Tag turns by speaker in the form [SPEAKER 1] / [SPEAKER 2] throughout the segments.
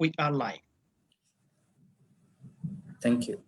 [SPEAKER 1] We are live.
[SPEAKER 2] Thank you.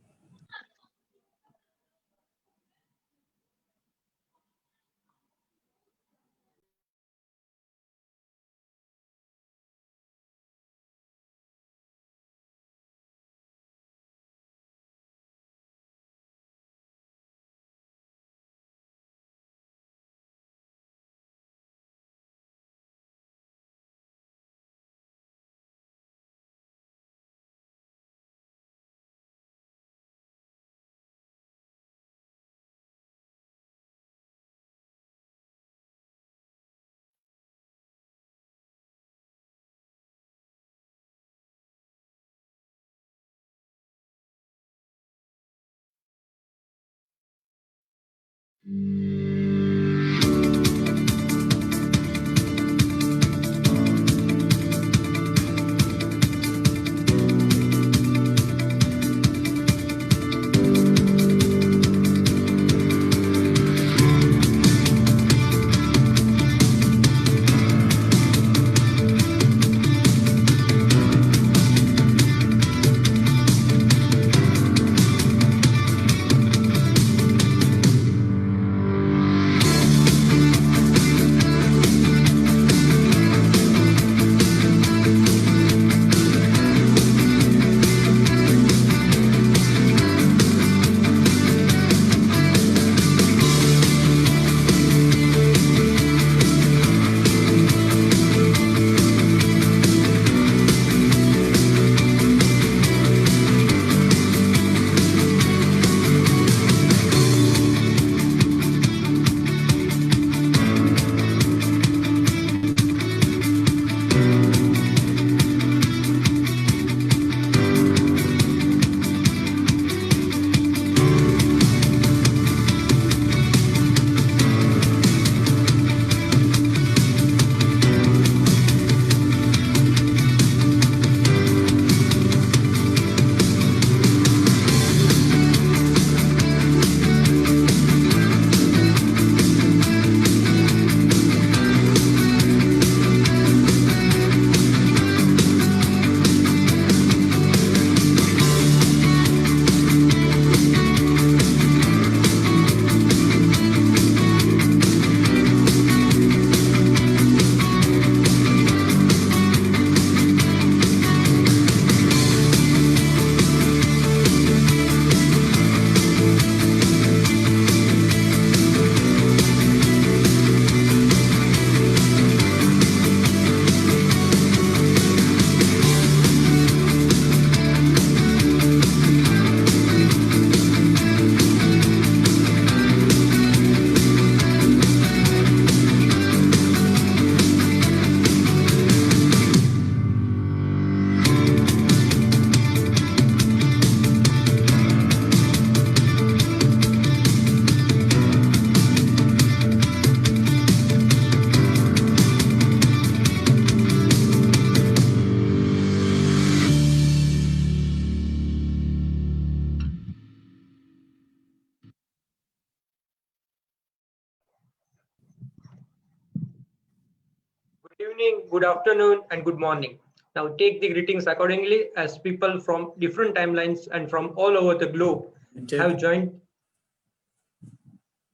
[SPEAKER 3] Good evening, good afternoon, and good morning. Now take the greetings accordingly as people from different timelines and from all over the globe have joined.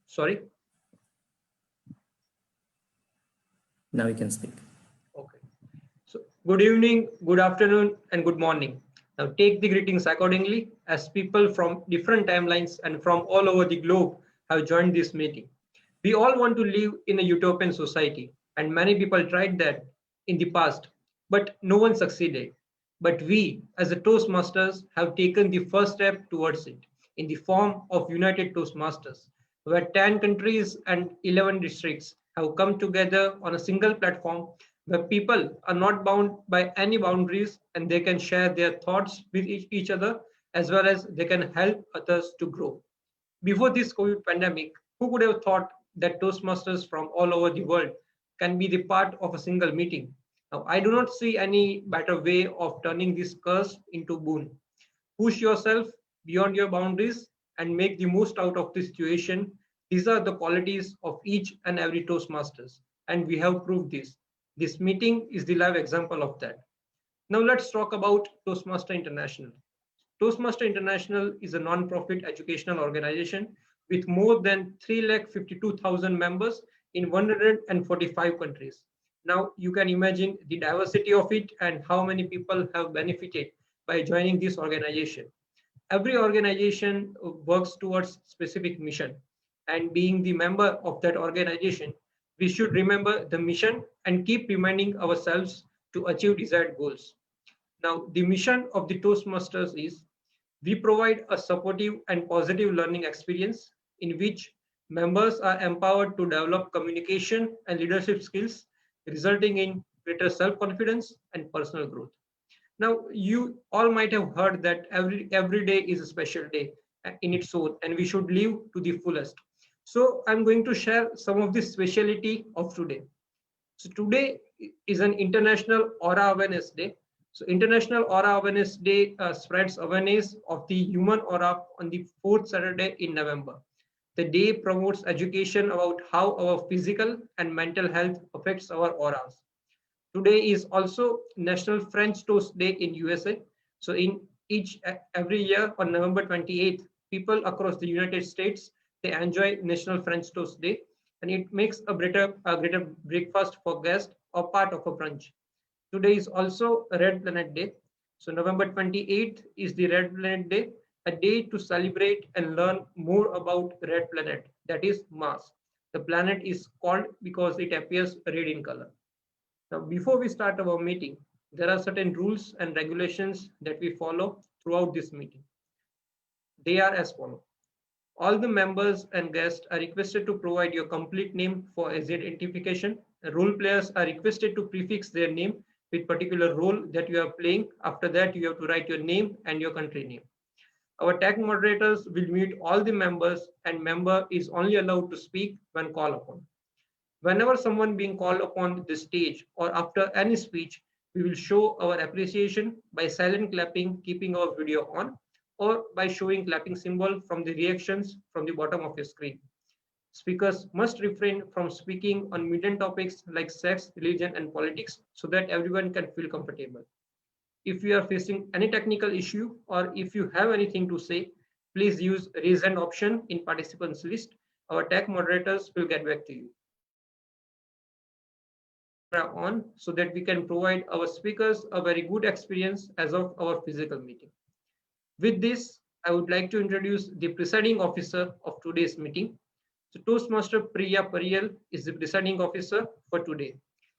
[SPEAKER 3] Sorry?
[SPEAKER 2] Now you can speak.
[SPEAKER 3] Okay. So good evening, good afternoon, and good morning. Now take the greetings accordingly as people from different timelines and from all over the globe have joined this meeting. We all want to live in a utopian society, and many people tried that in the past, but no one succeeded. But we, as the Toastmasters, have taken the first step towards it in the form of United Toastmasters, where 10 countries and 11 districts have come together on a single platform where people are not bound by any boundaries and they can share their thoughts with each other as well as they can help others to grow. Before this COVID pandemic, who could have thought that Toastmasters from all over the world can be the part of a single meeting? Now, I do not see any better way of turning this curse into boon. Push yourself beyond your boundaries and make the most out of the situation. These are the qualities of each and every Toastmasters, and we have proved this. This meeting is the live example of that. Now let's talk about Toastmaster International. Toastmaster International is a non-profit educational organization with more than 352,000 members in 145 countries. Now you can imagine the diversity of it and how many people have benefited by joining this organization. Every organization works towards specific mission, and being the member of that organization, we should remember the mission and keep reminding ourselves to achieve desired goals. Now, the mission of the Toastmasters is we provide a supportive and positive learning experience in which members are empowered to develop communication and leadership skills, resulting in greater self-confidence and personal growth. Now, you all might have heard that every day is a special day in its own, and we should live to the fullest. So, I'm going to share some of the speciality of today. So, today is an International Aura Awareness Day. So, International Aura Awareness Day spreads awareness of the human aura on the fourth Saturday in November. The day promotes education about how our physical and mental health affects our auras. Today is also National French Toast Day in USA. So in every year on November 28th, people across the United States, they enjoy National French Toast Day, and it makes a greater breakfast for guests or part of a brunch. Today is also Red Planet Day. So November 28th is the Red Planet Day, a day to celebrate and learn more about Red Planet, that is Mars. The planet is called because it appears red in color. Now, before we start our meeting, there are certain rules and regulations that we follow throughout this meeting. They are as follows. All the members and guests are requested to provide your complete name for identification. The role players are requested to prefix their name with particular role that you are playing. After that, you have to write your name and your country name. Our tag moderators will mute all the members, and member is only allowed to speak when called upon. Whenever someone being called upon the stage or after any speech, we will show our appreciation by silent clapping, keeping our video on, or by showing clapping symbol from the reactions from the bottom of your screen. Speakers must refrain from speaking on median topics like sex, religion, and politics so that everyone can feel comfortable. If you are facing any technical issue or if you have anything to say, please use raise hand option in participants list. Our tag moderators will get back to you on so that we can provide our speakers a very good experience as of our physical meeting. With this, I would like to introduce the presiding officer of today's meeting. So Toastmaster Priya Pariyal is the presiding officer for today.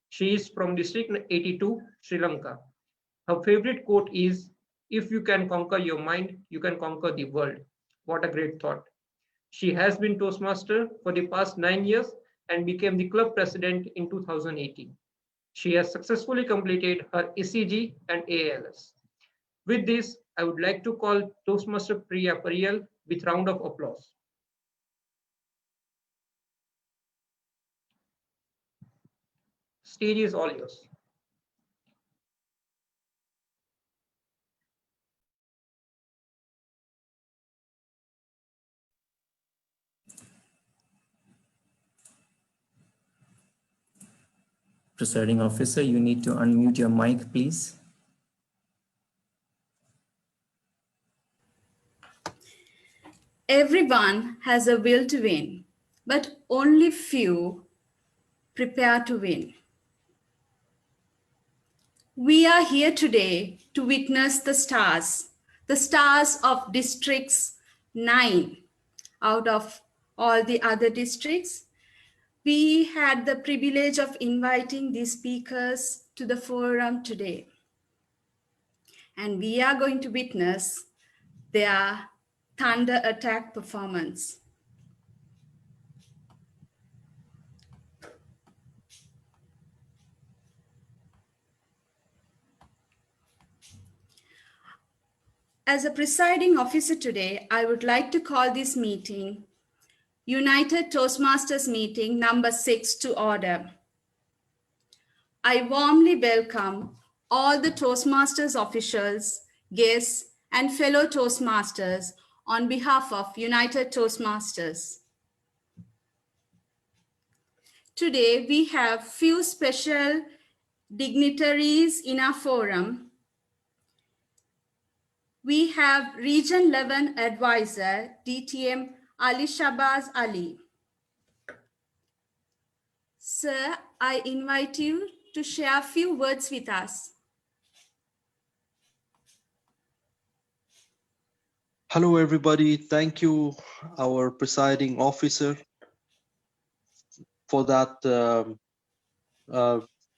[SPEAKER 3] She is from District 82, Sri Lanka. Her favorite quote is, "If you can conquer your mind, you can conquer the world." What a great thought. She has been Toastmaster for the past 9 years and became the club president in 2018. She has successfully completed her ECG and ALS. With this, I would like to call Toastmaster Priya Pariyal with round of applause. Stage is all yours.
[SPEAKER 2] Presiding officer, you need to unmute your mic, please.
[SPEAKER 1] Everyone has a will to win, but only few prepare to win. We are here today to witness the stars of districts 9 out of all the other districts. We had the privilege of inviting these speakers to the forum today. And we are going to witness their thunder attack performance. As a presiding officer today, I would like to call this meeting United Toastmasters meeting number 6 to order. I warmly welcome all the Toastmasters officials, guests, and fellow Toastmasters on behalf of United Toastmasters. Today, we have few special dignitaries in our forum. we have Region 11 Advisor, DTM Ali Shabazz Ali. Sir, I invite you to share a few words with us.
[SPEAKER 4] Hello, everybody. Thank you, our presiding officer, for that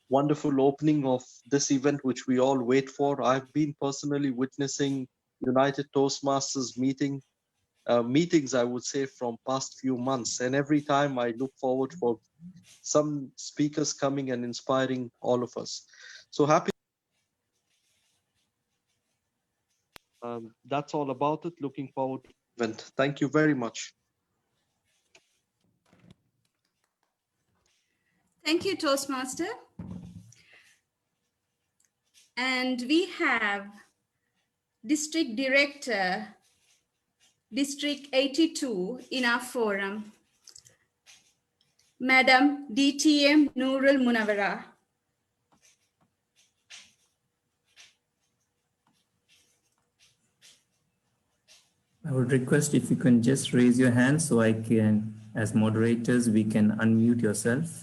[SPEAKER 4] wonderful opening of this event, which we all wait for. I've been personally witnessing United Toastmasters meetings, I would say, from past few months. And every time I look forward for some speakers coming and inspiring all of us. So happy. That's all about it. Looking forward to the event. Thank you very much.
[SPEAKER 1] Thank you, Toastmaster. And we have District Director, District 82 in our forum, Madam DTM Noorul Munawara.
[SPEAKER 2] I would request if you can just raise your hand so I can, as moderators, we can unmute yourself.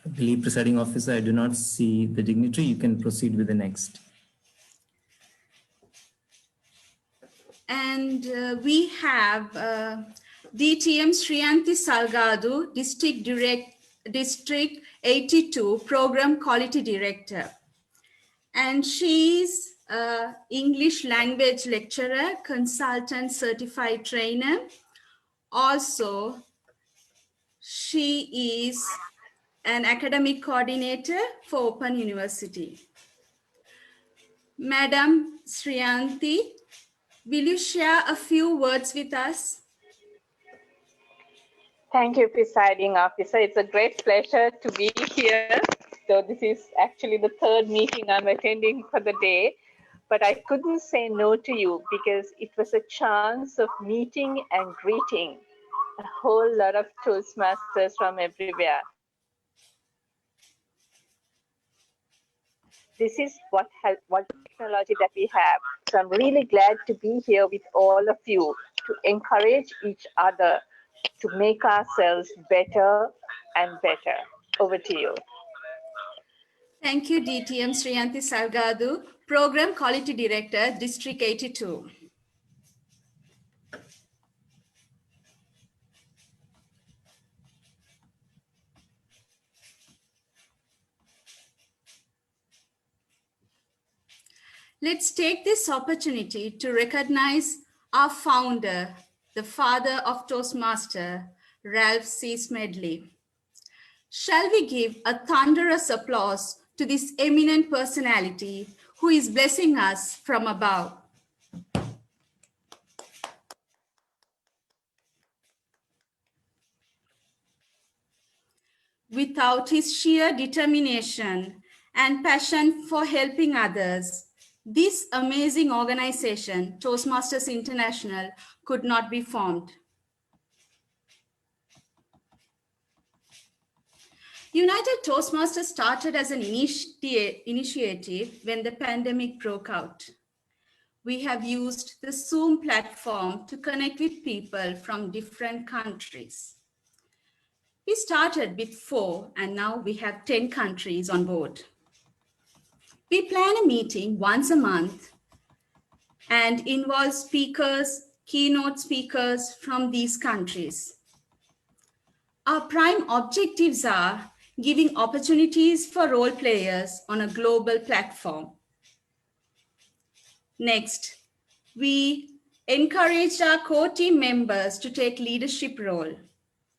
[SPEAKER 2] I believe, presiding officer, I do not see the dignitary. You can proceed with the next.
[SPEAKER 1] And we have DTM Sriyanti Salgadu, District 82, Program Quality Director. And she's an English language lecturer, consultant, certified trainer. Also, she is an academic coordinator for Open University. Madam Sriyanti, will you share a few words with us?
[SPEAKER 5] Thank you, presiding officer. It's a great pleasure to be here. So this is actually the third meeting I'm attending for the day, but I couldn't say no to you because it was a chance of meeting and greeting a whole lot of Toastmasters from everywhere. This is what technology that we have. So I'm really glad to be here with all of you to encourage each other to make ourselves better and better. Over to you.
[SPEAKER 1] Thank you, DTM Sriyanti Salgadu, Program Quality Director, District 82. Let's take this opportunity to recognize our founder, the father of Toastmaster, Ralph C. Smedley. Shall we give a thunderous applause to this eminent personality who is blessing us from above? Without his sheer determination and passion for helping others, this amazing organization, Toastmasters International, could not be formed. United Toastmasters started as an initiative when the pandemic broke out. We have used the Zoom platform to connect with people from different countries. We started with 4 and now we have 10 countries on board. We plan a meeting once a month and involve speakers, keynote speakers from these countries. Our prime objectives are giving opportunities for role players on a global platform. Next, we encouraged our core team members to take leadership role.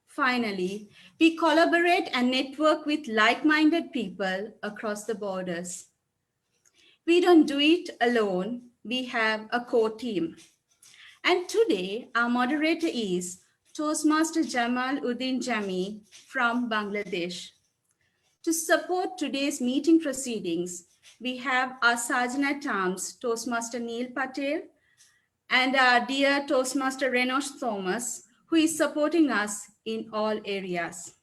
[SPEAKER 1] Finally, we collaborate and network with like-minded people across the borders. We don't do it alone. We have a core team. And today, our moderator is Toastmaster Jamal Uddin Jami from Bangladesh. To support today's meeting proceedings, we have our Sergeant at Arms, Toastmaster Neil Patel, and our dear Toastmaster Renosh Thomas, who is supporting us in all areas.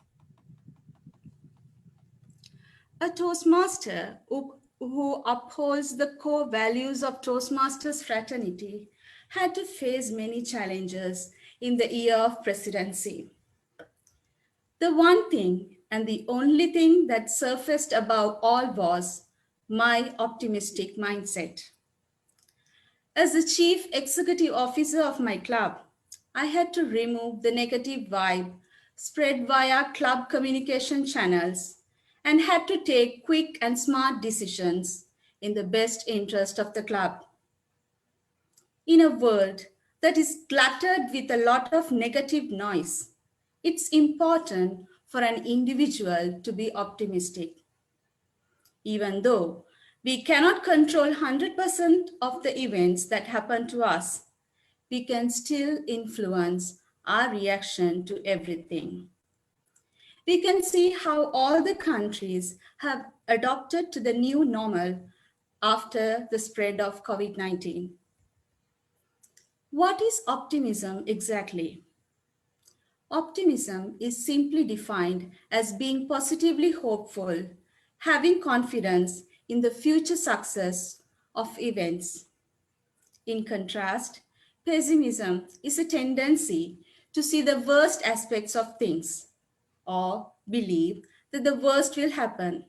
[SPEAKER 1] A Toastmaster who upholds the core values of Toastmasters fraternity had to face many challenges in the year of presidency. The one thing and the only thing that surfaced above all was my optimistic mindset. As the chief executive officer of my club, I had to remove the negative vibe spread via club communication channels and had to take quick and smart decisions in the best interest of the club. In a world that is cluttered with a lot of negative noise, it's important for an individual to be optimistic. Even though we cannot control 100% of the events that happen to us, we can still influence our reaction to everything. We can see how all the countries have adopted to the new normal after the spread of COVID 19. What is optimism exactly? Optimism is simply defined as being positively hopeful, having confidence in the future success of events. In contrast, pessimism is a tendency to see the worst aspects of things or believe that the worst will happen.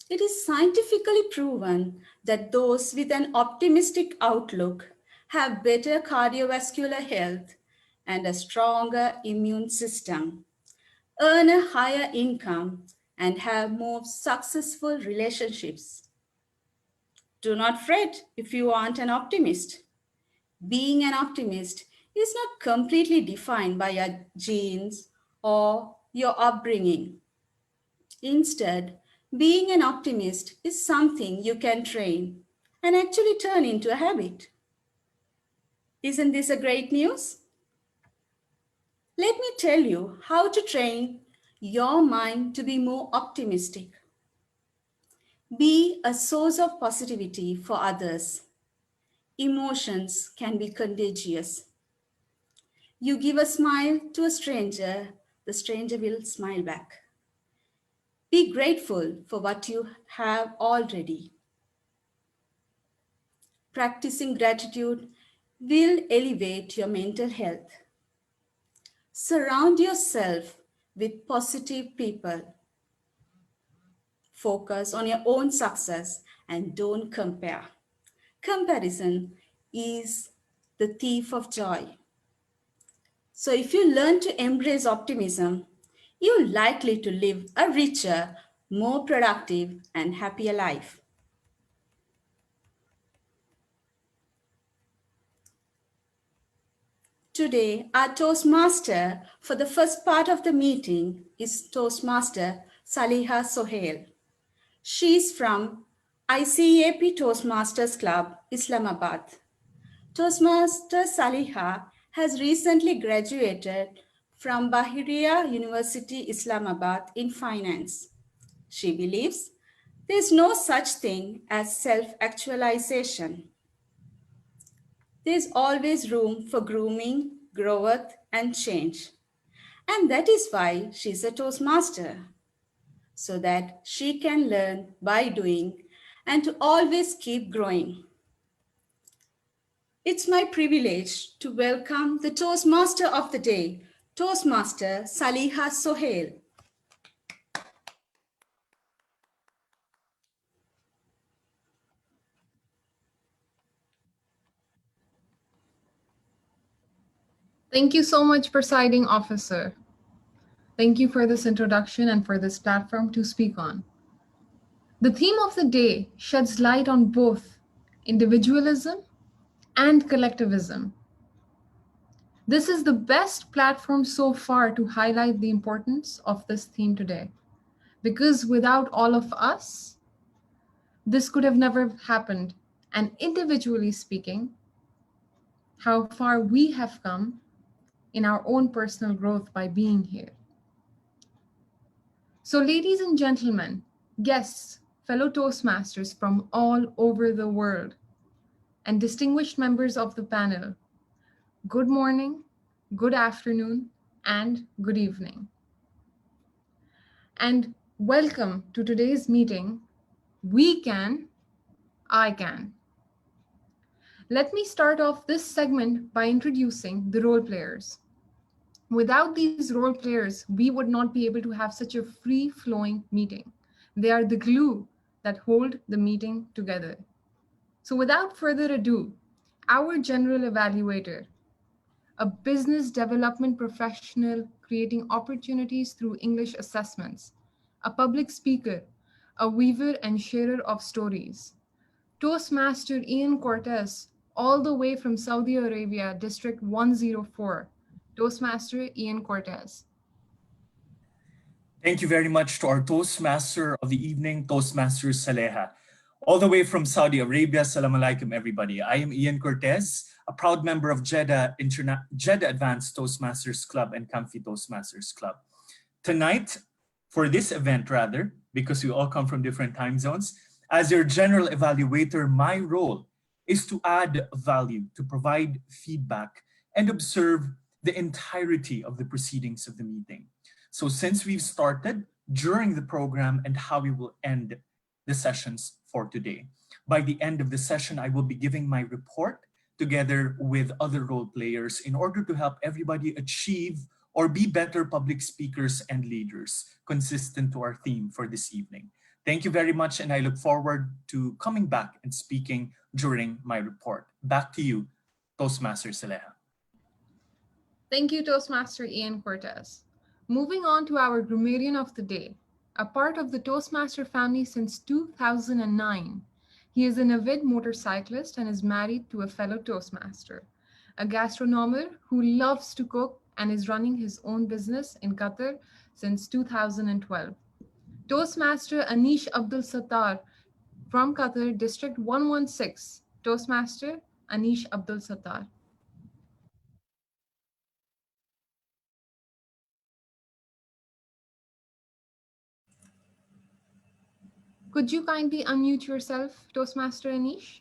[SPEAKER 1] It is scientifically proven that those with an optimistic outlook have better cardiovascular health and a stronger immune system, earn a higher income, and have more successful relationships. Do not fret if you aren't an optimist. Being an optimist is not completely defined by your genes or your upbringing. Instead, being an optimist is something you can train and actually turn into a habit. Isn't this a great news? Let me tell you how to train your mind to be more optimistic. Be a source of positivity for others. Emotions can be contagious. You give a smile to a stranger, the stranger will smile back. Be grateful for what you have already. Practicing gratitude will elevate your mental health. Surround yourself with positive people. Focus on your own success and don't compare. Comparison is the thief of joy. So, if you learn to embrace optimism, you're likely to live a richer, more productive, and happier life. Today, our Toastmaster for the first part of the meeting is Toastmaster Saliha Sohail. She is from ICAP Toastmasters Club, Islamabad. Toastmaster Saliha has recently graduated from Bahiriya University, Islamabad in finance. She believes there is no such thing as self-actualization. There is always room for grooming, growth, and change. And that is why she is a Toastmaster, so that she can learn by doing and to always keep growing. It's my privilege to welcome the Toastmaster of the day, Toastmaster Saliha Sohail.
[SPEAKER 6] Thank you so much, Presiding Officer. Thank you for this introduction and for this platform to speak on. The theme of the day sheds light on both individualism and collectivism. This is the best platform so far to highlight the importance of this theme today, because without all of us, this could have never happened. And individually speaking, how far we have come in our own personal growth by being here. So, ladies and gentlemen, guests, fellow Toastmasters from all over the world, and distinguished members of the panel, good morning, good afternoon, and good evening. And welcome to today's meeting, We Can, I Can. Let me start off this segment by introducing the role players. Without these role players, we would not be able to have such a free-flowing meeting. They are the glue that hold the meeting together. So without further ado, our general evaluator, a business development professional creating opportunities through English assessments, a public speaker, a weaver and sharer of stories, Toastmaster Ian Cortez, all the way from Saudi Arabia, District 104, Toastmaster Ian Cortez.
[SPEAKER 7] Thank you very much to our Toastmaster of the evening, Toastmaster Saleha. All the way from Saudi Arabia, Assalamu alaikum everybody. I am Ian Cortez, a proud member of Jeddah Advanced Toastmasters Club and Comfy Toastmasters Club. Tonight, for this event rather, because we all come from different time zones, as your general evaluator, my role is to add value, to provide feedback, and observe the entirety of the proceedings of the meeting. So since we've started during the program and how we will end the sessions for today. By the end of the session, I will be giving my report together with other role players in order to help everybody achieve or be better public speakers and leaders, consistent to our theme for this evening. Thank you very much, and I look forward to coming back and speaking during my report. Back to you, Toastmaster Saleha.
[SPEAKER 6] Thank you, Toastmaster Ian Cortez. Moving on to our grammarian of the day, a part of the Toastmaster family since 2009. He is an avid motorcyclist and is married to a fellow Toastmaster, a gastronomer who loves to cook and is running his own business in Qatar since 2012. Toastmaster Anish Abdul Sattar from Qatar, District 116. Toastmaster Anish Abdul Sattar. Could you kindly unmute yourself, Toastmaster Anish?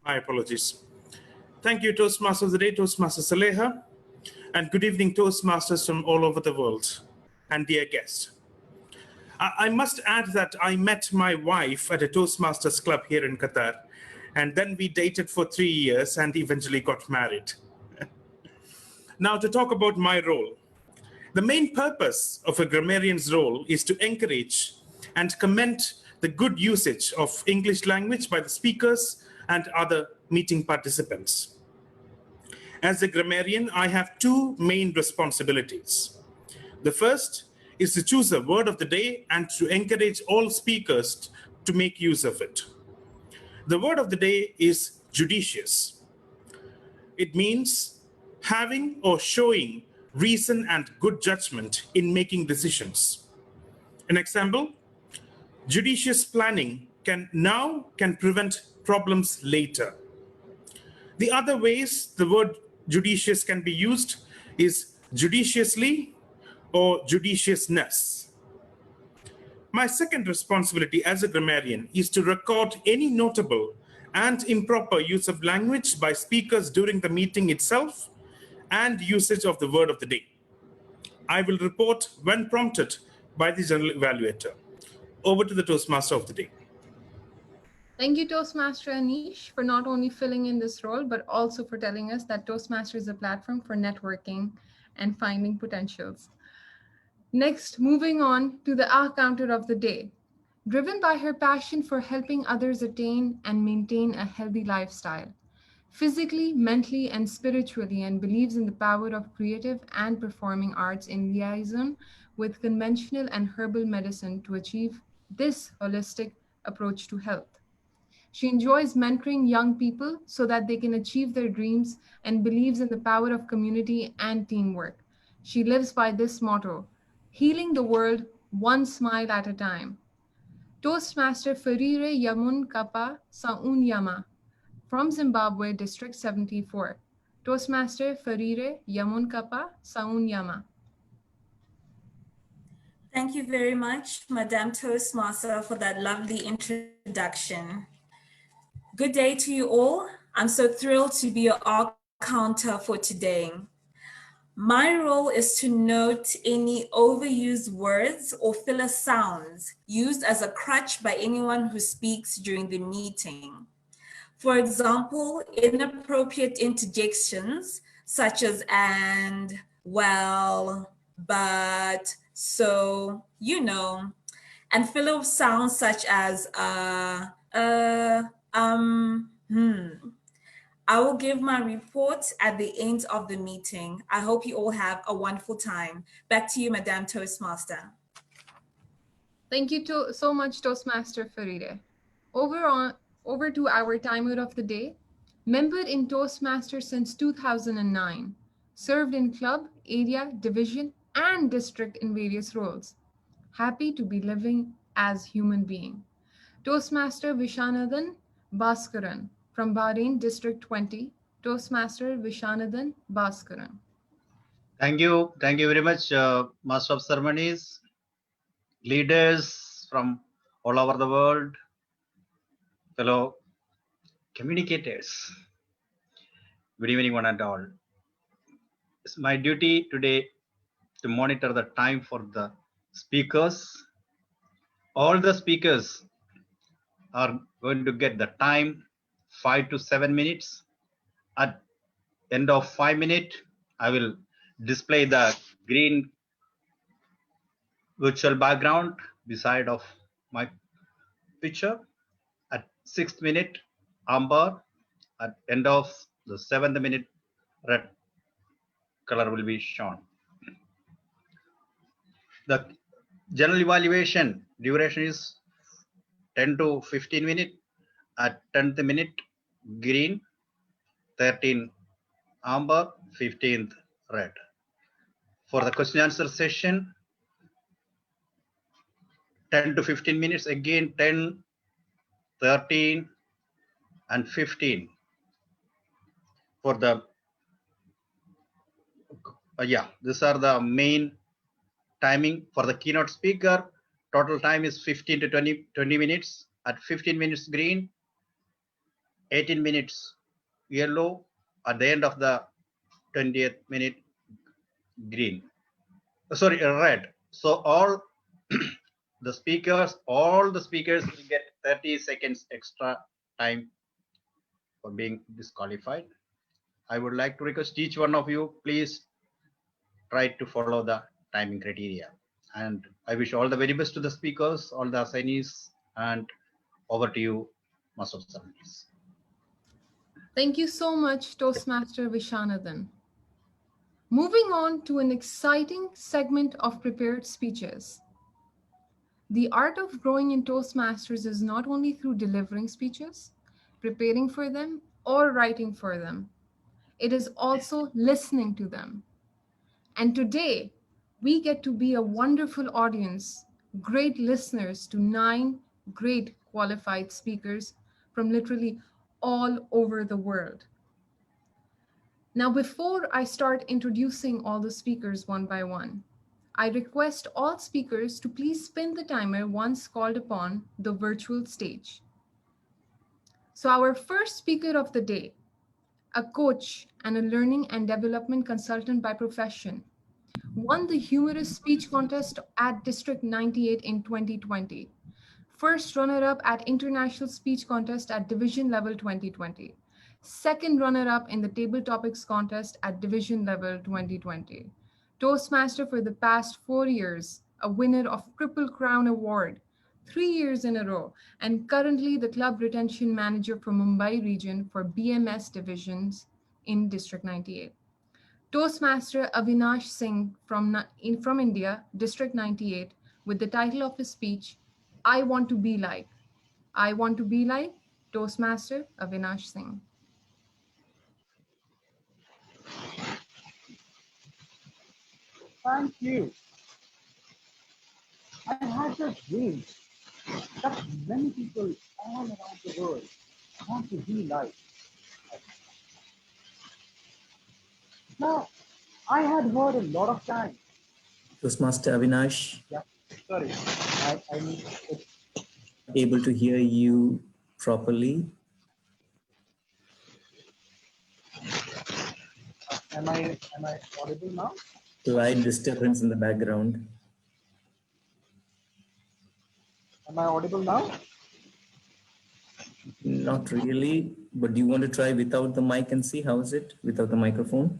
[SPEAKER 8] My apologies. Thank you, Toastmasters of the Day, Toastmaster Saleha, and good evening, Toastmasters from all over the world, and dear guests. I must add that I met my wife at a Toastmasters club here in Qatar, and then we dated for 3 years and eventually got married. Now, to talk about my role. The main purpose of a grammarian's role is to encourage and commend the good usage of English language by the speakers and other meeting participants. As a grammarian, I have two main responsibilities. The first is to choose a word of the day and to encourage all speakers to make use of it. The word of the day is judicious. It means having or showing reason and good judgment in making decisions. An example, judicious planning can prevent problems later. The other ways the word judicious can be used is judiciously or judiciousness. My second responsibility as a grammarian is to record any notable and improper use of language by speakers during the meeting itself and usage of the word of the day. I will report when prompted by the general evaluator. Over to the Toastmaster of the day.
[SPEAKER 6] Thank you, Toastmaster Anish, for not only filling in this role, but also for telling us that Toastmaster is a platform for networking and finding potentials. Next, moving on to the counter of the day. Driven by her passion for helping others attain and maintain a healthy lifestyle, physically, mentally, and spiritually, and believes in the power of creative and performing arts in liaison with conventional and herbal medicine to achieve this holistic approach to health. She enjoys mentoring young people so that they can achieve their dreams and believes in the power of community and teamwork. She lives by this motto, healing the world one smile at a time. Toastmaster Ferire Yamun Kapa Saun Yama from Zimbabwe, District 74. Toastmaster Ferire Yamun Kapa Saun Yama.
[SPEAKER 9] Thank you very much, Madam Toastmaster, for that lovely introduction. Good day to you all. I'm so thrilled to be your art counter for today. My role is to note any overused words or filler sounds used as a crutch by anyone who speaks during the meeting. For example, inappropriate interjections such as and, well, but, so, you know, and filler sounds such as hmm. I will give my report at the end of the meeting. I hope you all have a wonderful time. Back to you, Madame Toastmaster.
[SPEAKER 6] Thank you so much, Toastmaster Faride. Over to our timer of the day. Member in Toastmasters since 2009. Served in club, area, division, and district in various roles. Happy to be living as human being. Toastmaster Vishanathan Bhaskaran from Bahrain District 20. Toastmaster Vishanathan Bhaskaran.
[SPEAKER 10] Thank you very much, Master of Ceremonies, leaders from all over the world, fellow communicators. Good evening, one and all. It's my duty today to monitor the time for the speakers. All the speakers are going to get the time 5 to 7 minutes. At end of 5 minutes, I will display the green virtual background beside of my picture. At 6th minute, amber. At end of the 7th minute, red color will be shown. The general evaluation duration is 10 to 15 minutes. At 10th minute, green, 13 amber, 15th red. For the question answer session, 10 to 15 minutes, again 10, 13, and 15. For the, these are the main timing. For the keynote speaker, total time is 15 to 20 minutes. At 15 minutes green, 18 minutes yellow. At the end of the 20th minute, green. Red. So all the speakers will get 30 seconds extra time for being disqualified. I would like to request each one of you, please try to follow the timing criteria. And I wish all the very best to the speakers, all the assignees, and over to you, Master of Ceremonies.
[SPEAKER 6] Thank you so much, Toastmaster Vishanathan. Moving on to an exciting segment of prepared speeches. The art of growing in Toastmasters is not only through delivering speeches, preparing for them, or writing for them. It is also listening to them. And today, we get to be a wonderful audience, great listeners to 9 great qualified speakers from literally all over the world. Now, before I start introducing all the speakers one by one, I request all speakers to please spin the timer once called upon the virtual stage. So our first speaker of the day, a coach and a learning and development consultant by profession, won the humorous speech contest at District 98 in 2020. First runner-up at International Speech Contest at Division Level 2020. Second runner-up in the Table Topics Contest at Division Level 2020. Toastmaster for the past 4 years, a winner of Triple Crown Award 3 years in a row, and currently the Club Retention Manager for Mumbai region for BMS divisions in District 98. Toastmaster Avinash Singh from India, District 98, with the title of his speech, I Want to Be Like. I Want to Be Like, Toastmaster Avinash Singh.
[SPEAKER 11] Thank you. I had a dream that many people all around the world want to be like. Now, I had heard a lot of times.
[SPEAKER 2] Toastmaster Avinash.
[SPEAKER 11] Yeah, sorry, I need
[SPEAKER 2] able to hear you properly.
[SPEAKER 11] Am I audible now?
[SPEAKER 2] Slight disturbance in the background.
[SPEAKER 11] Am I audible now?
[SPEAKER 2] Not really, but do you want to try without the mic and see how is it without the microphone?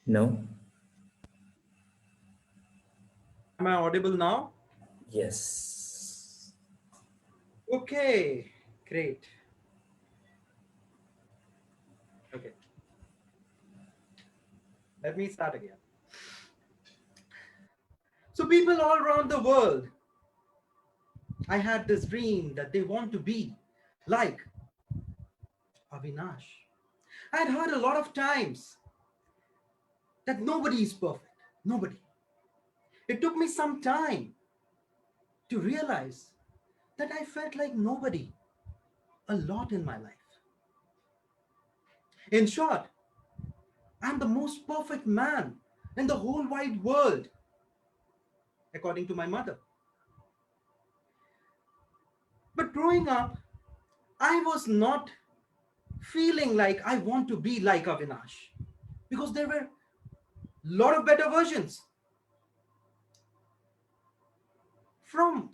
[SPEAKER 2] No?
[SPEAKER 12] Am I audible now?
[SPEAKER 2] Yes.
[SPEAKER 12] Okay, great. Okay. Let me start again. So people all around the world, I had this dream that they want to be like Avinash. I had heard a lot of times that nobody is perfect. Nobody. It took me some time to realize that I felt like nobody a lot in my life. In short, I'm the most perfect man in the whole wide world, according to my mother. But growing up, I was not feeling like I want to be like Avinash because there were a lot of better versions. From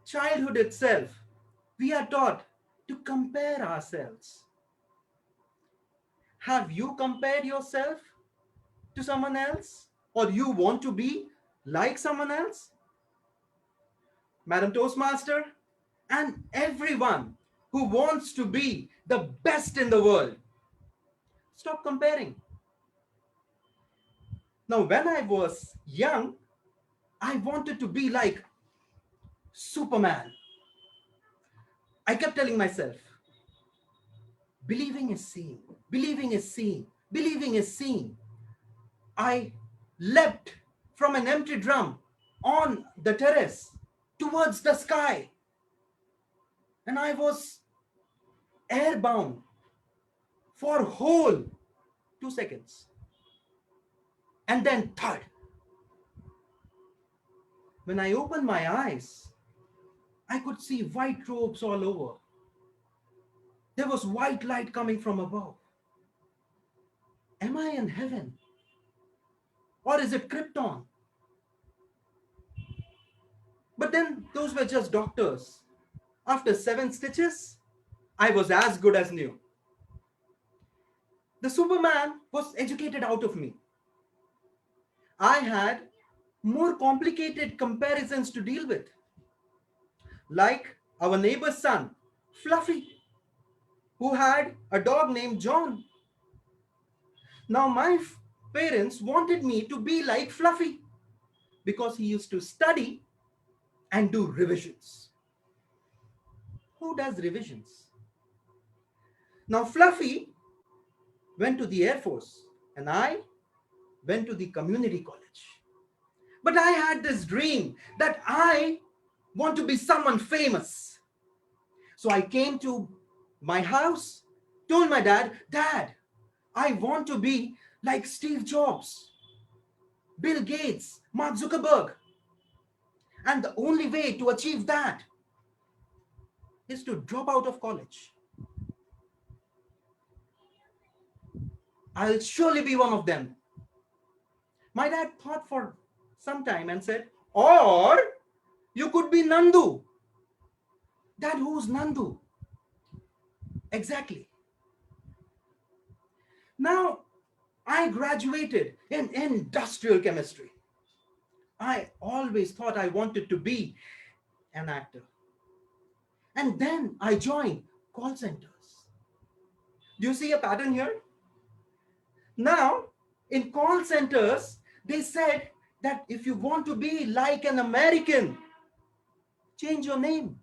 [SPEAKER 12] childhood itself, we are taught to compare ourselves. Have you compared yourself to someone else? Or you want to be like someone else? Madam Toastmaster, and everyone who wants to be the best in the world, stop comparing. Now, when I was young, I wanted to be like Superman. I kept telling myself, believing is seeing, believing is seeing, believing is seeing. I leapt from an empty drum on the terrace towards the sky. And I was airbound for whole 2 seconds. And then thud. When I opened my eyes, I could see white robes all over. There was white light coming from above. Am I in heaven? Or is it Krypton? But then those were just doctors. After 7 stitches, I was as good as new. The Superman was educated out of me. I had more complicated comparisons to deal with. Like our neighbor's son, Fluffy, who had a dog named John. Now my parents wanted me to be like Fluffy because he used to study and do revisions. Who does revisions? Now Fluffy went to the Air Force and I went to the community college. But I had this dream that I want to be someone famous. So I came to my house, told my dad, Dad, I want to be like Steve Jobs, Bill Gates, Mark Zuckerberg. And the only way to achieve that is to drop out of college. I'll surely be one of them. My dad thought for some time and said, or you could be Nandu. Dad, who's Nandu? Exactly. Now, I graduated in industrial chemistry. I always thought I wanted to be an actor. And then I joined call centers. Do you see a pattern here? Now, in call centers, they said that if you want to be like an American, change your name.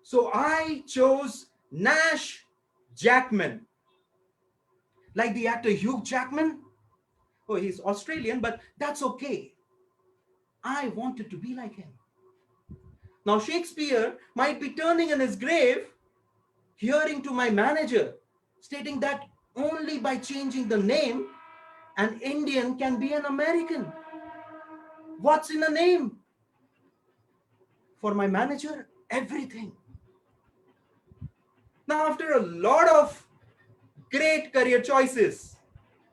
[SPEAKER 12] So I chose Nash Jackman. Like the actor Hugh Jackman. Oh, he's Australian, but that's okay. I wanted to be like him. Now Shakespeare might be turning in his grave, hearing to my manager, stating that only by changing the name, an Indian can be an American. What's in a name? For my manager, everything. Now, after a lot of great career choices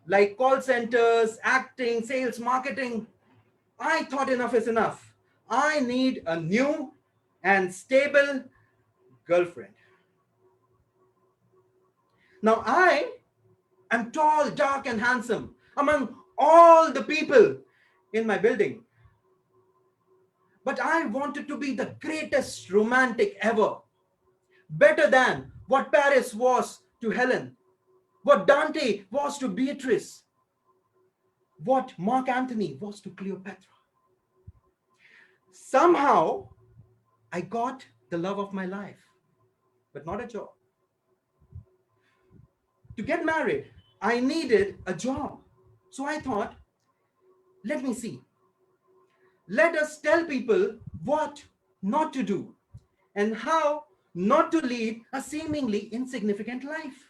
[SPEAKER 12] like call centers, acting, sales, marketing. I thought enough is enough. I need a new and stable girlfriend. Now I am tall, dark, and handsome among all the people in my building. But I wanted to be the greatest romantic ever, better than what Paris was to Helen, what Dante was to Beatrice, what Mark Antony was to Cleopatra. Somehow, I got the love of my life, but not a job. To get married, I needed a job. So I thought, let me see. Let us tell people what not to do and how not to lead a seemingly insignificant life.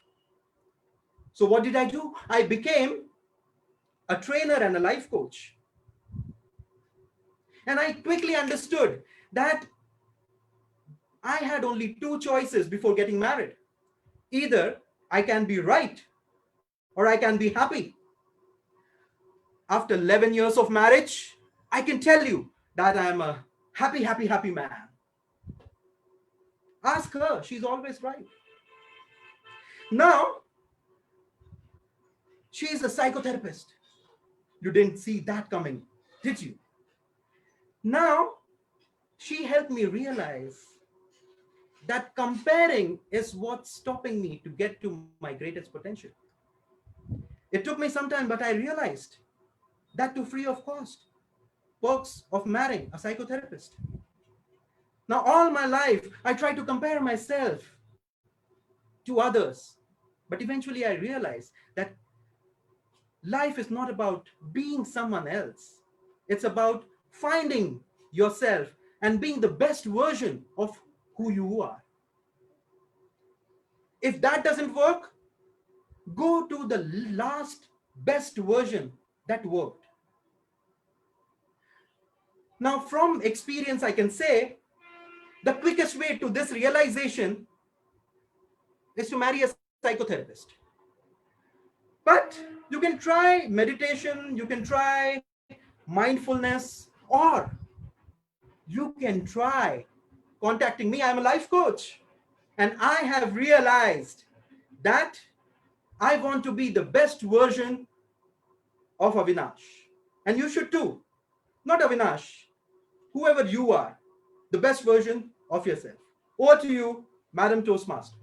[SPEAKER 12] So what did I do? I became a trainer and a life coach. And I quickly understood that I had only two choices before getting married. Either I can be right or I can be happy. After 11 years of marriage, I can tell you that I am a happy, happy, happy man. Ask her, she's always right. Now, she is a psychotherapist. You didn't see that coming, did you? Now, she helped me realize that comparing is what's stopping me to get to my greatest potential. It took me some time, but I realized that too free of cost. Perks of marrying a psychotherapist. Now, all my life, I try to compare myself to others, but eventually I realized that life is not about being someone else. It's about finding yourself and being the best version of who you are. If that doesn't work, go to the last best version that worked. Now, from experience, I can say the quickest way to this realization is to marry a psychotherapist. But you can try meditation, you can try mindfulness, or you can try contacting me. I'm a life coach. And I have realized that I want to be the best version of Avinash. And you should too. Not Avinash, whoever you are, the best version of yourself. Over to you, Madam Toastmaster.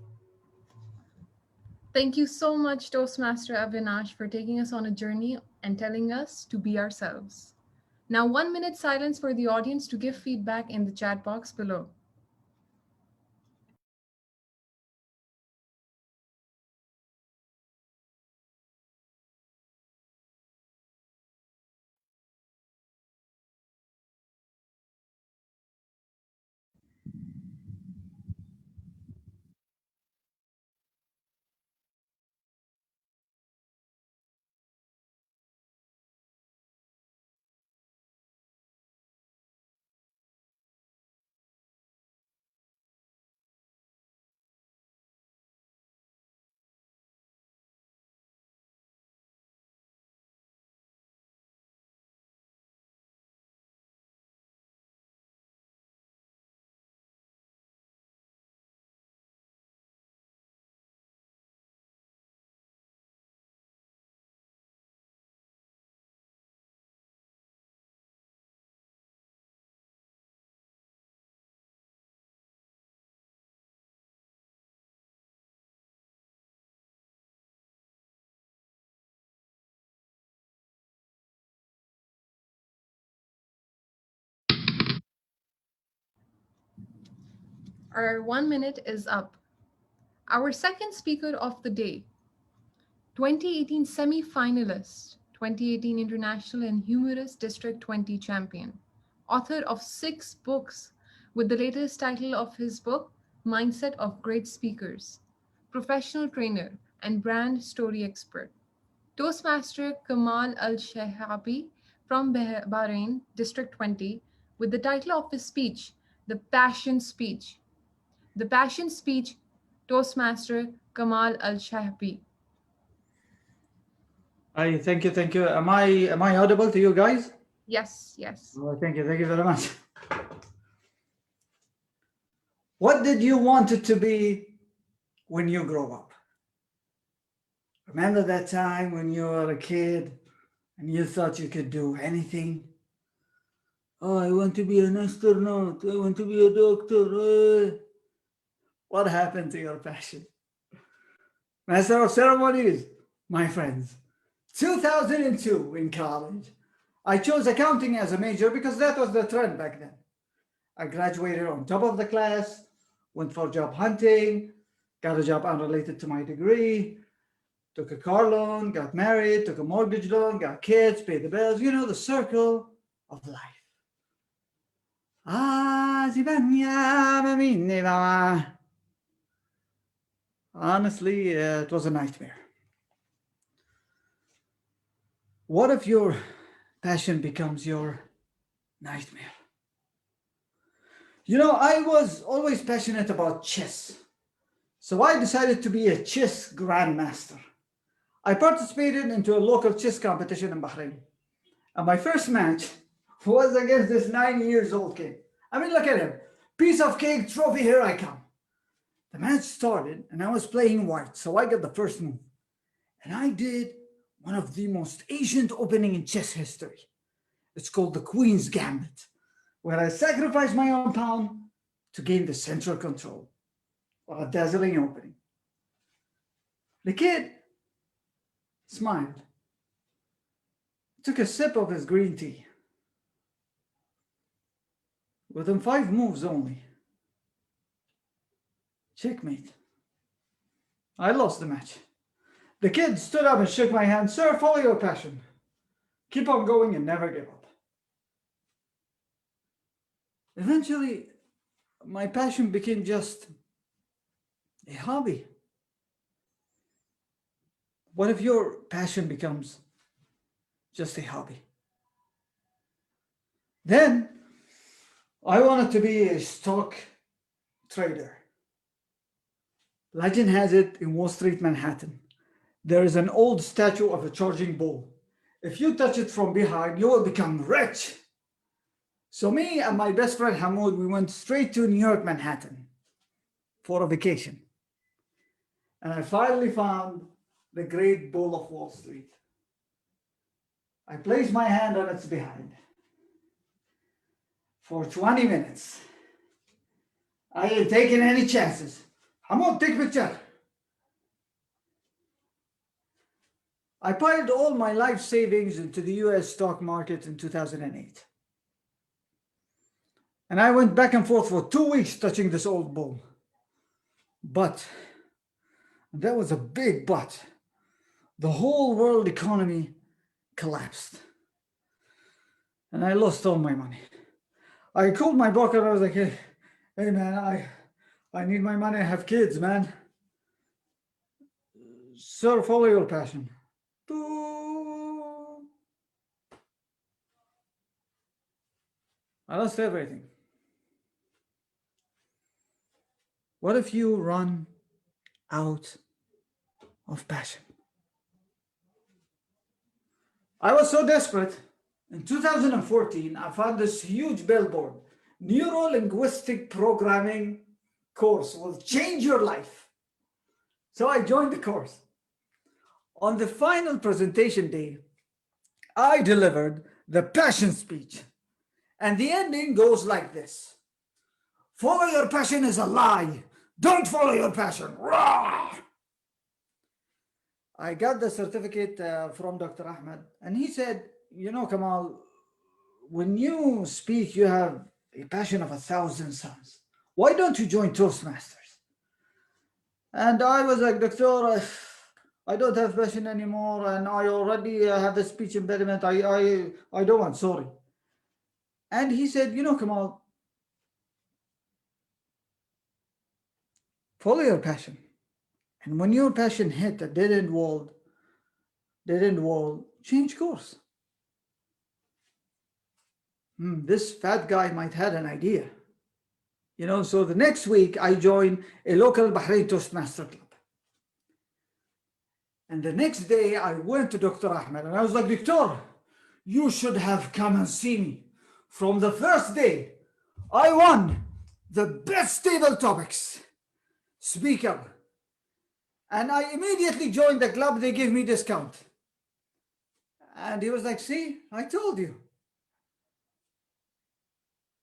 [SPEAKER 6] Thank you so much, Toastmaster Avinash, for taking us on a journey and telling us to be ourselves. Now, 1 minute silence for the audience to give feedback in the chat box below. Our 1 minute is up. Our second speaker of the day, 2018 semi-finalist, 2018 International and Humorous District 20 champion, author of 6 books, with the latest title of his book, Mindset of Great Speakers, professional trainer and brand story expert. Toastmaster Kamal Al-Shahabi from Bahrain, District 20, with the title of his speech, The Passion Speech. The Passion Speech, Toastmaster Kamal Al-Shahabi.
[SPEAKER 11] Thank you, thank you. Am I audible to you guys?
[SPEAKER 6] Yes, yes.
[SPEAKER 11] Oh, thank you very much. What did you want it to be when you grow up? Remember that time when you were a kid and you thought you could do anything? Oh, I want to be an astronaut. I want to be a doctor. What happened to your passion? Master of Ceremonies, my friends. 2002 in college. I chose accounting as a major because that was the trend back then. I graduated on top of the class, went for job hunting, got a job unrelated to my degree, took a car loan, got married, took a mortgage loan, got kids, paid the bills, you know, the circle of life. Honestly, it was a nightmare. What if your passion becomes your nightmare? You know, I was always passionate about chess. So I decided to be a chess grandmaster. I participated into a local chess competition in Bahrain. And my first match was against this 9-year-old kid. I mean, look at him. Piece of cake, trophy, here I come. The match started and I was playing white, so I got the first move. And I did one of the most ancient opening in chess history. It's called the Queen's Gambit, where I sacrifice my own pawn to gain the central control. What a dazzling opening. The kid smiled, took a sip of his green tea. Within 5 moves only, checkmate. I lost the match. The kid stood up and shook my hand. Sir, follow your passion. Keep on going and never give up. Eventually, my passion became just a hobby. What if your passion becomes just a hobby? Then I wanted to be a stock trader. Legend has it in Wall Street, Manhattan, there is an old statue of a charging bull. If you touch it from behind, you will become rich. So me and my best friend Hamoud, we went straight to New York, Manhattan for a vacation. And I finally found the great bull of Wall Street. I placed my hand on its behind. For 20 minutes, I ain't taking any chances. Hamoud, take a picture. I piled all my life savings into the US stock market in 2008. And I went back and forth for 2 weeks touching this old bull. But, and that was a big but, the whole world economy collapsed. And I lost all my money. I called my broker and I was like, hey man, I need my money, I have kids, man. Sir, follow your passion. I lost everything. What if you run out of passion? I was so desperate. In 2014, I found this huge billboard. Neuro-linguistic programming course will change your life. So I joined the course. On the final presentation day, I delivered the passion speech. And the ending goes like this. Follow your passion is a lie. Don't follow your passion. Rah! I got the certificate from Dr. Ahmed, and he said, you know, Kamal, when you speak, you have a passion of 1,000 suns. Why don't you join Toastmasters? And I was like, Doctor, I don't have passion anymore, and I already have a speech impediment. I don't want, sorry. And he said, you know, Kamal, follow your passion. And when your passion hit a dead-end wall, change course. This fat guy might have an idea. You know, so the next week I joined a local Bahrain Toastmaster club. And the next day I went to Dr. Ahmed and I was like, Doctor, you should have come and see me. From the first day, I won the best table topics speaker. And I immediately joined the club. They gave me discount. And he was like, see, I told you.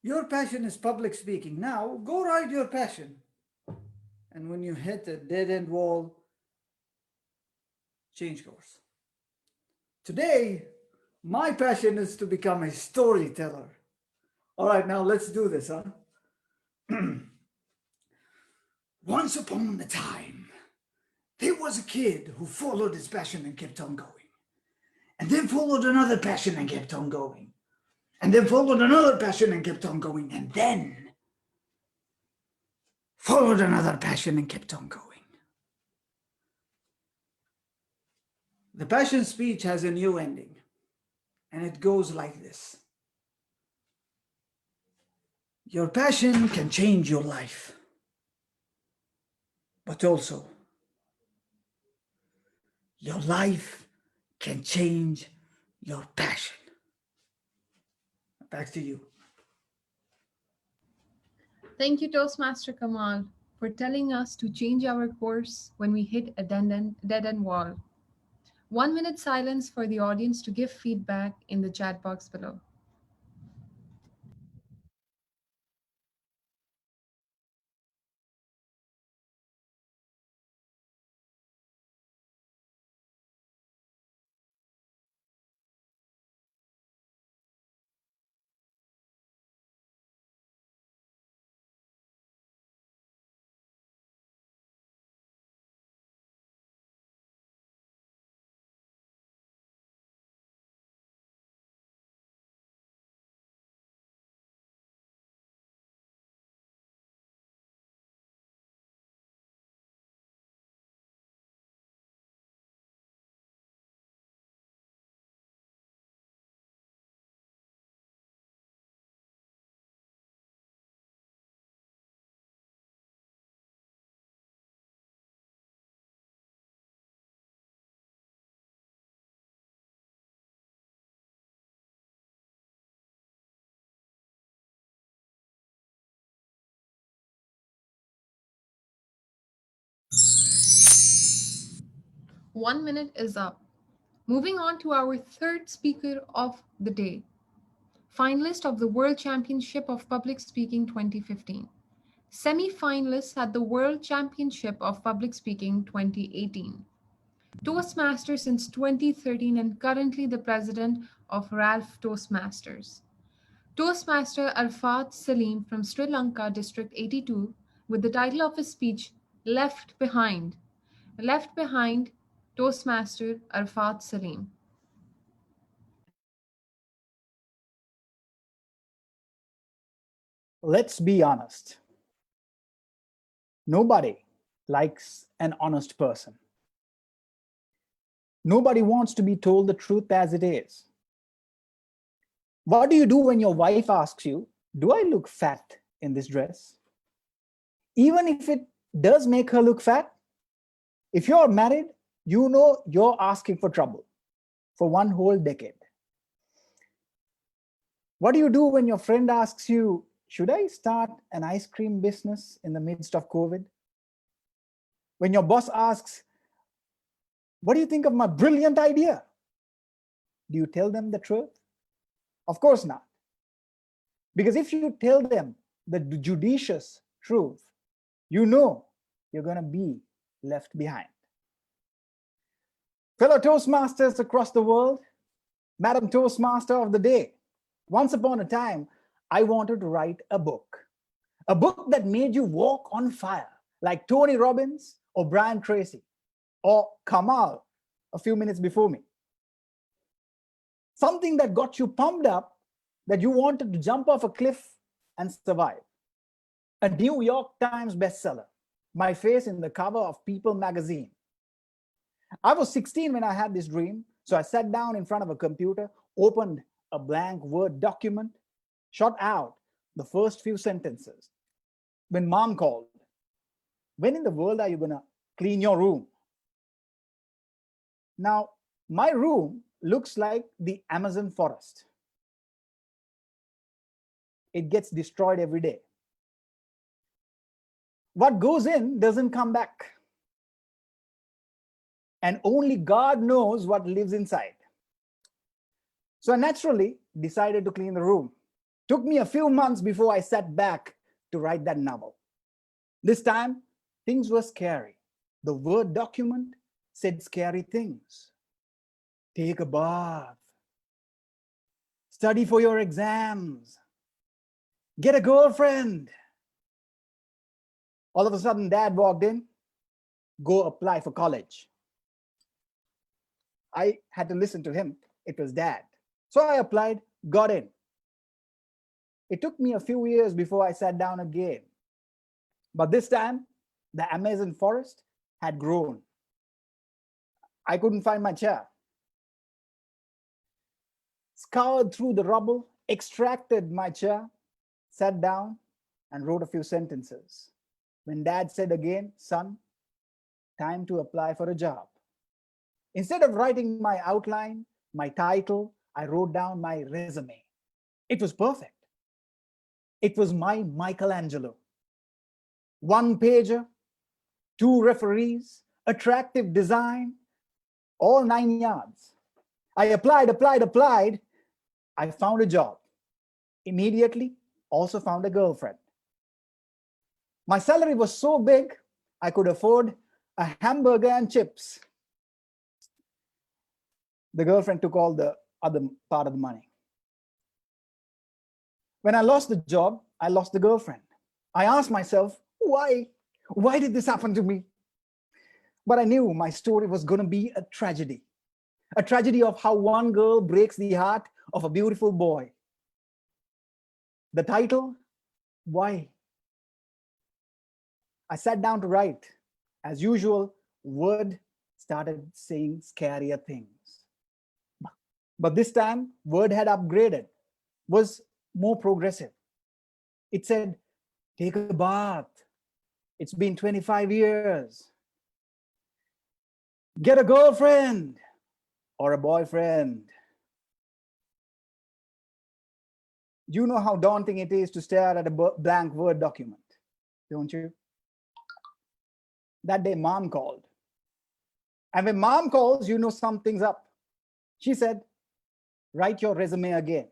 [SPEAKER 11] Your passion is public speaking. Now go ride your passion. And when you hit a dead end wall, change course. Today, my passion is to become a storyteller. All right, now let's do this, huh? Once upon a time, there was a kid who followed his passion and kept on going. And then followed another passion and kept on going. And then followed another passion and kept on going. And then followed another passion and kept on going. The passion speech has a new ending. And it goes like this. Your passion can change your life. But also, your life can change your passion. Back to you.
[SPEAKER 6] Thank you, Toastmaster Kamal, for telling us to change our course when we hit a dead-end wall. 1 minute silence for the audience to give feedback in the chat box below. One minute is up. Moving on to our third speaker of the day, finalist of the World Championship of Public Speaking 2015, semi-finalist at the World Championship of Public Speaking 2018, Toastmaster since 2013 and currently the president of Ralph Toastmasters. Toastmaster Arfat Salim from Sri Lanka District 82 with the title of his speech, Left Behind. Left Behind, Toastmaster Arfat Salim.
[SPEAKER 13] Let's be honest. Nobody likes an honest person. Nobody wants to be told the truth as it is. What do you do when your wife asks you, do I look fat in this dress? Even if it does make her look fat, if you're married, you know you're asking for trouble for one whole decade. What do you do when your friend asks you, should I start an ice cream business in the midst of COVID? When your boss asks, what do you think of my brilliant idea? Do you tell them the truth? Of course not. Because if you tell them the judicious truth, you know you're going to be left behind. Fellow Toastmasters across the world, Madam Toastmaster of the day, once upon a time, I wanted to write a book that made you walk on fire, like Tony Robbins or Brian Tracy or Kamal a few minutes before me. Something that got you pumped up, that you wanted to jump off a cliff and survive. A New York Times bestseller, my face in the cover of People magazine. I was 16 when I had this dream, so I sat down in front of a computer, opened a blank Word document, shot out the first few sentences. When mom called, when in the world are you going to clean your room? Now, my room looks like the Amazon forest. It gets destroyed every day. What goes in doesn't come back. And only God knows what lives inside. So I naturally decided to clean the room. Took me a few months before I sat back to write that novel. This time, things were scary. The Word document said scary things. Take a bath. Study for your exams. Get a girlfriend. All of a sudden, Dad walked in. Go apply for college. I had to listen to him. It was Dad. So I applied, got in. It took me a few years before I sat down again. But this time, the Amazon forest had grown. I couldn't find my chair. Scoured through the rubble, extracted my chair, sat down, and wrote a few sentences. When Dad said again, son, time to apply for a job. Instead of writing my outline, my title, I wrote down my resume. It was perfect. It was my Michelangelo. 1 pager, 2 referees, attractive design, all 9 yards. I applied. I found a job. Immediately, also found a girlfriend. My salary was so big, I could afford a hamburger and chips. The girlfriend took all the other part of the money. When I lost the job, I lost the girlfriend. I asked myself, why? Why did this happen to me? But I knew my story was going to be a tragedy of how one girl breaks the heart of a beautiful boy. The title, Why? I sat down to write. As usual, Word started saying scarier things. But this time, Word had upgraded, was more progressive. It said, take a bath. It's been 25 years. Get a girlfriend or a boyfriend. You know how daunting it is to stare at a blank Word document, don't you? That day, Mom called. And when Mom calls, you know something's up. She said, write your resume again.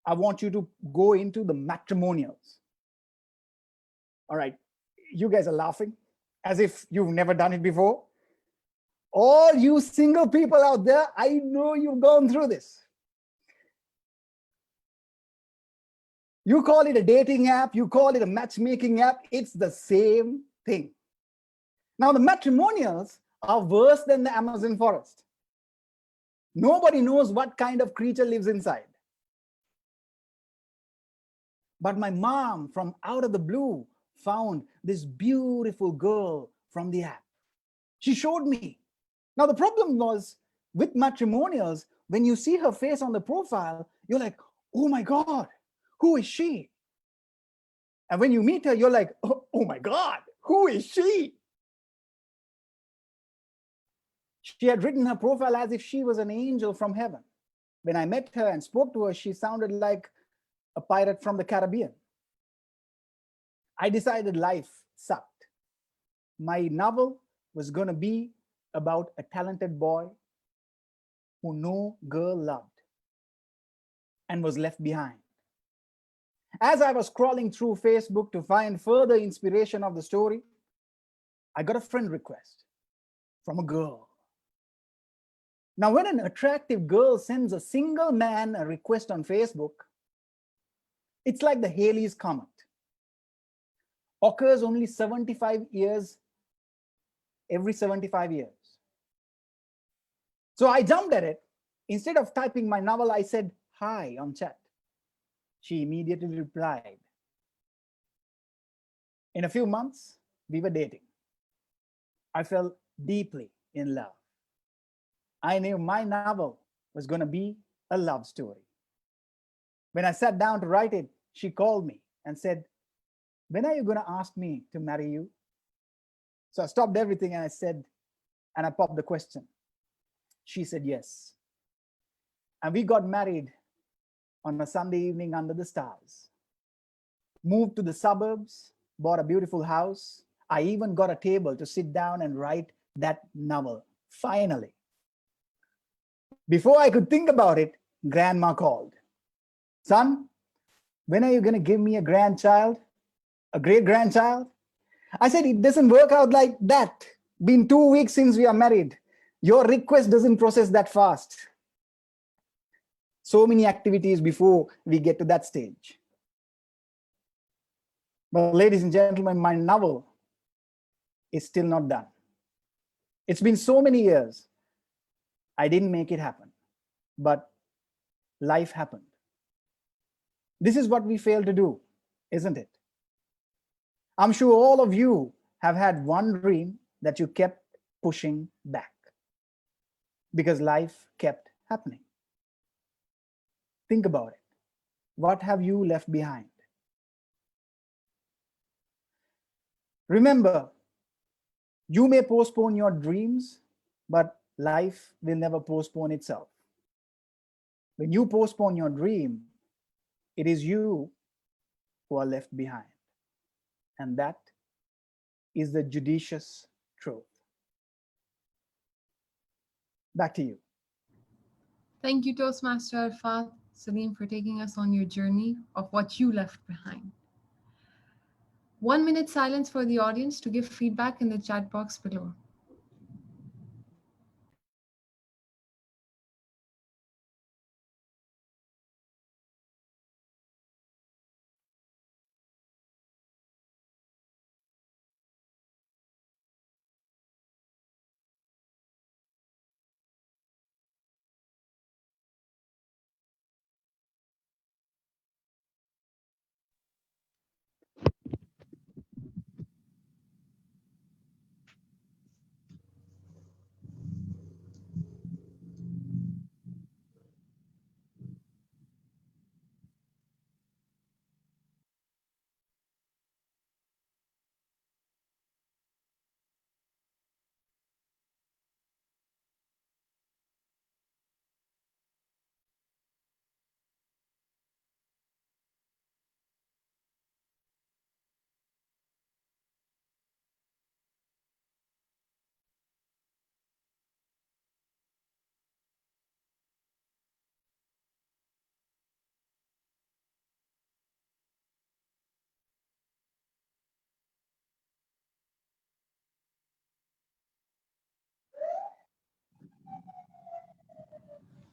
[SPEAKER 13] I want you to go into the matrimonials. All right, you guys are laughing as if you've never done it before. All you single people out there, I know you've gone through this. You call it a dating app, you call it a matchmaking app, it's the same thing. Now, the matrimonials are worse than the Amazon forest. Nobody knows what kind of creature lives inside. But my mom, from out of the blue, found this beautiful girl from the app. She showed me. Now, the problem was with matrimonials, when you see her face on the profile, you're like, oh my God, who is she? And when you meet her, you're like, oh my God, who is she? She had written her profile as if she was an angel from heaven. When I met her and spoke to her, she sounded like a pirate from the Caribbean. I decided life sucked. My novel was going to be about a talented boy who no girl loved and was left behind. As I was scrolling through Facebook to find further inspiration of the story, I got a friend request from a girl. Now, when an attractive girl sends a single man a request on Facebook, it's like the Halley's Comet. Occurs only 75 years, every 75 years. So I jumped at it. Instead of typing my novel, I said, hi on chat. She immediately replied. In a few months, we were dating. I fell deeply in love. I knew my novel was going to be a love story. When I sat down to write it, she called me and said, when are you going to ask me to marry you? So I stopped everything and I said, and I popped the question, She said yes. And we got married on a Sunday evening under the stars. Moved to the suburbs, bought a beautiful house. I even got a table to sit down and write that novel, finally. Before I could think about it, Grandma called. Son, when are you going to give me a grandchild? A great-grandchild? I said, it doesn't work out like that. Been 2 weeks since we are married. Your request doesn't process that fast. So many activities before we get to that stage. But ladies and gentlemen, my novel is still not done. It's been so many years. I didn't make it happen, but life happened. This is what we fail to do, isn't it? I'm sure all of you have had one dream that you kept pushing back because life kept happening. Think about it. What have you left behind? Remember, you may postpone your dreams, but life will never postpone itself. When you postpone your dream, it is you who are left behind. And that is the judicious truth. Back to you.
[SPEAKER 6] Thank you, Toastmaster Arfat Salim, for taking us on your journey of what you left behind. 1 minute silence for the audience to give feedback in the chat box below.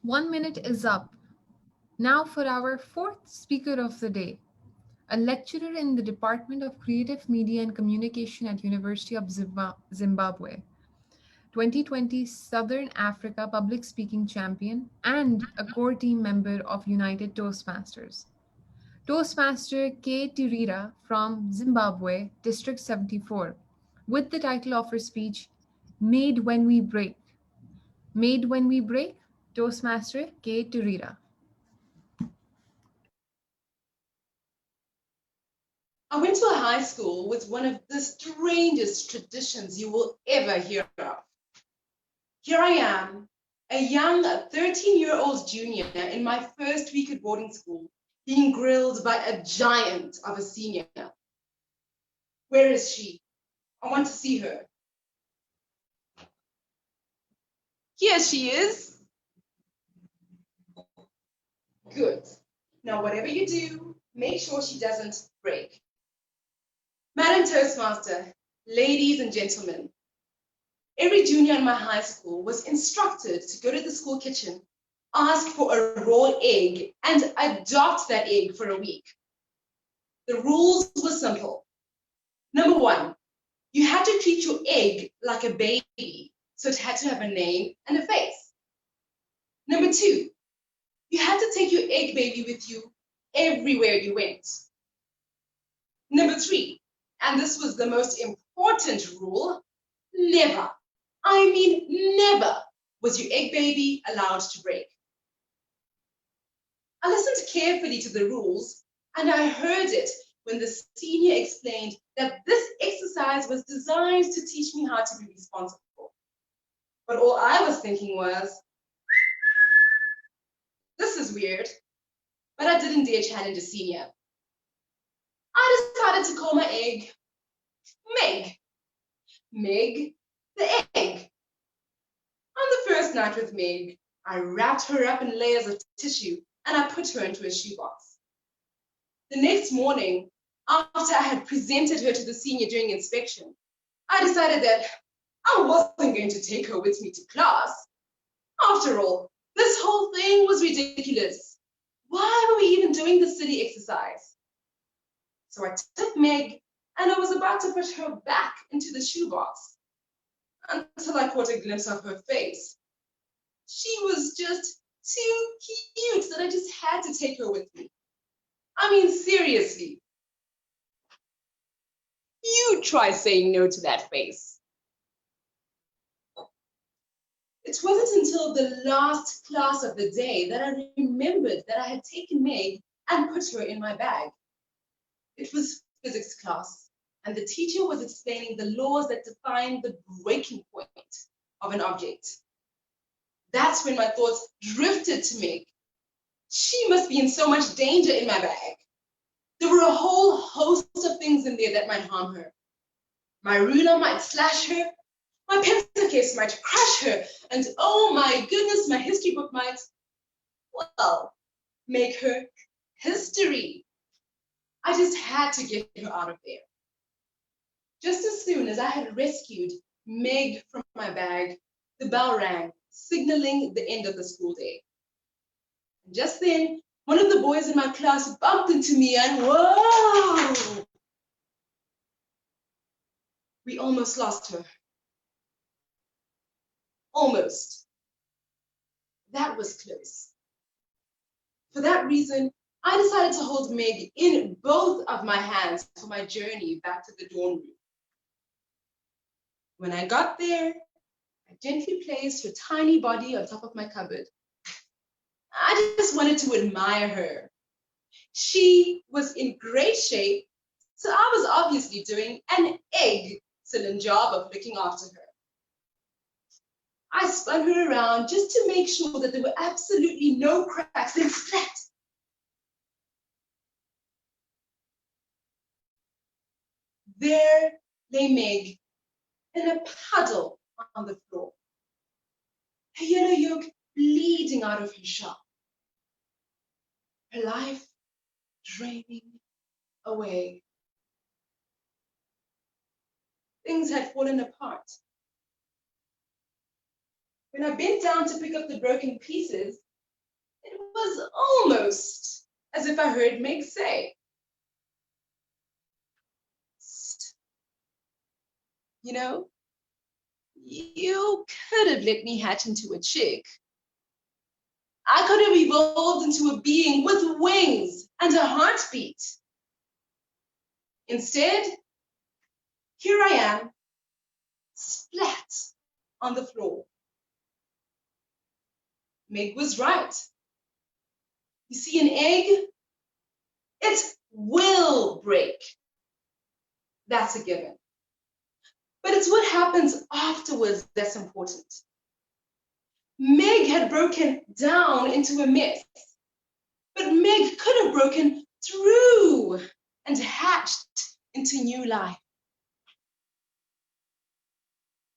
[SPEAKER 6] One minute is up. Now for our fourth speaker of the day, a lecturer in the Department of Creative Media and Communication at University of Zimbabwe, 2020 Southern Africa Public Speaking Champion, and a core team member of United Toastmasters. Toastmaster K. Tirira from Zimbabwe, District 74, with the title of her speech, Made When We Break. Made When We Break, Toastmaster K. Tirira.
[SPEAKER 14] I went to a high school with one of the strangest traditions you will ever hear of. Here I am, a young 13-year-old junior in my first week at boarding school, being grilled by a giant of a senior. Where is she? I want to see her. Here she is. Good. Now, whatever you do, make sure she doesn't break. Madam Toastmaster, ladies and gentlemen, every junior in my high school was instructed to go to the school kitchen, ask for a raw egg, and adopt that egg for a week. The rules were simple. Number one, you had to treat your egg like a baby, so it had to have a name and a face. Number two, you had to take your egg baby with you everywhere you went. Number three, and this was the most important rule, never, I mean never, was your egg baby allowed to break. I listened carefully to the rules, and I heard it when the senior explained that this exercise was designed to teach me how to be responsible. But all I was thinking was, weird, but I didn't dare challenge a senior. I decided to call my egg Meg. Meg, the egg. On the first night with Meg, I wrapped her up in layers of tissue and I put her into a shoebox. The next morning, after I had presented her to the senior during inspection, I decided that I wasn't going to take her with me to class. After all, this whole thing was ridiculous. Why were we even doing this silly exercise? So I took Meg and I was about to put her back into the shoebox until I caught a glimpse of her face. She was just too cute that I just had to take her with me. I mean, seriously. You try saying no to that face. It wasn't until the last class of the day that I remembered that I had taken Meg and put her in my bag. It was physics class, and the teacher was explaining the laws that define the breaking point of an object. That's when my thoughts drifted to Meg. She must be in so much danger in my bag. There were a whole host of things in there that might harm her. My ruler might slash her, my pencil case might crush her, and oh my goodness, my history book might, well, make her history. I just had to get her out of there. Just as soon as I had rescued Meg from my bag, the bell rang, signaling the end of the school day. And just then, one of the boys in my class bumped into me and whoa! We almost lost her. Almost. That was close. For that reason, I decided to hold Meg in both of my hands for my journey back to the dorm room. When I got there, I gently placed her tiny body on top of my cupboard. I just wanted to admire her. She was in great shape, so I was obviously doing an excellent job of looking after her. I spun her around just to make sure that there were absolutely no cracks, then splat. There lay Meg in a puddle on the floor, her yellow yolk bleeding out of her shell, her life draining away. Things had fallen apart. When I bent down to pick up the broken pieces, it was almost as if I heard Meg say, you know, you could have let me hatch into a chick. I could have evolved into a being with wings and a heartbeat. Instead, here I am, splat on the floor. Meg was right. You see, an egg, it will break. That's a given. But it's what happens afterwards that's important. Meg had broken down into a mess, but Meg could have broken through and hatched into new life.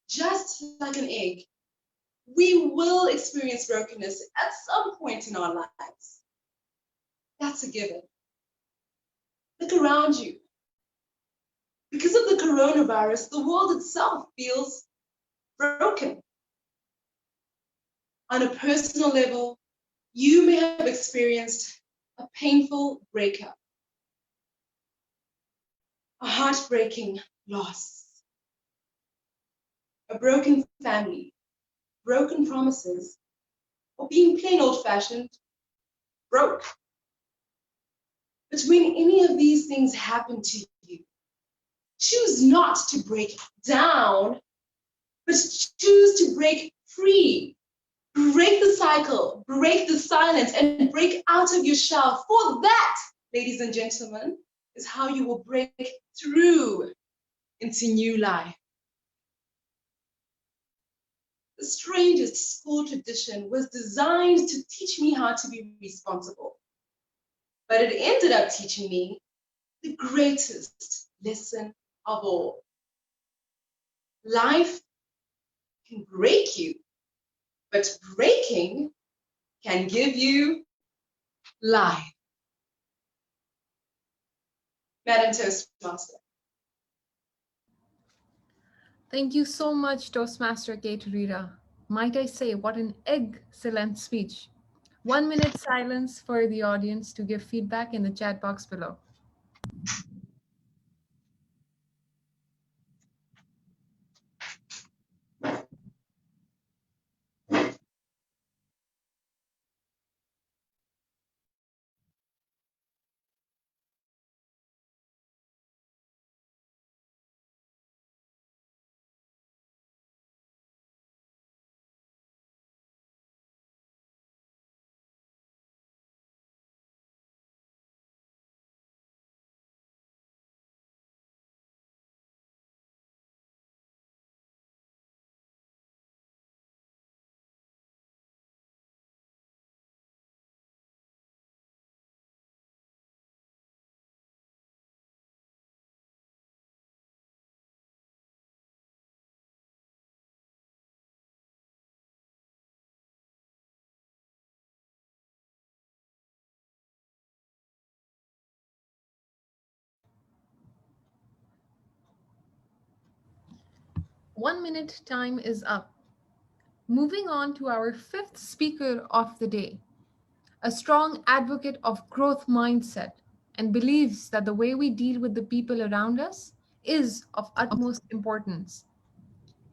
[SPEAKER 14] Just like an egg, we will experience brokenness at some point in our lives. That's a given. Look around you. Because of the coronavirus, the world itself feels broken. On a personal level, you may have experienced a painful breakup, a heartbreaking loss, a broken family, broken promises, or being plain old-fashioned broke. But when any of these things happen to you, choose not to break down, but choose to break free. Break the cycle, break the silence, and break out of your shell. For that, ladies and gentlemen, is how you will break through into new life. The strangest school tradition was designed to teach me how to be responsible. But it ended up teaching me the greatest lesson of all. Life can break you, but breaking can give you life. Madam Toastmaster.
[SPEAKER 6] Thank you so much, Toastmaster Caterina. Might I say, what an excellent speech. 1 minute silence for the audience to give feedback in the chat box below. One minute time is up. Moving on to our fifth speaker of the day, a strong advocate of growth mindset and believes that the way we deal with the people around us is of utmost importance.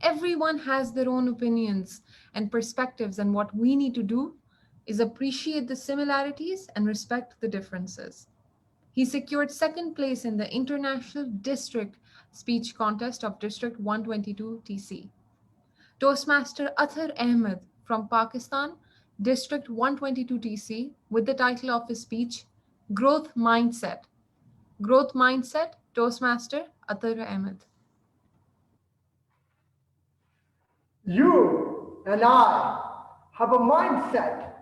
[SPEAKER 6] Everyone has their own opinions and perspectives, and what we need to do is appreciate the similarities and respect the differences. He secured second place in the International District Speech Contest of District 122 TC. Toastmaster Athar Ahmed from Pakistan, District 122 TC, with the title of his speech, Growth Mindset. Growth Mindset, Toastmaster Athar Ahmed.
[SPEAKER 15] You and I have a mindset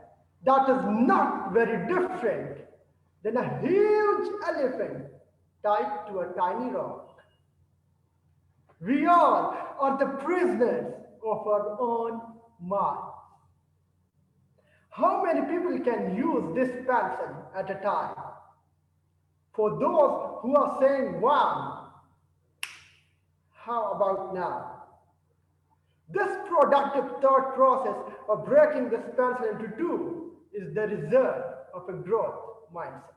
[SPEAKER 15] that is not very different than a huge elephant tied to a tiny rock. We all are the prisoners of our own mind. How many people can use this pencil at a time? For those who are saying one, how about now? This productive thought process of breaking this pencil into two is the result of a growth mindset.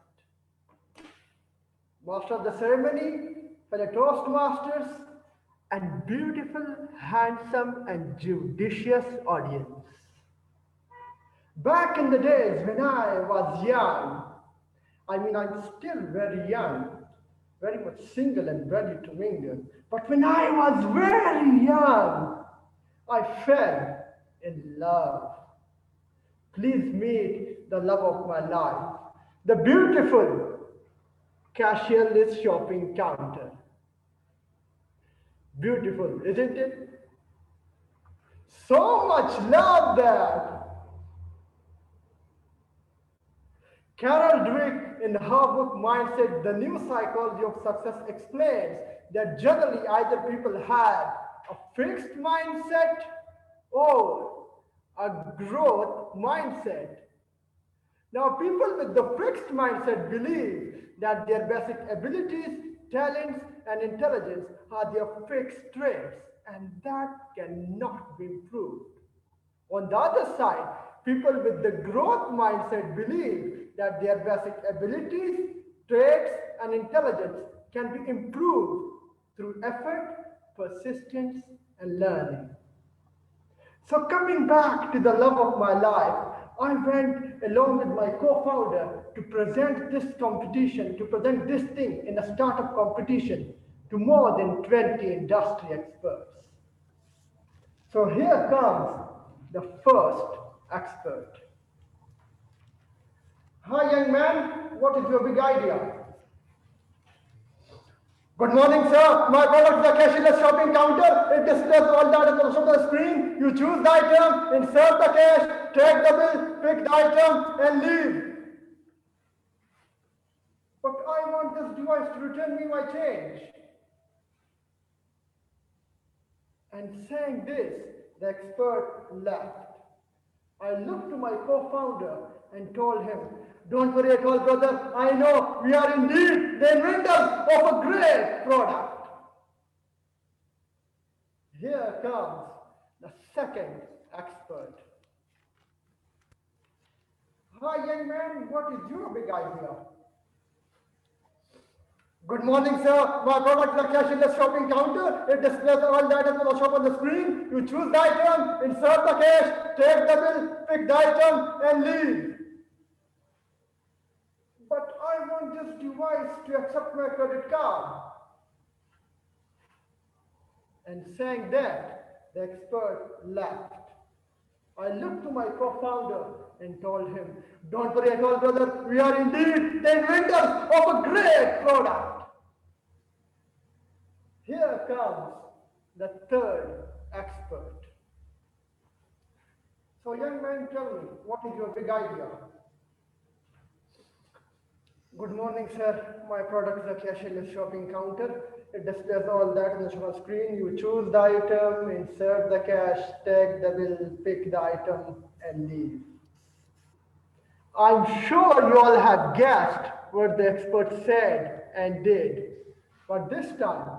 [SPEAKER 15] Master of the ceremony, fellow Toastmasters, and beautiful, handsome, and judicious audience. Back in the days when I was young, I'm still very young, very much single and ready to mingle. But when I was very young, I fell in love. Please meet the love of my life, the beautiful cashierless shopping counter. Beautiful, isn't it? So much love there. Carol Dweck, in her book Mindset, The New Psychology of Success, explains that generally either people had a fixed mindset or a growth mindset. Now, people with the fixed mindset believe that their basic abilities, talents, and intelligence are their fixed traits, and that cannot be improved. On the other side, people with the growth mindset believe that their basic abilities, traits, and intelligence can be improved through effort, persistence, and learning. So coming back to the love of my life, I went along with my co-founder to present this competition, to present this thing in a startup competition to more than 20 industry experts. So here comes the first expert. Hi, young man, what is your big idea? Good morning, sir. My product is a cashless shopping counter. It displays all data on the screen. You choose the item, insert the cash, take the bill, pick the item, and leave. But I want this device to return me my change. And saying this, the expert left. I looked to my co-founder and told him, don't worry at all, brother. I know we are indeed the inventors of a great product. Here comes the second expert. Hi, young man, what is your big idea? Good morning, sir. My product is a cashless shopping counter. It displays all the items on the shop on the screen. You choose the item, insert the cash, take the bill, pick the item, and leave. But I want this device to accept my credit card. And saying that, the expert left. I looked to my co-founder and told him, don't worry at all, brother. We are indeed the inventors of a great product. Here comes the third expert. So young man, tell me, what is your big idea? Good morning, sir. My product is a cashless shopping counter. It displays all that on the shop screen. You choose the item, insert the cash, take the bill, pick the item, and leave. I'm sure you all have guessed what the expert said and did. But this time,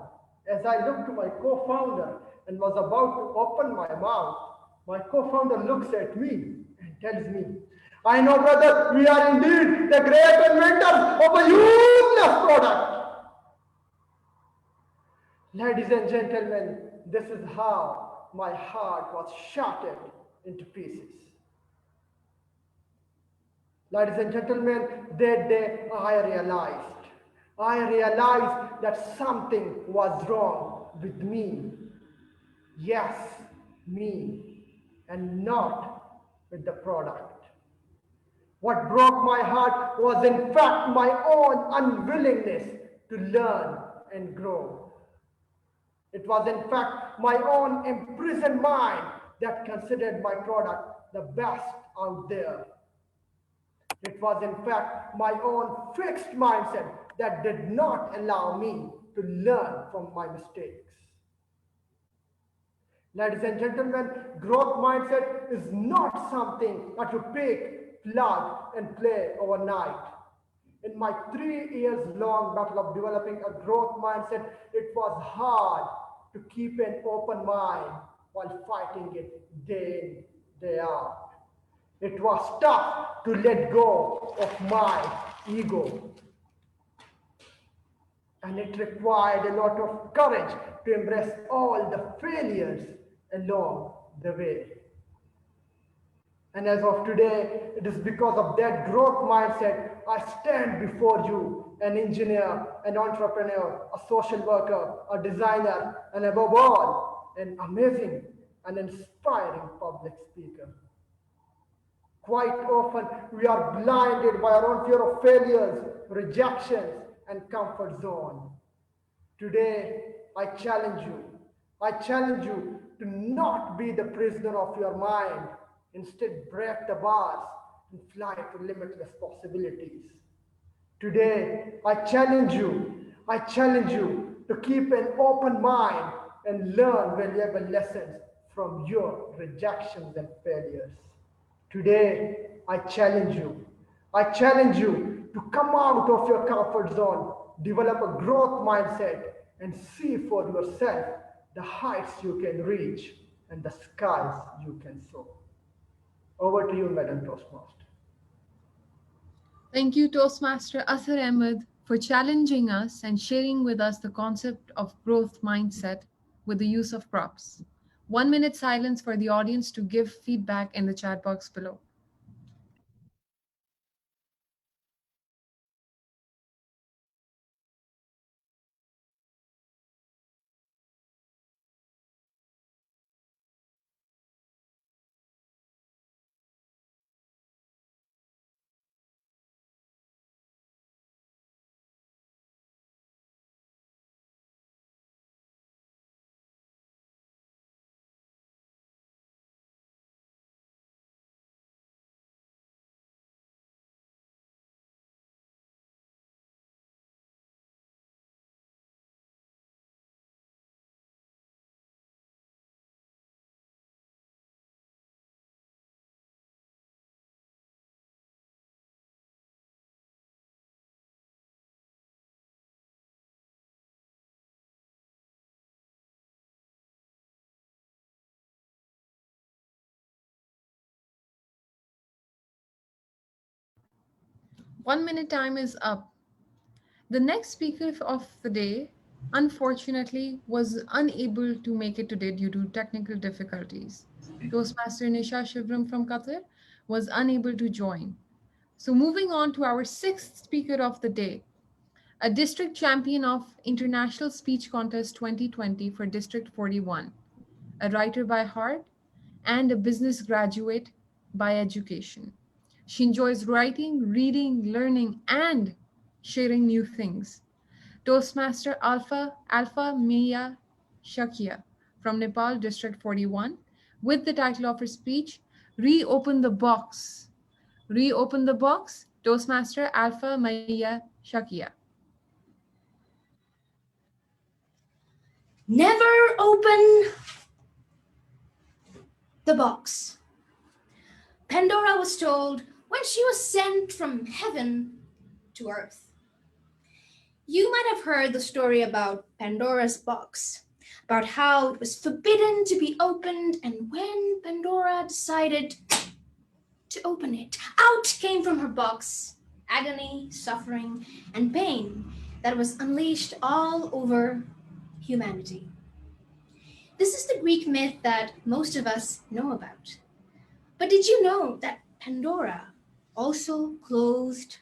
[SPEAKER 15] as I looked to my co-founder and was about to open my mouth, my co-founder looks at me and tells me, I know, brother, we are indeed the great inventors of a useless product. Ladies and gentlemen, this is how my heart was shattered into pieces. Ladies and gentlemen, that day I realized that something was wrong with me. Yes, me, and not with the product. What broke my heart was in fact my own unwillingness to learn and grow. It was in fact my own imprisoned mind that considered my product the best out there. It was in fact my own fixed mindset that did not allow me to learn from my mistakes. Ladies and gentlemen, growth mindset is not something that you pick, plug, and play overnight. In my 3 years long battle of developing a growth mindset, it was hard to keep an open mind while fighting it day in, day out. It was tough to let go of my ego. And it required a lot of courage to embrace all the failures along the way. And as of today, it is because of that growth mindset I stand before you, an engineer, an entrepreneur, a social worker, a designer, and above all, an amazing and inspiring public speaker. Quite often, we are blinded by our own fear of failures, rejections, and comfort zone. Today, I challenge you. I challenge you to not be the prisoner of your mind. Instead, break the bars and fly to limitless possibilities. Today, I challenge you. I challenge you to keep an open mind and learn valuable lessons from your rejections and failures. Today, I challenge you. I challenge you to come out of your comfort zone, develop a growth mindset, and see for yourself the heights you can reach and the skies you can soar. Over to you, Madam Toastmaster.
[SPEAKER 6] Thank you, Toastmaster Asar Ahmed, for challenging us and sharing with us the concept of growth mindset with the use of props. 1 minute silence for the audience to give feedback in the chat box below. 1 minute time is up. The next speaker of the day, unfortunately, was unable to make it today due to technical difficulties. Toastmaster Nisha Shivram from Qatar was unable to join. So, moving on to our sixth speaker of the day, a district champion of International Speech Contest 2020 for District 41, a writer by heart, and a business graduate by education. She enjoys writing, reading, learning, and sharing new things. Toastmaster Alpha Mia Shakia from Nepal, District 41, with the title of her speech, Reopen the Box. Reopen the Box, Toastmaster Alpha Mia Shakia.
[SPEAKER 16] Never open the box. Pandora was told when she was sent from heaven to earth. You might have heard the story about Pandora's box, about how it was forbidden to be opened, and when Pandora decided to open it, out came from her box agony, suffering, and pain that was unleashed all over humanity. This is the Greek myth that most of us know about. But did you know that Pandora also closed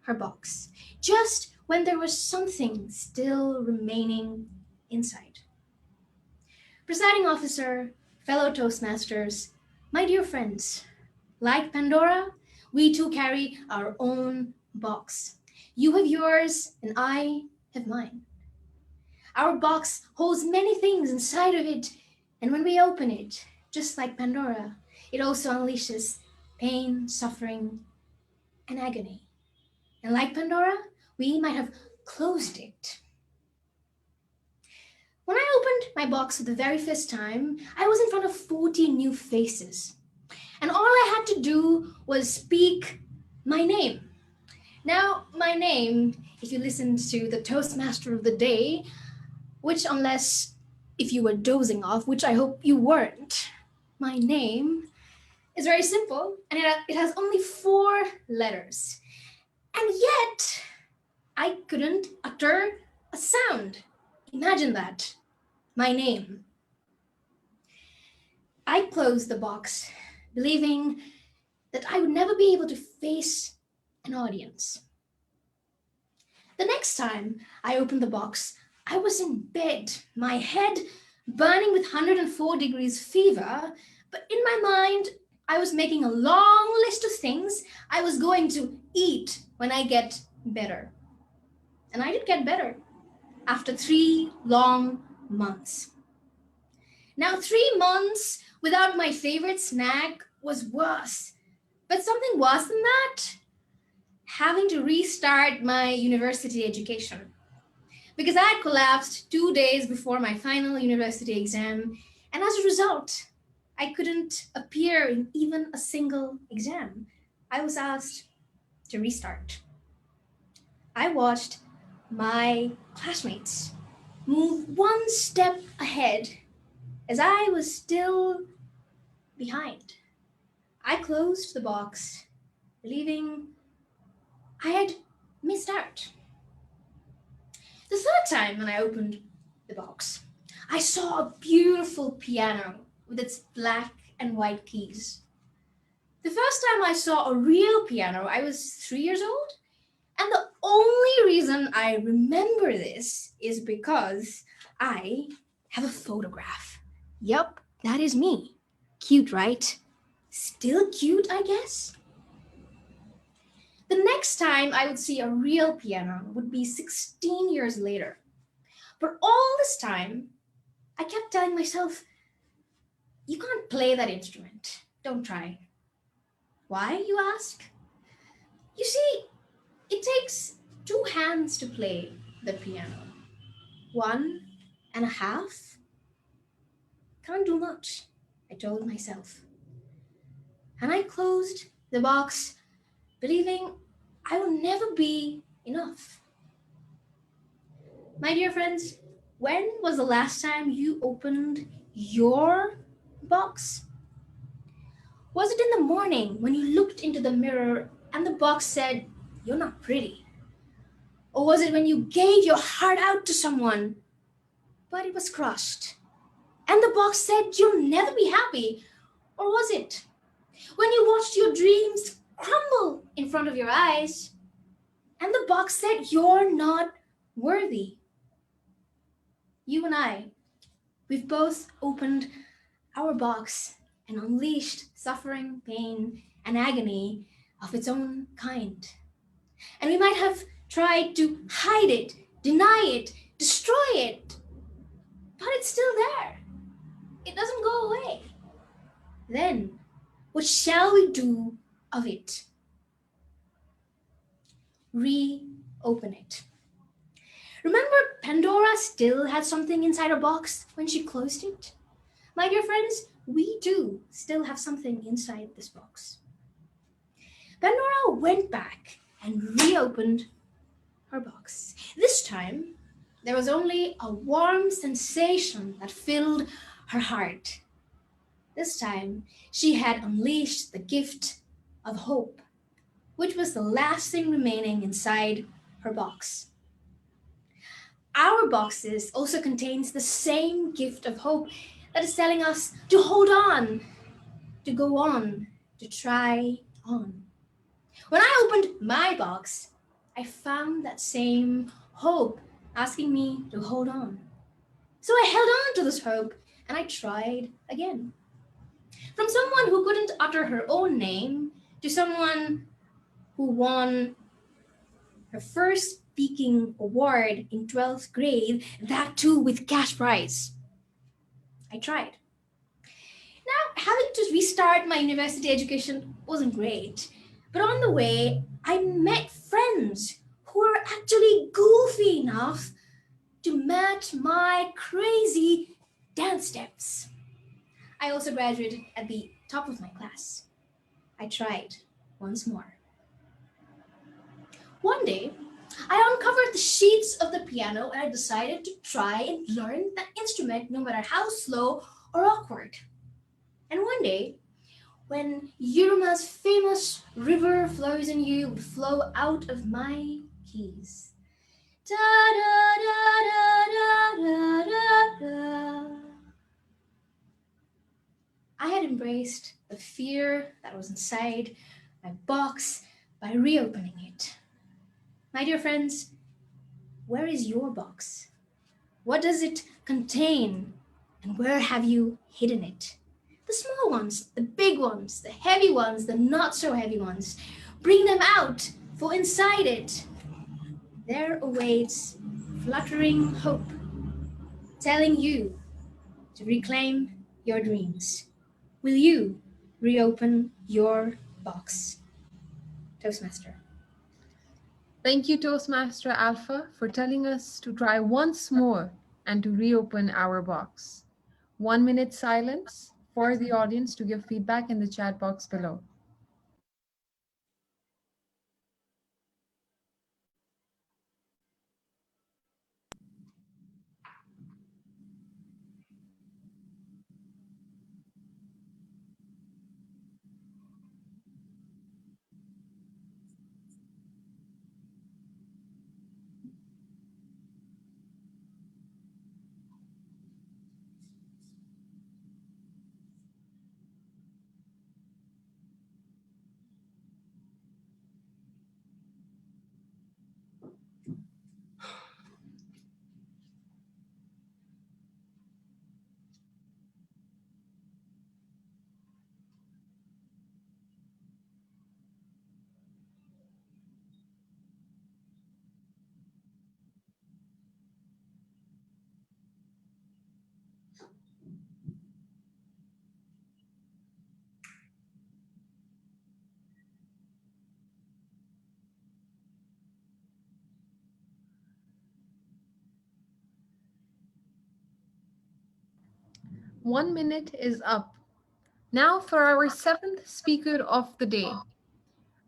[SPEAKER 16] her box just when there was something still remaining inside? Presiding officer, fellow Toastmasters, my dear friends, like Pandora, we too carry our own box. You have yours and I have mine. Our box holds many things inside of it, and when we open it, just like Pandora, it also unleashes pain, suffering, and agony. And like Pandora, we might have closed it. When I opened my box for the very first time, I was in front of 40 new faces. And all I had to do was speak my name. Now, my name, if you listened to the Toastmaster of the day, which unless if you were dozing off, which I hope you weren't, my name is very simple and it has only 4 letters. And yet, I couldn't utter a sound. Imagine that. My name. I closed the box, believing that I would never be able to face an audience. The next time I opened the box, I was in bed, my head burning with 104 degrees fever, but in my mind, I was making a long list of things I was going to eat when I get better. And I did get better after 3 long months. Now, 3 months without my favorite snack was worse. But something worse than that, having to restart my university education. Because I had collapsed 2 days before my final university exam, and as a result, I couldn't appear in even a single exam. I was asked to restart. I watched my classmates move 1 step ahead as I was still behind. I closed the box, believing I had missed out. The third time when I opened the box, I saw a beautiful piano with its black and white keys. The first time I saw a real piano, I was 3 years old. And the only reason I remember this is because I have a photograph. Yup, that is me. Cute, right? Still cute, I guess? The next time I would see a real piano would be 16 years later. But all this time, I kept telling myself, you can't play that instrument. Don't try. Why, you ask? You see, it takes 2 hands to play the piano. 1.5. Can't do much, I told myself. And I closed the box, believing I will never be enough. My dear friends, when was the last time you opened your box? Was it in the morning when you looked into the mirror and the box said, you're not pretty? Or was it when you gave your heart out to someone, but it was crushed, and the box said you'll never be happy? Or was it when you watched your dreams crumble in front of your eyes, and the box said you're not worthy? You and I, we've both opened our box and unleashed suffering, pain, and agony of its own kind. And we might have tried to hide it, deny it, destroy it, but it's still there. It doesn't go away. Then, what shall we do of it? Reopen it. Remember, Pandora still had something inside her box when she closed it? My dear friends, we do still have something inside this box. Pandora went back and reopened her box. This time, there was only a warm sensation that filled her heart. This time, she had unleashed the gift of hope, which was the last thing remaining inside her box. Our boxes also contains the same gift of hope that is telling us to hold on, to go on, to try on. When I opened my box, I found that same hope asking me to hold on. So I held on to this hope and I tried again. From someone who couldn't utter her own name to someone who won her first speaking award in 12th grade, that too with cash prize. I tried. Now, having to restart my university education wasn't great, but on the way, I met friends who were actually goofy enough to match my crazy dance steps. I also graduated at the top of my class. I tried once more. One day, I uncovered the sheets of the piano and I decided to try and learn that instrument no matter how slow or awkward. And one day, when Yuruma's famous river flows in you would flow out of my keys. Da da da da da da da. I had embraced the fear that was inside my box by reopening it. My dear friends, where is your box? What does it contain? And where have you hidden it? The small ones, the big ones, the heavy ones, the not so heavy ones. Bring them out, for inside it, there awaits fluttering hope, telling you to reclaim your dreams. Will you reopen your box? Toastmaster.
[SPEAKER 6] Thank you, Toastmaster Alpha, for telling us to try once more and to reopen our box. 1 minute silence for the audience to give feedback in the chat box below. One minute is up. Now for our seventh speaker of the day,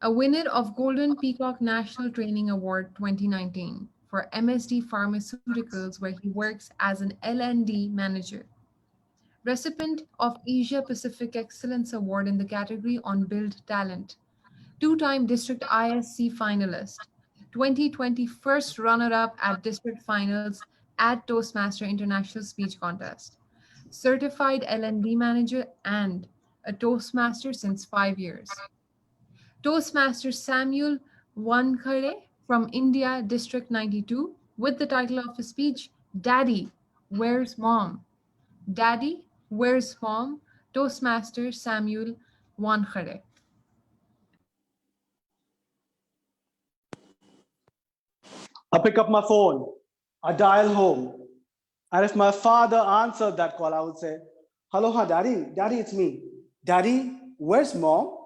[SPEAKER 6] a winner of Golden Peacock National Training Award 2019 for MSD Pharmaceuticals, where he works as an L&D manager. Recipient of Asia Pacific Excellence Award in the category on Build Talent. two-time district ISC finalist, 2020 first runner-up at district finals at Toastmaster International Speech Contest, certified L&D manager and a Toastmaster since 5 years. Toastmaster Samuel Wankhede from India, District 92, with the title of his speech, Daddy, Where's Mom? Daddy, Where's Mom? Toastmaster Samuel Wankhede.
[SPEAKER 17] I pick up my phone, I dial home, and if my father answered that call, I would say, hello, hi, Daddy, Daddy, it's me. Daddy, where's Mom?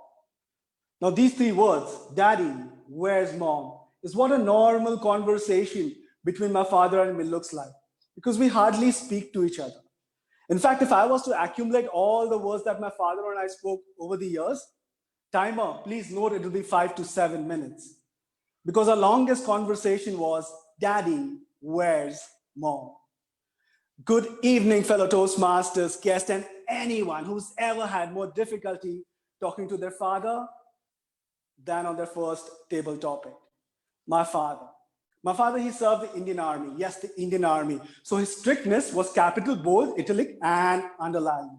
[SPEAKER 17] Now, these three words, Daddy, where's Mom, is what a normal conversation between my father and me looks like, because we hardly speak to each other. In fact, if I was to accumulate all the words that my father and I spoke over the years, timer, please note it will be 5 to 7 minutes. Because our longest conversation was, Daddy, where's Mom? Good evening, fellow Toastmasters, guests, and anyone who's ever had more difficulty talking to their father than on their first table topic. My father. My father, he served the Indian Army. Yes, the Indian Army. So his strictness was capital, bold, italic, and underlined.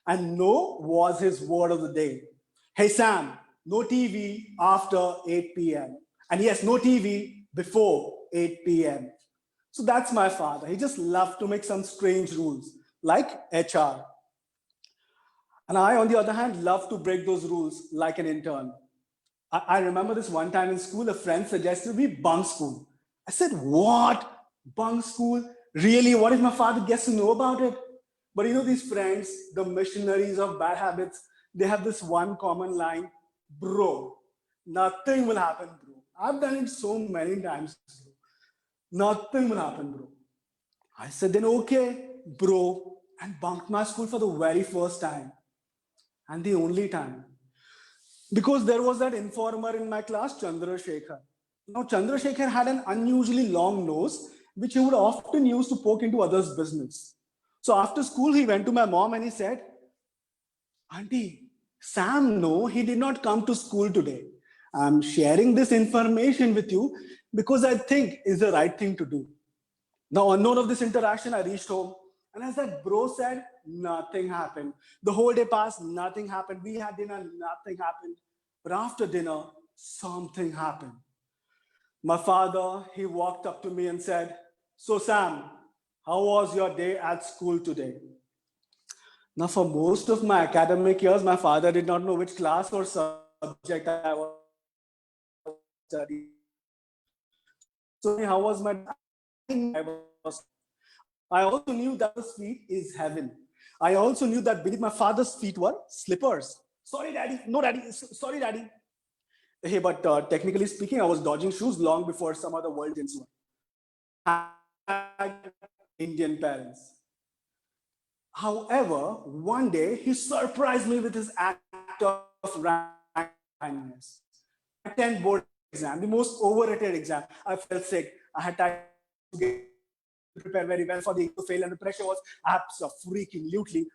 [SPEAKER 17] And no was his word of the day. Hey, Sam, no TV after 8 p.m. And yes, no TV before 8 p.m. So that's my father. He just loved to make some strange rules, like HR. And I, on the other hand, love to break those rules like an intern. I remember this one time in school, a friend suggested we bunk school. I said, what? Bunk school? Really? What if my father gets to know about it? But you know, these friends, the missionaries of bad habits, they have this one common line, bro, nothing will happen, bro. I've done it so many times, bro. Nothing will happen, bro. I said, then okay, bro, and bunked my school for the very first time and the only time. Because there was that informer in my class, Chandrasekhar. Now, Chandrasekhar had an unusually long nose, which he would often use to poke into others' business. So after school, he went to my mom and he said, Auntie, Sam, no, he did not come to school today. I'm sharing this information with you because I think it's the right thing to do. Now, unknown of this interaction, I reached home. And as that bro said, nothing happened. The whole day passed, nothing happened. We had dinner, nothing happened. But after dinner, something happened. My father, he walked up to me and said, so Sam, how was your day at school today? Now, for most of my academic years, my father did not know which class or subject I was studying. So how was my I also knew that his feet is heaven. I also knew that beneath my father's feet were slippers. Sorry, Daddy. No, Daddy. Sorry, Daddy. Hey, but technically speaking, I was dodging shoes long before some other world Indians were. Indian parents. However, one day he surprised me with his act of kindness. 10 board exam, the most overrated exam. I felt sick. I had time to prepare very well for the to fail, and the pressure was absolutely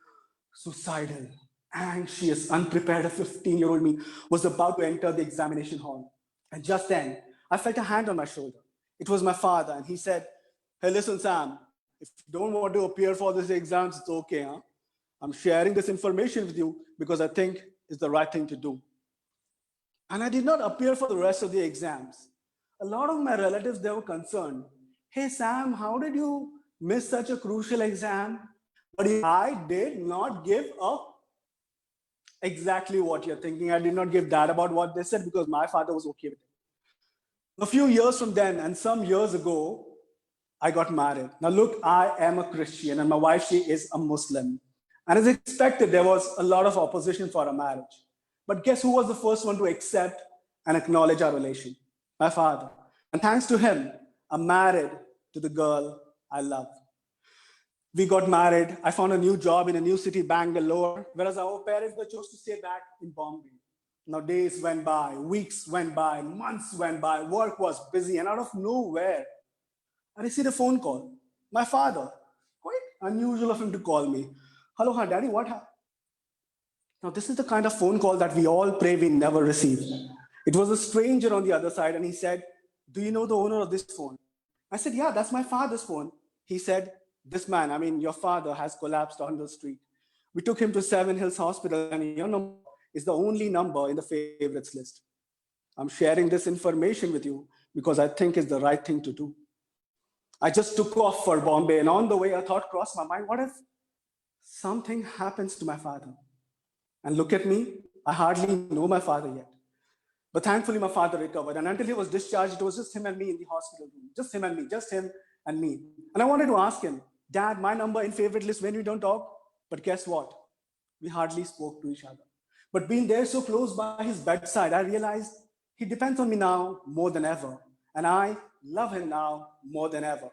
[SPEAKER 17] suicidal, anxious, unprepared. A 15-year-old me was about to enter the examination hall. And just then, I felt a hand on my shoulder. It was my father, and he said, hey, listen, Sam, if you don't want to appear for these exams, it's okay. Huh? I'm sharing this information with you because I think it's the right thing to do. And I did not appear for the rest of the exams. A lot of my relatives, they were concerned. Hey, Sam, how did you miss such a crucial exam? But I did not give up exactly what you're thinking. I did not give that about what they said because my father was okay with it. A few years from then, and some years ago, I got married. Now look, I am a Christian and my wife, she is a Muslim. And as expected, there was a lot of opposition for our marriage. But guess who was the first one to accept and acknowledge our relation? My father. And thanks to him, I'm married to the girl I love. We got married. I found a new job in a new city, Bangalore, whereas our parents were chose to stay back in Bombay. Now days went by, weeks went by, months went by, work was busy, and out of nowhere, I received a phone call. My father, quite unusual of him to call me. Hello, hi, Daddy, what happened? Now, this is the kind of phone call that we all pray we never receive. It was a stranger on the other side, and he said, "Do you know the owner of this phone?" I said, "Yeah, that's my father's phone." He said, "This man, I mean, your father has collapsed on the street. We took him to Seven Hills Hospital, and your number is the only number in the favorites list. I'm sharing this information with you because I think it's the right thing to do." I just took off for Bombay, and on the way, a thought crossed my mind: what if something happens to my father? And look at me, I hardly know my father yet. But thankfully, my father recovered. And until he was discharged, it was just him and me in the hospital room. Just him and me, just him and me. And I wanted to ask him, "Dad, my number in favorite list when we don't talk." But guess what? We hardly spoke to each other. But being there so close by his bedside, I realized he depends on me now more than ever. And I love him now more than ever.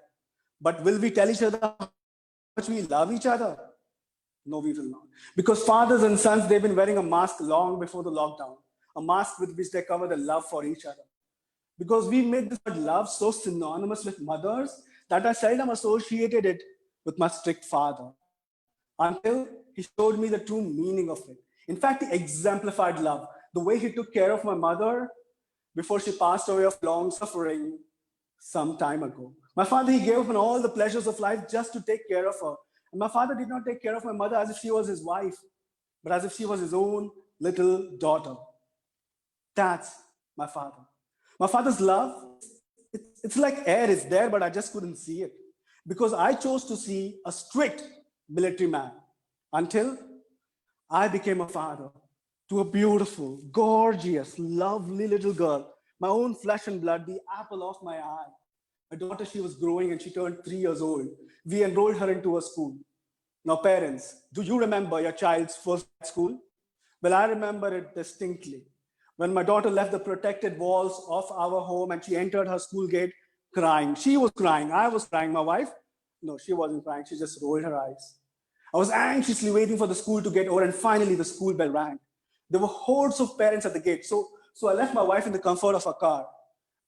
[SPEAKER 17] But will we tell each other how much we love each other? No, we will not. Because fathers and sons, they've been wearing a mask long before the lockdown, a mask with which they cover their love for each other. Because we made this word love so synonymous with mothers that I seldom associated it with my strict father until he showed me the true meaning of it. In fact, he exemplified love. The way he took care of my mother before she passed away of long suffering some time ago. My father, he gave up on all the pleasures of life just to take care of her. And my father did not take care of my mother as if she was his wife, but as if she was his own little daughter. That's my father. My father's love, it's like air is there, but I just couldn't see it because I chose to see a strict military man until I became a father to a beautiful, gorgeous, lovely little girl, my own flesh and blood, the apple of my eye. My daughter, she was growing and she turned 3 years old. We enrolled her into a school. Now, parents, do you remember your child's first school? Well, I remember it distinctly. When my daughter left the protected walls of our home and she entered her school gate crying. She was crying. I was crying. My wife, no, she wasn't crying. She just rolled her eyes. I was anxiously waiting for the school to get over, and finally the school bell rang. There were hordes of parents at the gate. So I left my wife in the comfort of her car.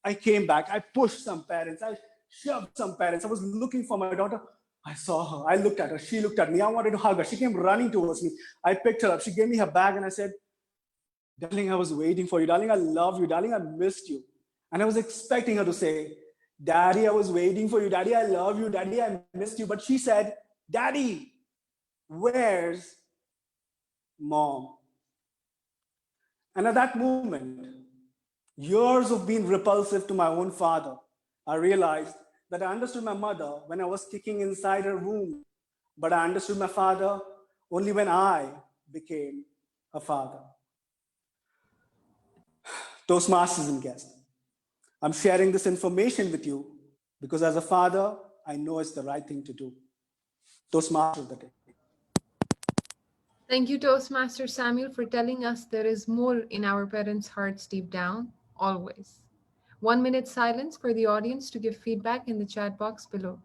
[SPEAKER 17] I came back. I pushed some parents. I shoved some parents. I was looking for my daughter. I saw her. I looked at her. She looked at me. I wanted to hug her. She came running towards me. I picked her up. She gave me her bag and I said, "Darling, I was waiting for you. Darling, I love you. Darling, I missed you." And I was expecting her to say, "Daddy, I was waiting for you. Daddy, I love you. Daddy, I missed you." But she said, "Daddy, where's mom?" And at that moment, years of being repulsive to my own father, I realized that I understood my mother when I was kicking inside her womb, but I understood my father only when I became a father. Toastmasters and guests, I'm sharing this information with you because as a father, I know it's the right thing to do. Toastmasters of the day.
[SPEAKER 6] Thank you, Toastmaster Samuel, for telling us there is more in our parents' hearts deep down, always. 1 minute silence for the audience to give feedback in the chat box below.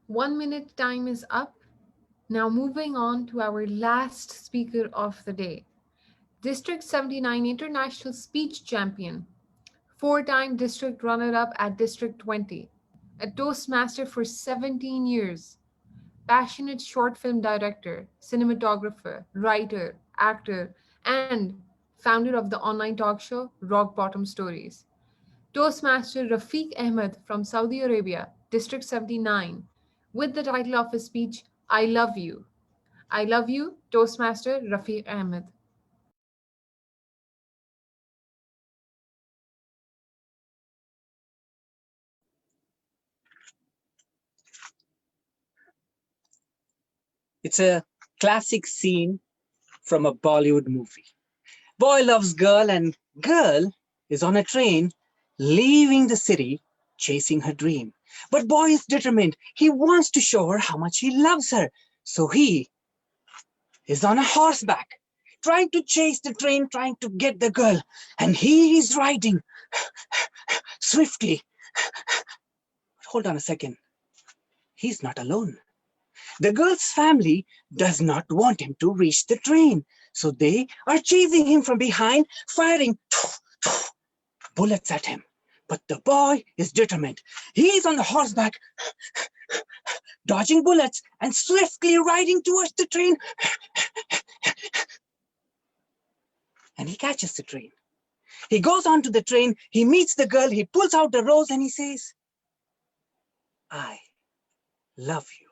[SPEAKER 6] One minute time is up. Now moving on to our last speaker of the day. District 79 International Speech Champion, four-time district runner-up at District 20, a Toastmaster for 17 years, passionate short film director, cinematographer, writer, actor, and founder of the online talk show Rock Bottom Stories. Toastmaster Rafiq Ahmed from Saudi Arabia, District 79, with the title of his speech, I Love You. I Love You, Toastmaster Rafiq Ahmed.
[SPEAKER 18] It's a classic scene from a Bollywood movie. Boy loves girl and girl is on a train leaving the city chasing her dream. But boy is determined. He wants to show her how much he loves her. So he is on a horseback trying to chase the train, trying to get the girl. And he is riding swiftly. Hold on a second. He's not alone. The girl's family does not want him to reach the train. So they are chasing him from behind, firing bullets at him. But the boy is determined. He is on the horseback, dodging bullets and swiftly riding towards the train. And he catches the train. He goes onto the train, he meets the girl, he pulls out the rose and he says, I love you.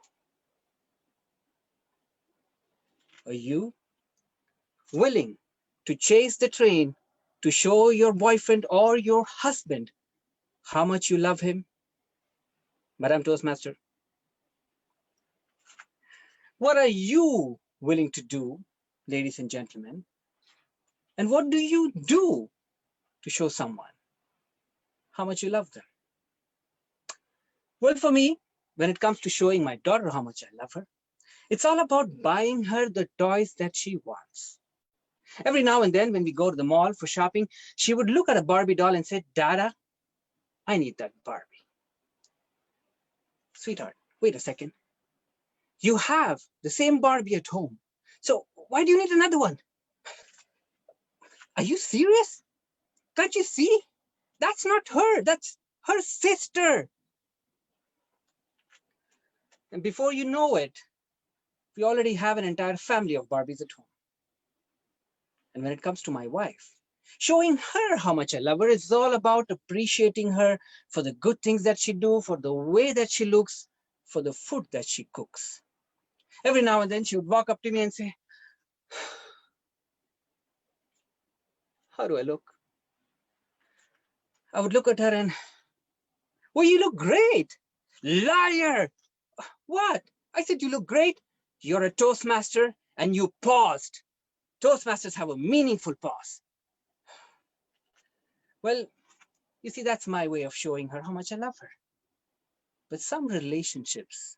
[SPEAKER 18] Are you willing to chase the train to show your boyfriend or your husband how much you love him? Madam Toastmaster, what are you willing to do, ladies and gentlemen? And what do you do to show someone how much you love them? Well, for me, when it comes to showing my daughter how much I love her, it's all about buying her the toys that she wants. Every now and then when we go to the mall for shopping, she would look at a Barbie doll and say, Dada, I need that Barbie. Sweetheart, wait a second. You have the same Barbie at home. So why do you need another one? Are you serious? Can't you see? That's not her. That's her sister. And before you know it, we already have an entire family of Barbies at home. And when it comes to my wife, showing her how much I love her is all about appreciating her for the good things that she do, for the way that she looks, for the food that she cooks. Every now and then she would walk up to me and say, how do I look? I would look at her and, well, you look great. Liar. What? I said, you look great. You're a Toastmaster and you paused. Toastmasters have a meaningful pause. Well, you see, that's my way of showing her how much I love her. But some relationships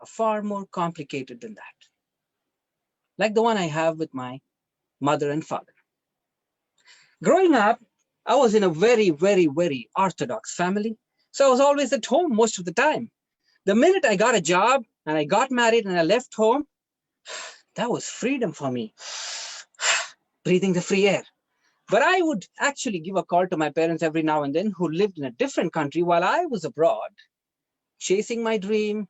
[SPEAKER 18] are far more complicated than that. Like the one I have with my mother and father. Growing up, I was in a very, very, very orthodox family. So I was always at home most of the time. The minute I got a job and I got married and I left home, that was freedom for me. Breathing the free air. But I would actually give a call to my parents every now and then who lived in a different country while I was abroad, chasing my dream,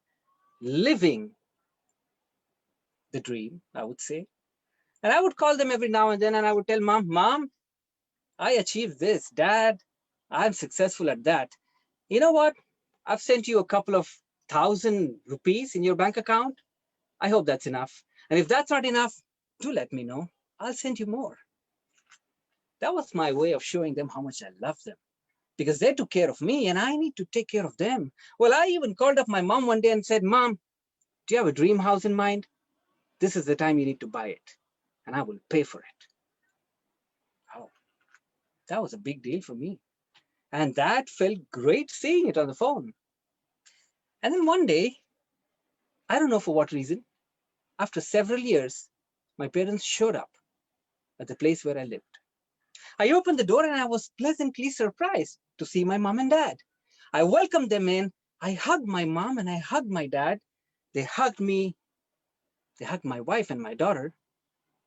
[SPEAKER 18] living the dream, I would say. And I would call them every now and then and I would tell Mom, I achieved this. Dad, I'm successful at that. You know what? I've sent you a couple of 1,000 rupees in your bank account. I hope that's enough. And if that's not enough, do let me know. I'll send you more. That was my way of showing them how much I love them. Because they took care of me and I need to take care of them. Well, I even called up my mom one day and said, Mom, do you have a dream house in mind? This is the time you need to buy it and I will pay for it. Oh, that was a big deal for me. And that felt great seeing it on the phone. And then one day, I don't know for what reason, after several years, my parents showed up at the place where I lived. I opened the door and I was pleasantly surprised to see my mom and dad. I welcomed them in. I hugged my mom and I hugged my dad. They hugged me. They hugged my wife and my daughter.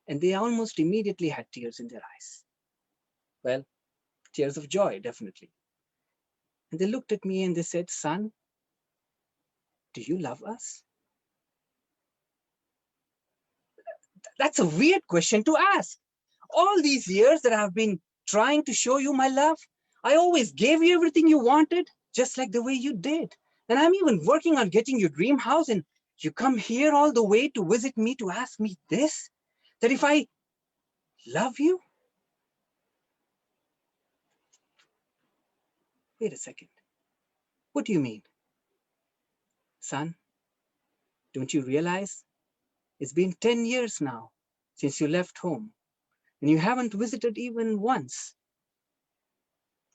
[SPEAKER 18] And they almost immediately had tears in their eyes. Well, tears of joy, definitely. And they looked at me and they said, Son, do you love us? That's a weird question to ask. All these years that I've been trying to show you my love, I always gave you everything you wanted, just like the way you did. And I'm even working on getting your dream house, and you come here all the way to visit me to ask me this? That if I love you? Wait a second. What do you mean? Son, don't you realize it's been 10 years now since you left home, and you haven't visited even once?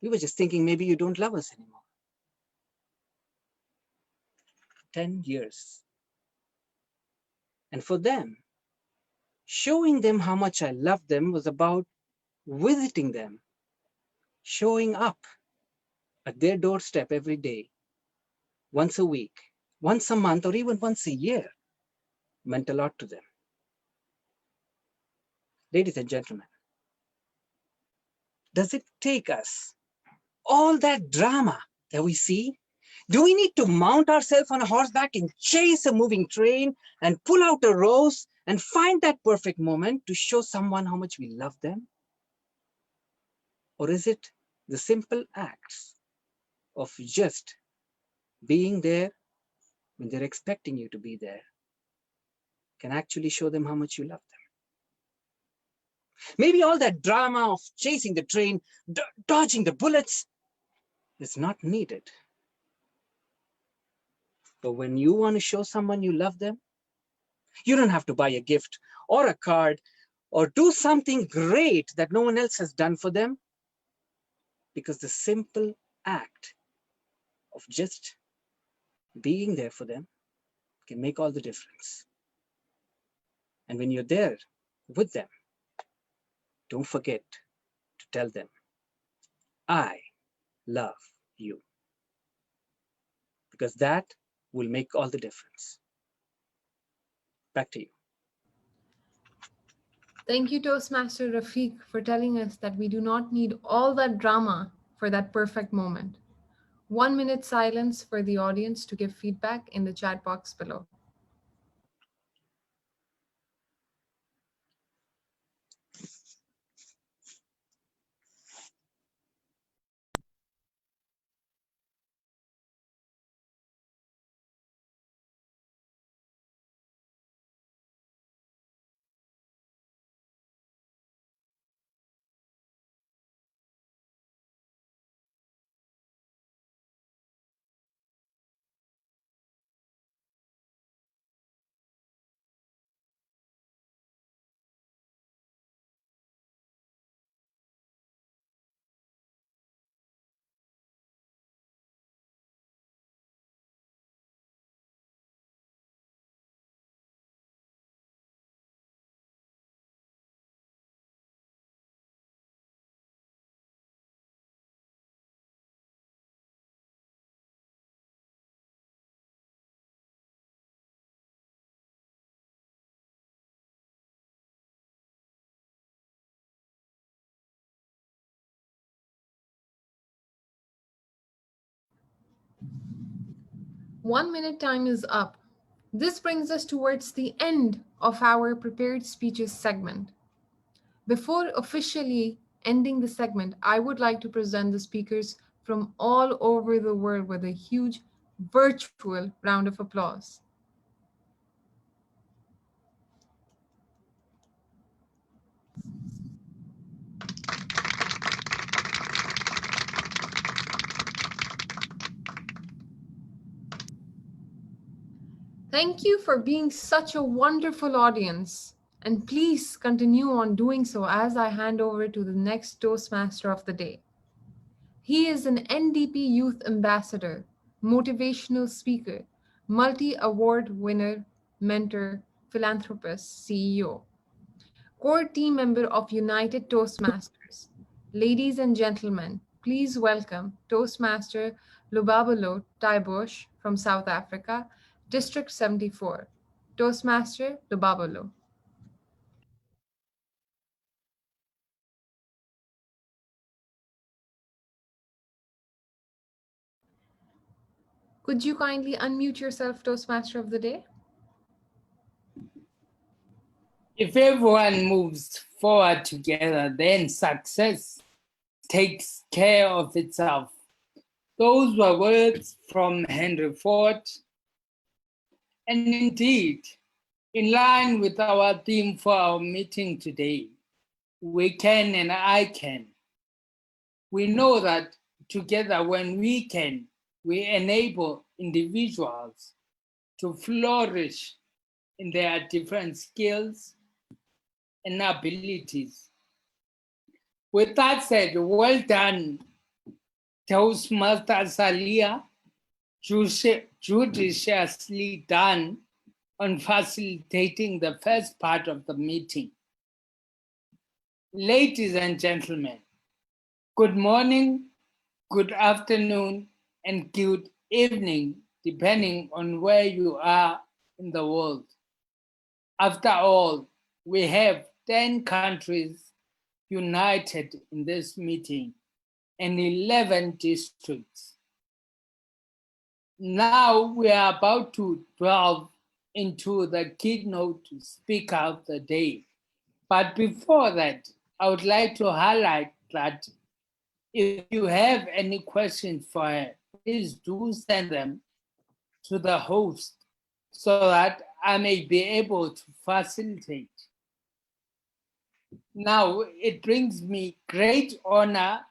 [SPEAKER 18] We were just thinking maybe you don't love us anymore. 10 years. And for them, showing them how much I loved them was about visiting them, showing up at their doorstep every day, once a week, once a month, or even once a year, meant a lot to them. Ladies and gentlemen, does it take us all that drama that we see? Do we need to mount ourselves on a horseback and chase a moving train and pull out a rose and find that perfect moment to show someone how much we love them? Or is it the simple acts of just being there when they're expecting you to be there can actually show them how much you love them? Maybe all that drama of chasing the train, dodging the bullets is not needed. But when you want to show someone you love them, you don't have to buy a gift or a card or do something great that no one else has done for them, because the simple act of just being there for them can make all the difference. And when you're there with them, don't forget to tell them, I love you, because that will make all the difference. Back to you.
[SPEAKER 6] Thank you, Toastmaster Rafiq, for telling us that we do not need all that drama for that perfect moment. 1 minute silence for the audience to give feedback in the chat box below. One minute time is up. This brings us towards the end of our prepared speeches segment. Before officially ending the segment, I would like to present the speakers from all over the world with a huge virtual round of applause. Thank you for being such a wonderful audience. And please continue on doing so as I hand over to the next Toastmaster of the day. He is an NDP Youth Ambassador, motivational speaker, multi-award winner, mentor, philanthropist, CEO, core team member of United Toastmasters. Ladies and gentlemen, please welcome Toastmaster Lubabalo Taibosh from South Africa, District 74. Toastmaster Lubabalo. Could you kindly unmute yourself, Toastmaster of the Day?
[SPEAKER 19] If everyone moves forward together, then success takes care of itself. Those were words from Henry Ford, and indeed, in line with our theme for our meeting today, we can and I can. We know that together when we can, we enable individuals to flourish in their different skills and abilities. With that said, well done, Toastmasters Alia, judiciously done on facilitating the first part of the meeting. Ladies and gentlemen, good morning, good afternoon, and good evening, depending on where you are in the world. After all, we have 10 countries united in this meeting and 11 districts. Now we are about to delve into the keynote speaker of the day. But before that, I would like to highlight that if you have any questions for her, please do send them to the host so that I may be able to facilitate. Now, it brings me great honor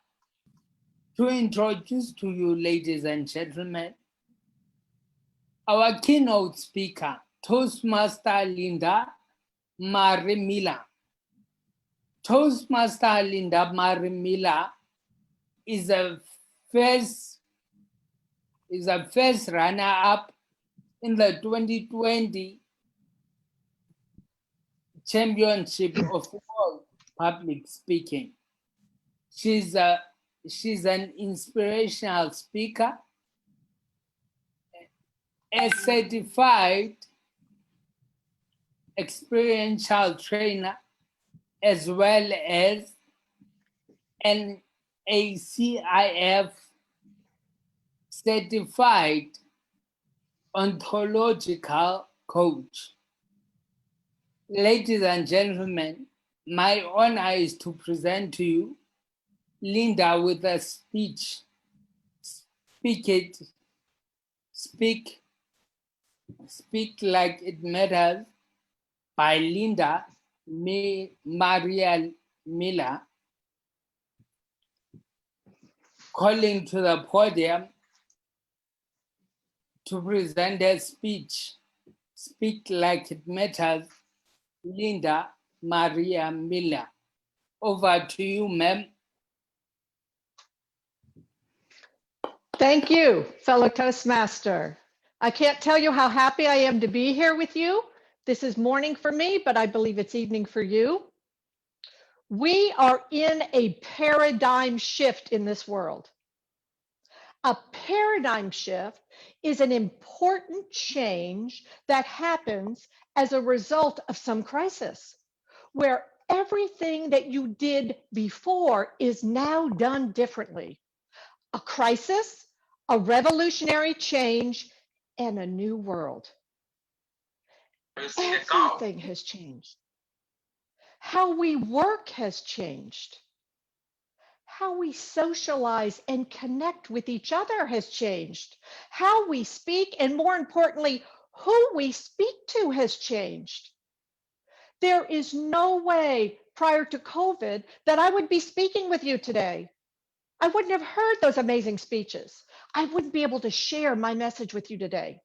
[SPEAKER 19] to introduce to you, ladies and gentlemen, our keynote speaker, Toastmaster Linda Marimila. Toastmaster Linda Marimila is a first runner-up in the 2020 Championship of World Public Speaking. She's an inspirational speaker, a certified experiential trainer, as well as an ACIF certified ontological coach. Ladies and gentlemen, my honor is to present to you Linda with a speech. Speak Like It Matters by Linda Maria Miller, calling to the podium to present her speech. Speak Like It Matters, Linda Maria Miller. Over to you, ma'am.
[SPEAKER 20] Thank you, fellow Toastmaster. I can't tell you how happy I am to be here with you. This is morning for me, but I believe it's evening for you. We are in a paradigm shift in this world. A paradigm shift is an important change that happens as a result of some crisis, where everything that you did before is now done differently. A crisis, a revolutionary change, and a new world. Everything has changed. How we work has changed. How we socialize and connect with each other has changed. How we speak, and more importantly, who we speak to has changed. There is no way prior to COVID that I would be speaking with you today. I wouldn't have heard those amazing speeches. I wouldn't be able to share my message with you today.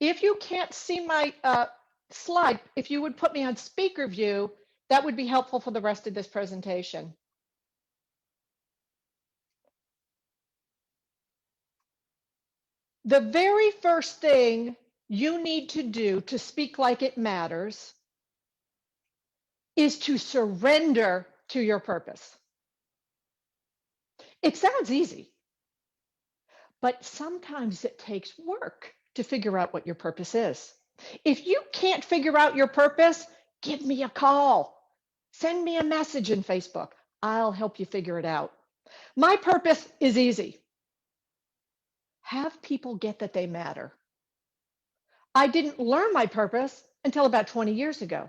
[SPEAKER 20] If you can't see my slide, if you would put me on speaker view, that would be helpful for the rest of this presentation. The very first thing you need to do to speak like it matters is to surrender to your purpose. It sounds easy, but sometimes it takes work to figure out what your purpose is. If you can't figure out your purpose, give me a call. Send me a message in Facebook. I'll help you figure it out. My purpose is easy. Have people get that they matter. I didn't learn my purpose until about 20 years ago.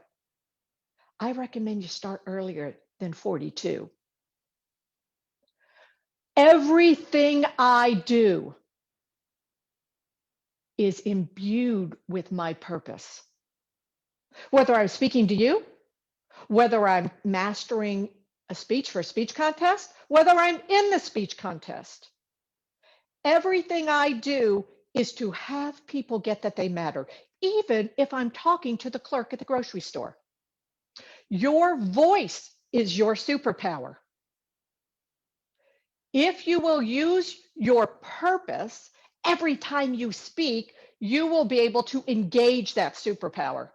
[SPEAKER 20] I recommend you start earlier than 42. Everything I do is imbued with my purpose. Whether I'm speaking to you, whether I'm mastering a speech for a speech contest, whether I'm in the speech contest, everything I do is to have people get that they matter, even if I'm talking to the clerk at the grocery store. Your voice is your superpower. If you will use your purpose every time you speak, you will be able to engage that superpower.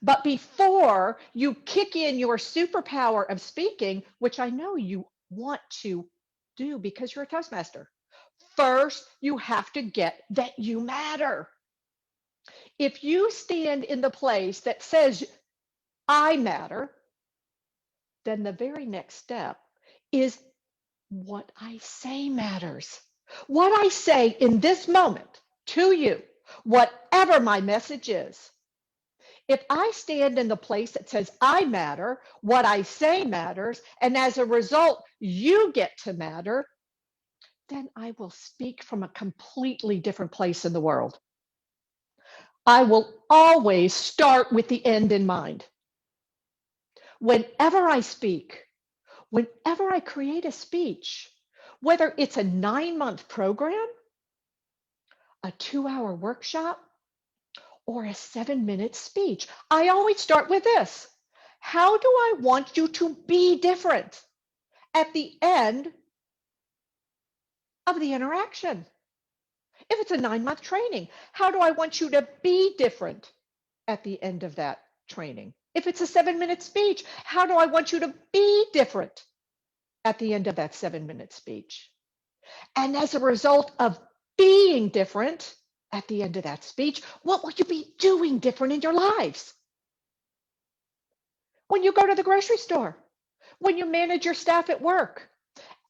[SPEAKER 20] But before you kick in your superpower of speaking, which I know you want to do because you're a Toastmaster, first you have to get that you matter. If you stand in the place that says, I matter, then the very next step is what I say matters. What I say in this moment to you, whatever my message is, if I stand in the place that says I matter, what I say matters, and as a result, you get to matter, then I will speak from a completely different place in the world. I will always start with the end in mind. Whenever I speak, whenever I create a speech, whether it's a 9-month program, a 2-hour workshop, or a 7-minute speech, I always start with this. How do I want you to be different at the end of the interaction? If it's a 9-month training, how do I want you to be different at the end of that training? If it's a 7-minute speech, how do I want you to be different at the end of that 7-minute speech? And as a result of being different at the end of that speech, what will you be doing different in your lives? When you go to the grocery store, when you manage your staff at work,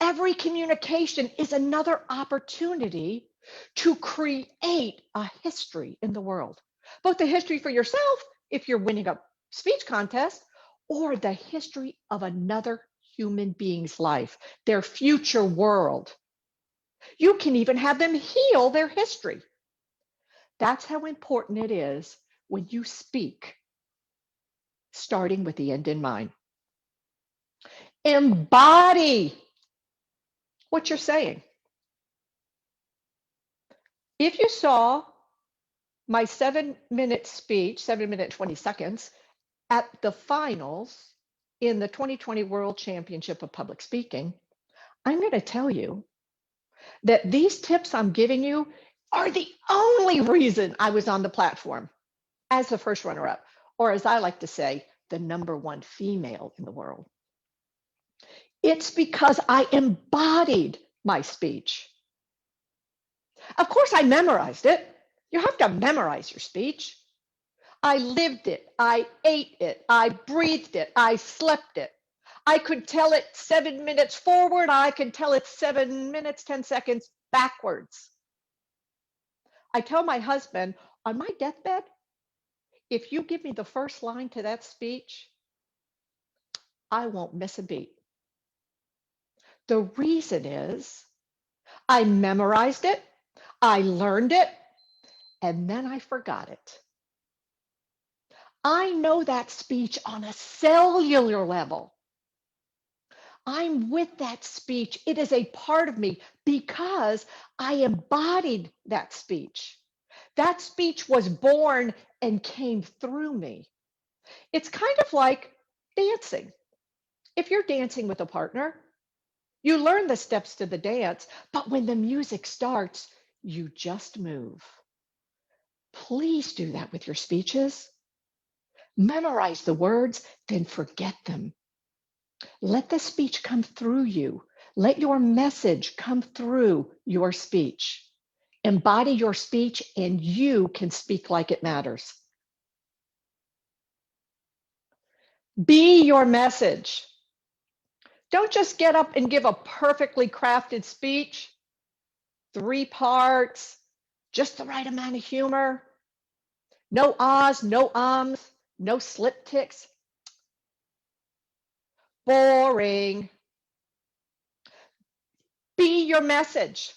[SPEAKER 20] every communication is another opportunity to create a history in the world, both the history for yourself, if you're winning a speech contest, or the history of another human being's life, their future world. You can even have them heal their history. That's how important it is when you speak, starting with the end in mind. Embody what you're saying. If you saw my 7-minute speech, 7-minute 20 seconds, at the finals in the 2020 World Championship of Public Speaking, I'm going to tell you that these tips I'm giving you are the only reason I was on the platform as the first runner-up, or as I like to say, the #1 female in the world. It's because I embodied my speech. Of course, I memorized it. You have to memorize your speech. I lived it. I ate it. I breathed it. I slept it. I could tell it 7 minutes forward. I can tell it 7 minutes, 10 seconds backwards. I tell my husband on my deathbed, if you give me the first line to that speech, I won't miss a beat. The reason is I memorized it, I learned it, and then I forgot it. I know that speech on a cellular level. I'm with that speech. It is a part of me because I embodied that speech. That speech was born and came through me. It's kind of like dancing. If you're dancing with a partner, you learn the steps to the dance, but when the music starts, you just move. Please do that with your speeches. Memorize the words, then forget them. Let the speech come through you. Let your message come through your speech. Embody your speech, and you can speak like it matters. Be your message. Don't just get up and give a perfectly crafted speech, 3 parts, just the right amount of humor. No ahs, no ums, no slip ticks. Boring. your message.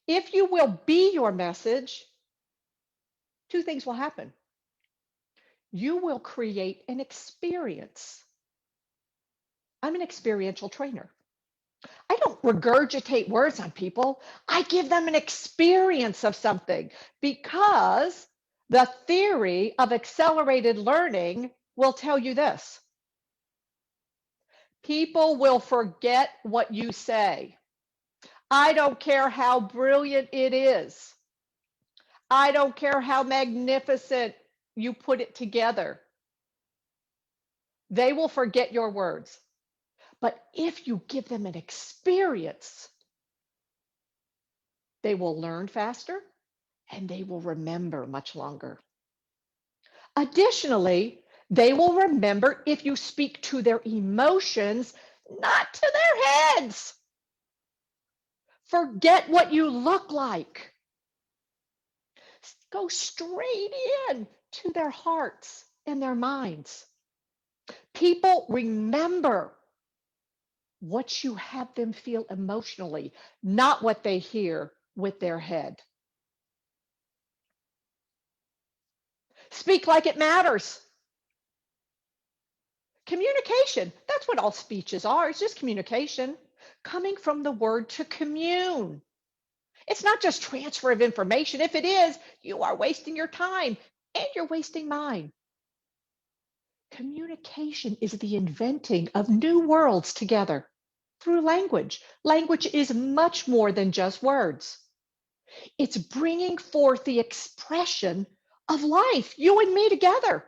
[SPEAKER 20] If you will be your message, two things will happen. You will create an experience. I'm an experiential trainer. I don't regurgitate words on people. I give them an experience of something, because the theory of accelerated learning will tell you this. People will forget what you say. I don't care how brilliant it is. I don't care how magnificent you put it together. They will forget your words. But if you give them an experience, they will learn faster and they will remember much longer. Additionally, they will remember if you speak to their emotions, not to their heads. Forget what you look like. Go straight in to their hearts and their minds. People remember what you have them feel emotionally, not what they hear with their head. Speak like it matters. Communication, that's what all speeches are. It's just communication, coming from the word to commune. It's not just transfer of information. If it is, you are wasting your time and you're wasting mine. Communication is the inventing of new worlds together through language. Language is much more than just words. It's bringing forth the expression of life, you and me together.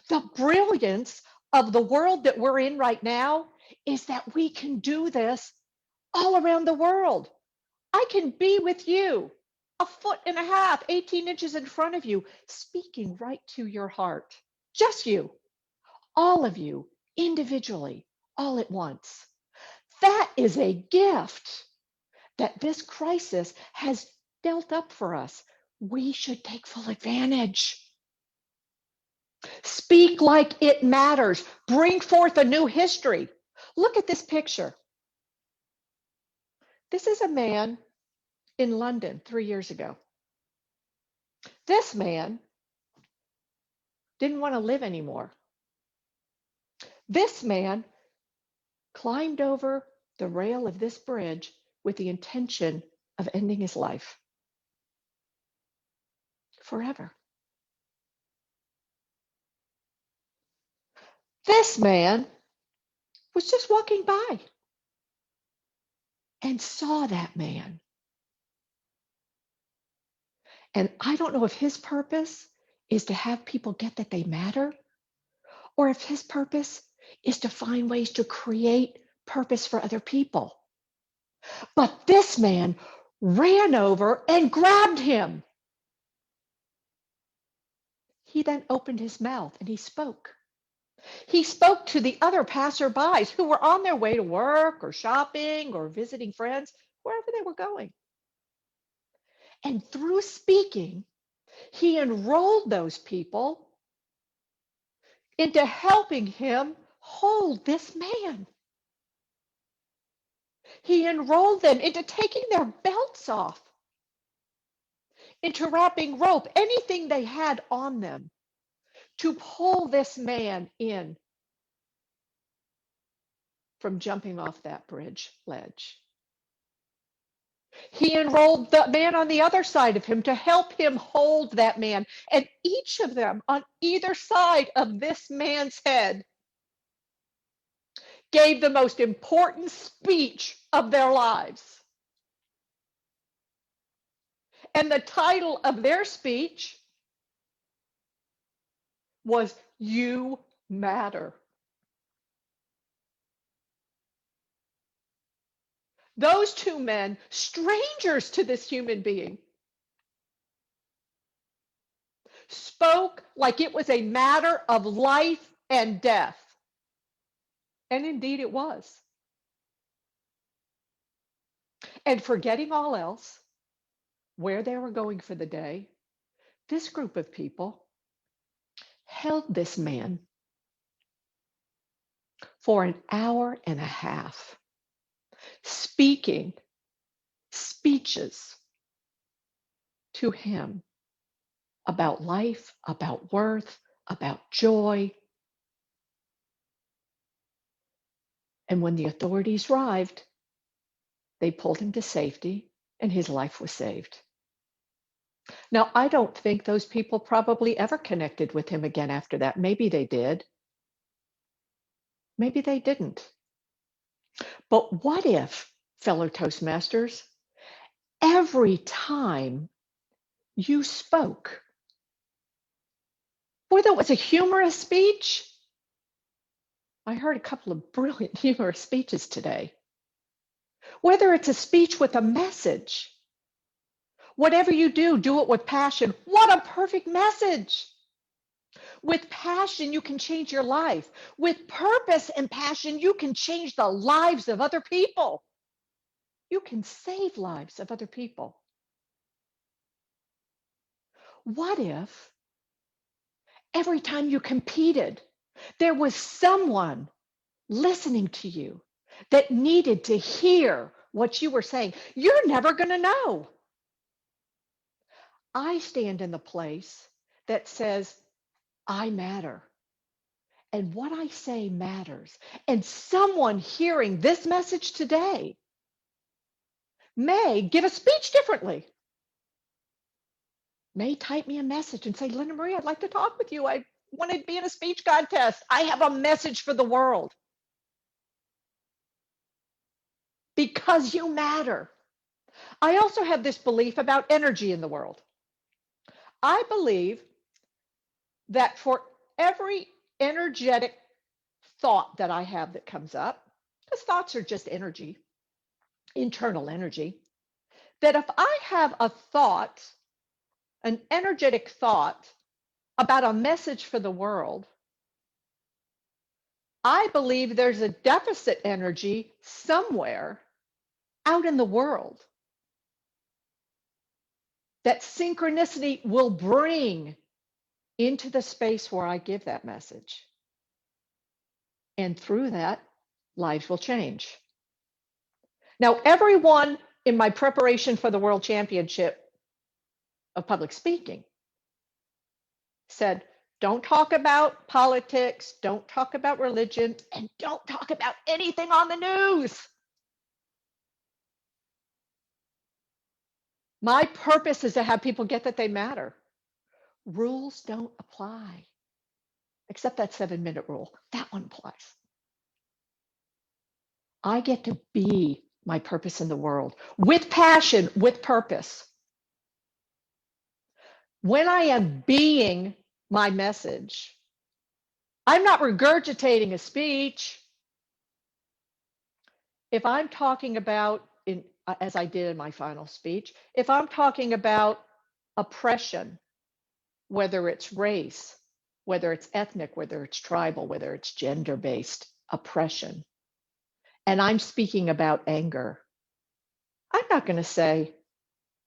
[SPEAKER 20] The brilliance of the world that we're in right now is that we can do this all around the world. I can be with you, 1.5 feet, 18 inches in front of you, speaking right to your heart. Just you, all of you, individually, all at once. That is a gift that this crisis has dealt up for us. We should take full advantage. Speak like it matters. Bring forth a new history. Look at this picture. This is a man in London 3 years ago. This man didn't want to live anymore. This man climbed over the rail of this bridge with the intention of ending his life forever. This man was just walking by and saw that man. And I don't know if his purpose is to have people get that they matter, or if his purpose is to find ways to create purpose for other people. But this man ran over and grabbed him. He then opened his mouth and he spoke. He spoke to the other passerbys who were on their way to work or shopping or visiting friends, wherever they were going. And through speaking, he enrolled those people into helping him hold this man. He enrolled them into taking their belts off, into wrapping rope, anything they had on them, to pull this man in from jumping off that bridge ledge. He enrolled the man on the other side of him to help him hold that man. And each of them on either side of this man's head gave the most important speech of their lives. And the title of their speech was "You Matter." Those two men, strangers to this human being, spoke like it was a matter of life and death. And indeed it was. And forgetting all else, where they were going for the day, this group of people held this man for 1.5 hours, speaking speeches to him about life, about worth, about joy. And when the authorities arrived, they pulled him to safety and his life was saved. Now, I don't think those people probably ever connected with him again after that. Maybe they did. Maybe they didn't. But what if, fellow Toastmasters, every time you spoke, whether it was a humorous speech, I heard a couple of brilliant humorous speeches today, whether it's a speech with a message, whatever you do, do it with passion. What a perfect message! With passion, you can change your life. With purpose and passion, you can change the lives of other people. You can save lives of other people. What if every time you competed, there was someone listening to you that needed to hear what you were saying? You're never going to know. I stand in the place that says, I matter. And what I say matters. And someone hearing this message today may give a speech differently, may type me a message and say, Linda Marie, I'd like to talk with you. I want to be in a speech contest. I have a message for the world. Because you matter. I also have this belief about energy in the world. I believe that for every energetic thought that I have that comes up, because thoughts are just energy, internal energy, that if I have a thought, an energetic thought about a message for the world, I believe there's a deficit energy somewhere out in the world that synchronicity will bring into the space where I give that message. And through that, lives will change. Now, everyone in my preparation for the World Championship of Public Speaking said, don't talk about politics, don't talk about religion, and don't talk about anything on the news. My purpose is to have people get that they matter. Rules don't apply, except that 7-minute rule. That one applies. I get to be my purpose in the world with passion, with purpose. When I am being my message, I'm not regurgitating a speech. If I'm talking about, as I did in my final speech, if I'm talking about oppression, whether it's race, whether it's ethnic, whether it's tribal, whether it's gender-based oppression, and I'm speaking about anger, I'm not going to say,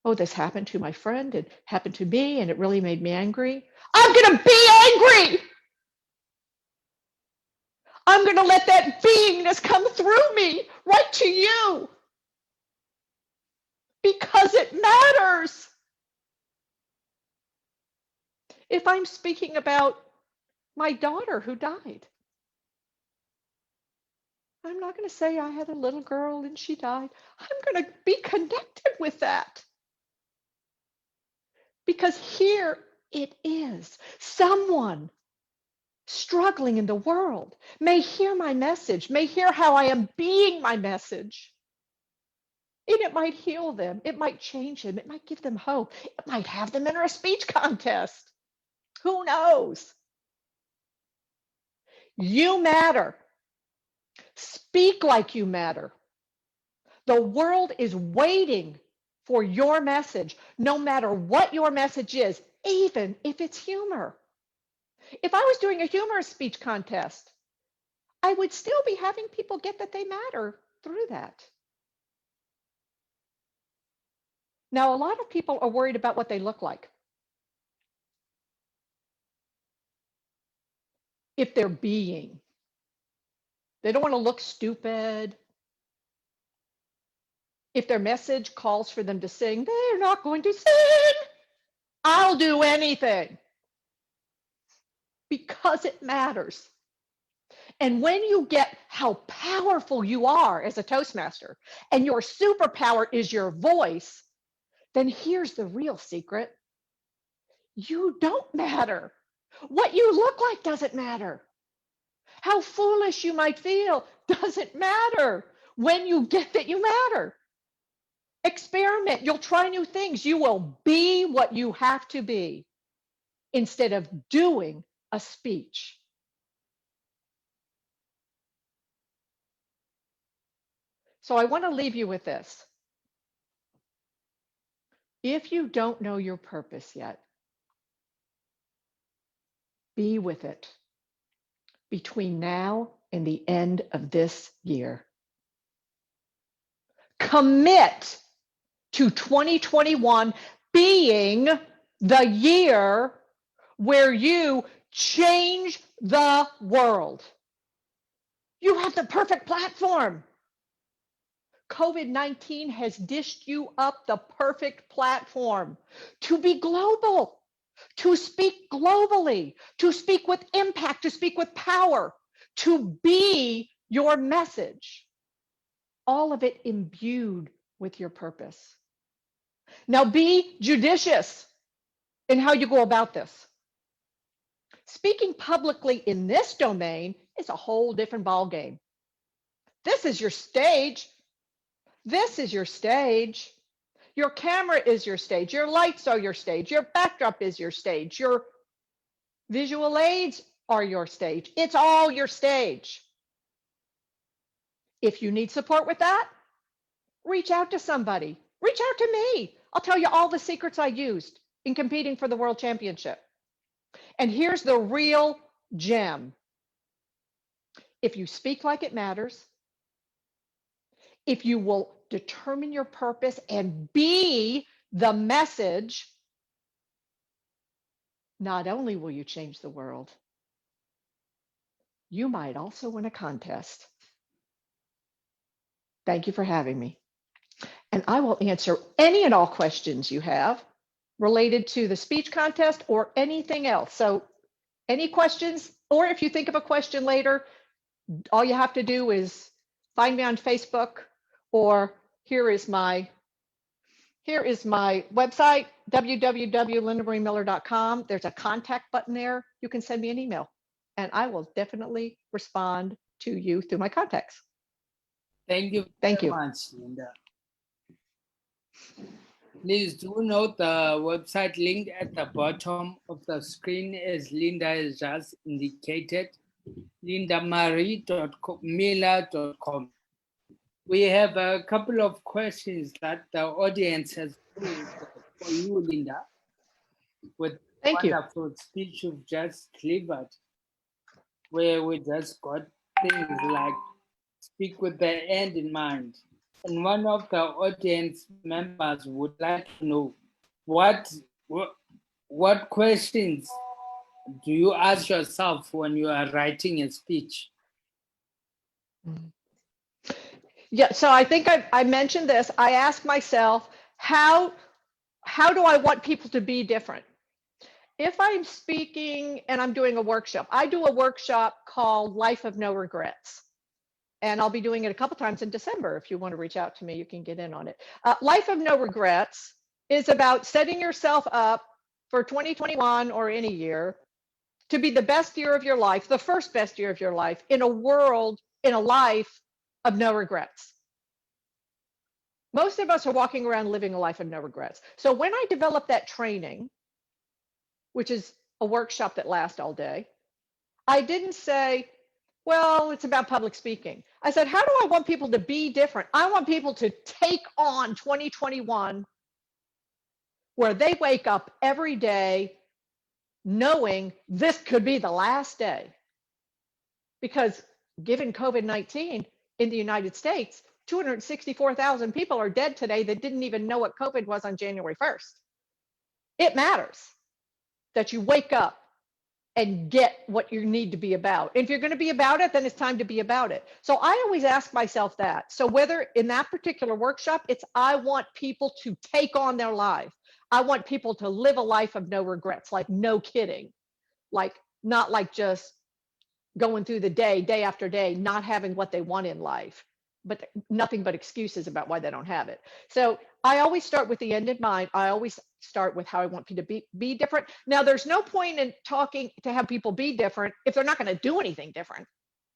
[SPEAKER 20] oh, this happened to my friend, it happened to me, and it really made me angry. I'm going to be angry. I'm going to let that beingness come through me right to you because it matters. If I'm speaking about my daughter who died, I'm not going to say I had a little girl and she died. I'm going to be connected with that because here it is. Someone struggling in the world may hear my message, may hear how I am being my message. And it might heal them. It might change them. It might give them hope. It might have them enter a speech contest. Who knows? You matter. Speak like you matter. The world is waiting for your message, no matter what your message is, even if it's humor. If I was doing a humorous speech contest, I would still be having people get that they matter through that. Now, a lot of people are worried about what they look like. If they're being, they don't want to look stupid. If their message calls for them to sing, they're not going to sing. I'll do anything because it matters. And when you get how powerful you are as a Toastmaster and your superpower is your voice, then here's the real secret. You don't matter. What you look like doesn't matter. How foolish you might feel doesn't matter when you get that you matter. Experiment. You'll try new things. You will be what you have to be instead of doing a speech. So I want to leave you with this. If you don't know your purpose yet, be with it between now and the end of this year. Commit to 2021 being the year where you change the world. You have the perfect platform. COVID-19 has dished you up the perfect platform to be global, to speak globally, to speak with impact, to speak with power, to be your message. All of it imbued with your purpose. Now be judicious in how you go about this. Speaking publicly in this domain is a whole different ballgame. This is your stage. This is your stage. Your camera is your stage. Your lights are your stage. Your backdrop is your stage. Your visual aids are your stage. It's all your stage. If you need support with that, reach out to somebody. Reach out to me. I'll tell you all the secrets I used in competing for the World Championship. And here's the real gem. If you speak like it matters, if you will determine your purpose and be the message, not only will you change the world, you might also win a contest. Thank you for having me. And I will answer any and all questions you have related to the speech contest or anything else. So any questions, or if you think of a question later, all you have to do is find me on Facebook, or here is my website, www.lindamariemiller.com. There's a contact button there. You can send me an email and I will definitely respond to you through my contacts.
[SPEAKER 19] Thank you
[SPEAKER 20] Thank
[SPEAKER 19] very
[SPEAKER 20] you.
[SPEAKER 19] much, Linda. Please do note the website link at the bottom of the screen, as Linda has just indicated, lindamari.miller.com. We have a couple of questions that the audience has posed for you, Linda, with
[SPEAKER 20] Thank you.
[SPEAKER 19] wonderful speech you've just delivered, where we just got things like speak with the end in mind. And one of the audience members would like to know what questions do you ask yourself when you are writing a speech?
[SPEAKER 20] Yeah, so I think I mentioned this. I ask myself, how do I want people to be different? If I'm speaking and I'm doing a workshop, I do a workshop called Life of No Regrets. And I'll be doing it a couple times in December. If you want to reach out to me, you can get in on it. Life of No Regrets is about setting yourself up for 2021 or any year to be the best year of your life, the first best year of your life, in a world, in a life of no regrets. Most of us are walking around living a life of no regrets. So when I developed that training, which is a workshop that lasts all day, I didn't say, well, it's about public speaking. I said, how do I want people to be different? I want people to take on 2021 where they wake up every day knowing this could be the last day. Because given COVID-19 in the United States, 264,000 people are dead today that didn't even know what COVID was on January 1st. It matters that you wake up and get what you need to be about. If you're going to be about it, then it's time to be about it. So I always ask myself that. So whether in that particular workshop, it's I want people to take on their life. I want people to live a life of no regrets, like no kidding, like not like just going through the day after day, not having what they want in life, but nothing but excuses about why they don't have it. So I always start with the end in mind. I always start with how I want people to be different. Now, there's no point in talking to have people be different if they're not going to do anything different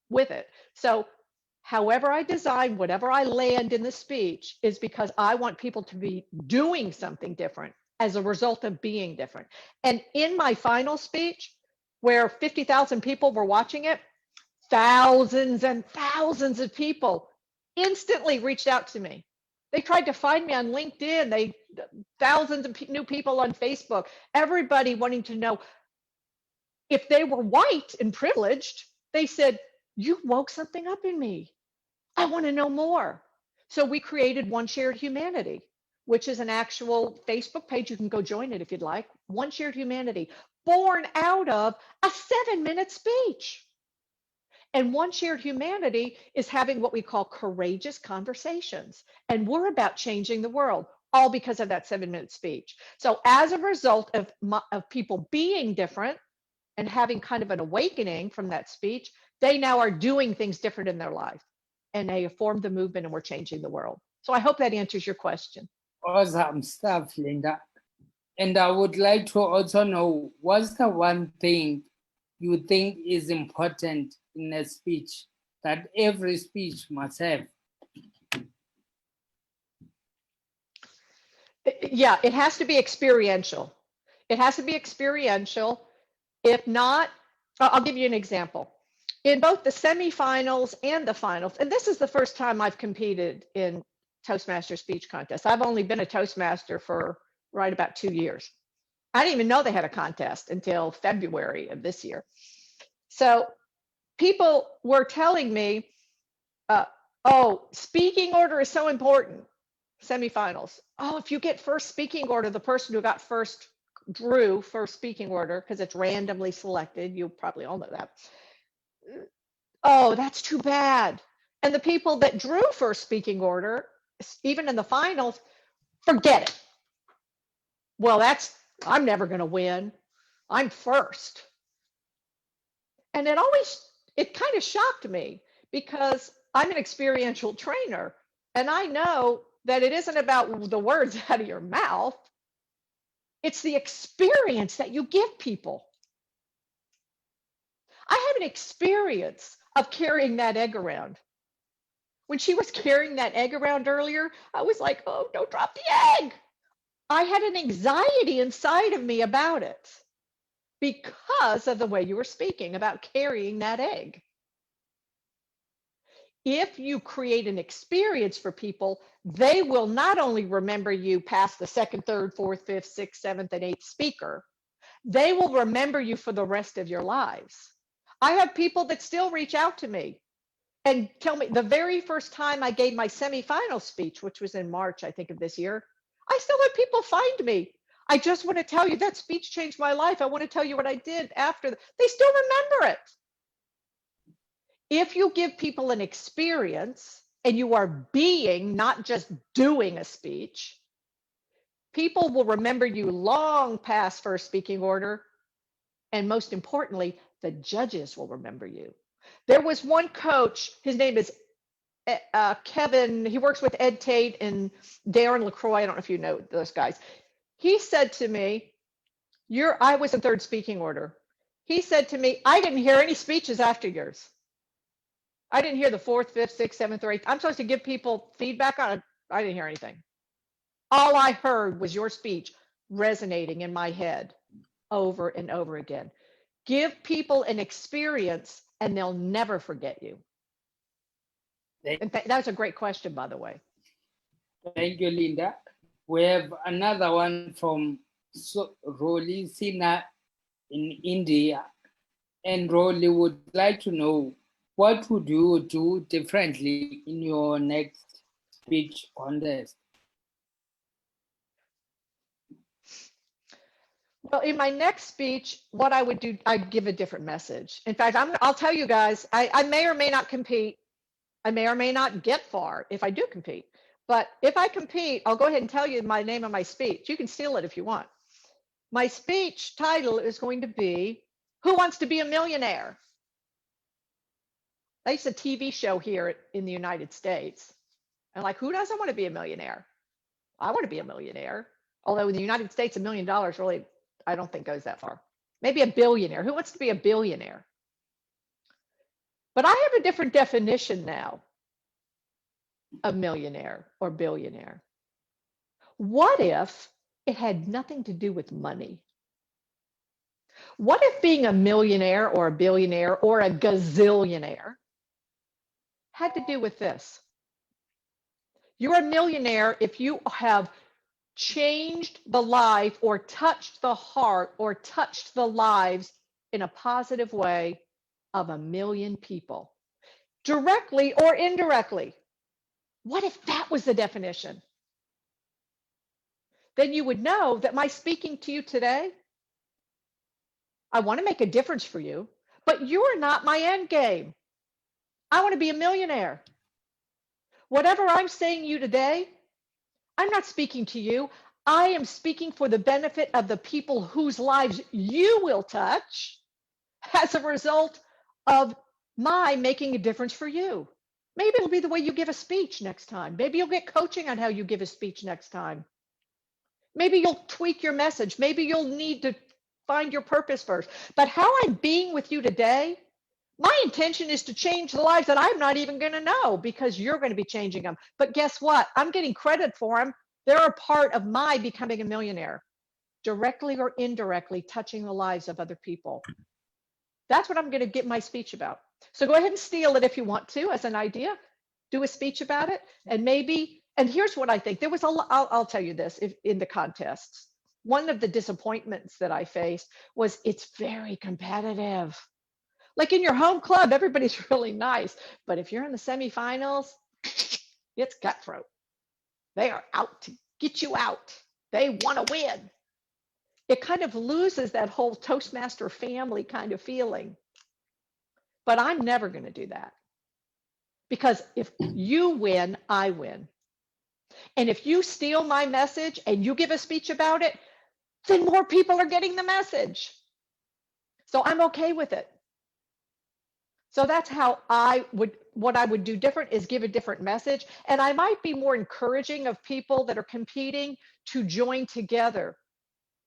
[SPEAKER 20] with it. So however I design, whatever I land in the speech is because I want people to be doing something different as a result of being different. And in my final speech, where 50,000 people were watching it, thousands and thousands of people instantly reached out to me. They tried to find me on LinkedIn. Thousands of new people on Facebook, everybody wanting to know if they were white and privileged. They said, you woke something up in me. I want to know more. So we created One Shared Humanity, which is an actual Facebook page. You can go join it if you'd like. One Shared Humanity, born out of a 7-minute speech. And One Shared Humanity is having what we call courageous conversations. And we're about changing the world, all because of that 7-minute speech. So as a result of people being different and having kind of an awakening from that speech, they now are doing things different in their life. And they have formed the movement and we're changing the world. So I hope that answers your question.
[SPEAKER 19] Awesome stuff, Linda. And I would like to also know, what's the one thing you think is important in a speech that every speech must have?
[SPEAKER 20] Yeah, it has to be experiential. It has to be experiential. If not, I'll give you an example. In both the semifinals and the finals, and this is the first time I've competed in Toastmaster speech contest. I've only been a Toastmaster for right about 2 years. I didn't even know they had a contest until February of this year. So people were telling me, oh, speaking order is so important. Semifinals. Oh, if you get first speaking order, the person who got first drew first speaking order, because it's randomly selected. You probably all know that. Oh, that's too bad. And the people that drew first speaking order, even in the finals, forget it. Well, I'm never going to win. I'm first. And it kind of shocked me because I'm an experiential trainer and I know that it isn't about the words out of your mouth. It's the experience that you give people. I have an experience of carrying that egg around. When she was carrying that egg around earlier, I was like, oh, don't drop the egg. I had an anxiety inside of me about it because of the way you were speaking about carrying that egg. If you create an experience for people, they will not only remember you past the second, third, fourth, fifth, sixth, seventh, and eighth speaker, they will remember you for the rest of your lives. I have people that still reach out to me and tell me the very first time I gave my semifinal speech, which was in March, I think, of this year, I still have people find me. I just want to tell you that speech changed my life. I want to tell you what I did after. They still remember it. If you give people an experience and you are being, not just doing a speech, people will remember you long past first speaking order. And most importantly, the judges will remember you. There was one coach, his name is Kevin, he works with Ed Tate and Darren LaCroix. I don't know if you know those guys. He said to me, I was in third speaking order. He said to me, I didn't hear any speeches after yours. I didn't hear the fourth, fifth, sixth, seventh, or eighth. I'm supposed to give people feedback on it. I didn't hear anything. All I heard was your speech resonating in my head over and over again. Give people an experience and they'll never forget you. And that was a great question, by the way.
[SPEAKER 19] Thank you, Linda. We have another one from Roli Sina in India. And Roli would like to know, what would you do differently in your next speech contest?
[SPEAKER 20] Well, in my next speech, what I would do, I'd give a different message. In fact, I'll tell you guys, I may or may not compete. I may or may not get far if I do compete. But if I compete, I'll go ahead and tell you my name of my speech. You can steal it if you want. My speech title is going to be, Who Wants to Be a Millionaire? That's a TV show here in the United States. And like, who doesn't want to be a millionaire? I want to be a millionaire. Although in the United States, $1 million really, I don't think goes that far. Maybe a billionaire. Who wants to be a billionaire? But I have a different definition now of millionaire or billionaire. What if it had nothing to do with money? What if being a millionaire or a billionaire or a gazillionaire had to do with this? You're a millionaire if you have changed the life or touched the heart or touched the lives in a positive way of 1 million people, directly or indirectly. What if that was the definition? Then you would know that my speaking to you today, I want to make a difference for you, but you're not my end game. I want to be a millionaire. Whatever I'm saying to you today, I'm not speaking to you. I am speaking for the benefit of the people whose lives you will touch as a result of my making a difference for you. Maybe it'll be the way you give a speech next time. Maybe you'll get coaching on how you give a speech next time. Maybe you'll tweak your message. Maybe you'll need to find your purpose first. But how I'm being with you today, my intention is to change the lives that I'm not even going to know because you're going to be changing them. But guess what? I'm getting credit for them. They're a part of my becoming a millionaire, directly or indirectly touching the lives of other people. That's what I'm going to get my speech about. So go ahead and steal it if you want to as an idea. Do a speech about it. And maybe, and here's what I think. There was I'll tell you this, if in the contests, one of the disappointments that I faced was it's very competitive. Like in your home club, everybody's really nice. But if you're in the semifinals, it's cutthroat. They are out to get you out. They want to win. It kind of loses that whole Toastmaster family kind of feeling. But I'm never going to do that. Because if you win, I win. And if you steal my message and you give a speech about it, then more people are getting the message. So I'm okay with it. So that's how what I would do different is give a different message. And I might be more encouraging of people that are competing to join together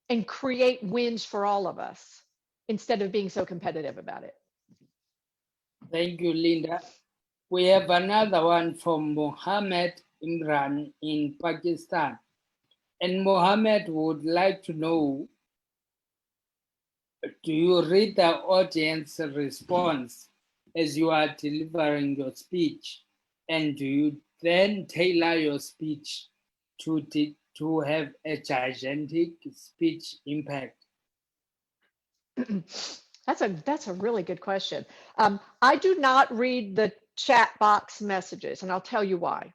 [SPEAKER 20] and create wins for all of us instead of being so competitive about it.
[SPEAKER 19] Thank you, Linda. We have another one from Mohammed Imran in Pakistan. And Mohammed would like to know, do you read the audience response as you are delivering your speech? And do you then tailor your speech to have a gigantic speech impact?
[SPEAKER 20] That's a really good question. I do not read the chat box messages, and I'll tell you why.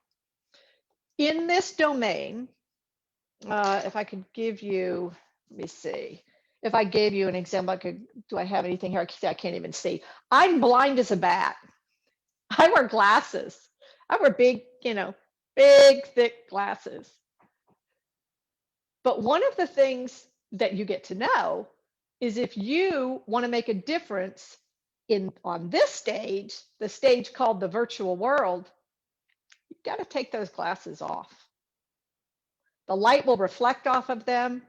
[SPEAKER 20] In this domain, if I could give you, let me see. If I gave you an example, do I have anything here? I can't even see. I'm blind as a bat. I wear glasses. I wear big, big, thick glasses. But one of the things that you get to know is if you want to make a difference on this stage, the stage called the virtual world, you've got to take those glasses off. The light will reflect off of them.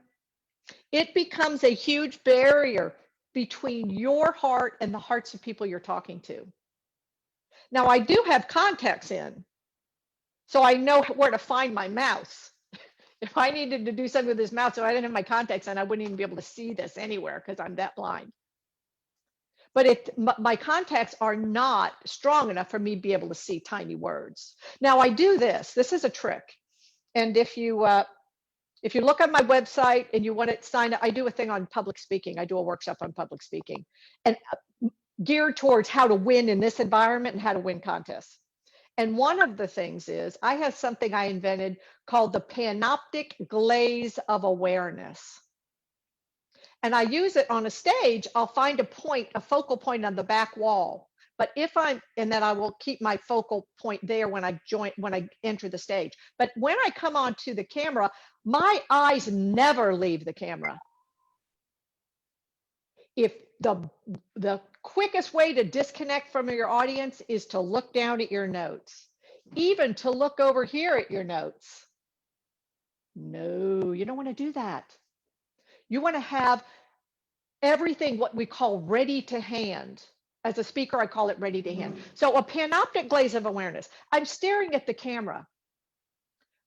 [SPEAKER 20] It becomes a huge barrier between your heart and the hearts of people you're talking to. Now, I do have contacts in, so I know where to find my mouse. If I needed to do something with this mouse, so I didn't have my contacts in, I wouldn't even be able to see this anywhere because I'm that blind. But my contacts are not strong enough for me to be able to see tiny words. Now I do this. This is a trick. And if you look on my website and you want to sign up, I do a thing on public speaking. I do a workshop on public speaking and geared towards how to win in this environment and how to win contests. And one of the things is I have something I invented called the panoptic glaze of awareness. and I use it on a stage, I'll find a point, a focal point on the back wall. But if and then I will keep my focal point there when I enter the stage. But when I come onto the camera, my eyes never leave the camera. If the quickest way to disconnect from your audience is to look down at your notes, even to look over here at your notes. No, you don't want to do that. You want to have everything what we call ready to hand. As a speaker, I call it ready to hand. So a panoptic glaze of awareness. I'm staring at the camera.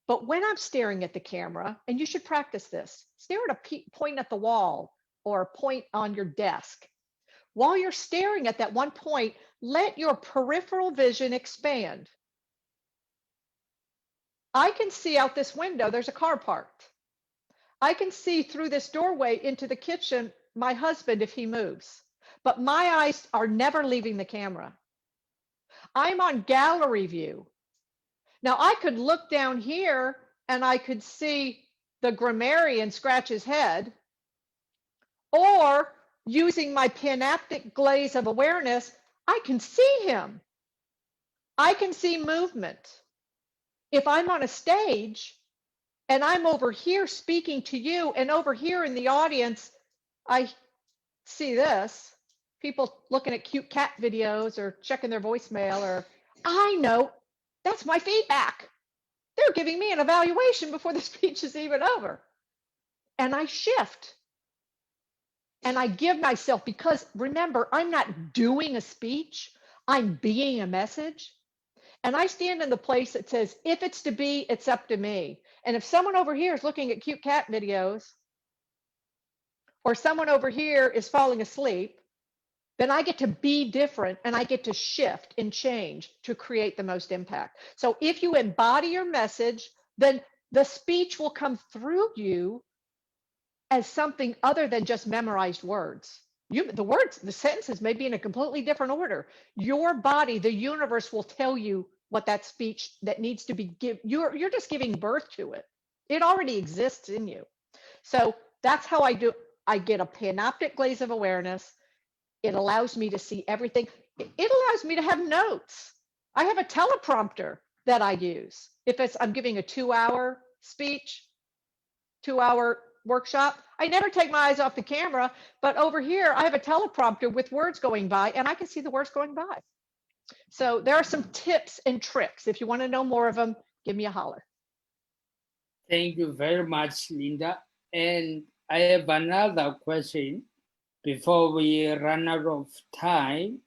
[SPEAKER 20] But when I'm staring at the camera, and you should practice this, stare at a point at the wall or a point on your desk. While you're staring at that one point, let your peripheral vision expand. I can see out this window, there's a car parked. I can see through this doorway into the kitchen, my husband if he moves. But my eyes are never leaving the camera. I'm on gallery view. Now I could look down here and I could see the grammarian scratch his head, or using my panoptic glaze of awareness, I can see him. I can see movement. If I'm on a stage and I'm over here speaking to you, and over here in the audience, I see this, people looking at cute cat videos or checking their voicemail, or I know that's my feedback. They're giving me an evaluation before the speech is even over. And I shift. And I give myself, because remember, I'm not doing a speech, I'm being a message. And I stand in the place that says, if it's to be, it's up to me. And if someone over here is looking at cute cat videos, or someone over here is falling asleep, then I get to be different and I get to shift and change to create the most impact. So if you embody your message, then the speech will come through you as something other than just memorized words. The sentences may be in a completely different order. Your body, the universe will tell you what that speech that needs to be given. You're just giving birth to it. It already exists in you. So that's how I do. I get a panoptic glaze of awareness. It allows me to see everything. It allows me to have notes. I have a teleprompter that I use. If I'm giving a 2-hour speech, 2-hour workshop, I never take my eyes off the camera, but over here I have a teleprompter with words going by, and I can see the words going by. So there are some tips and tricks. If you want to know more of them, give me a holler.
[SPEAKER 19] Thank you very much, Linda. And I have another question before we run out of time.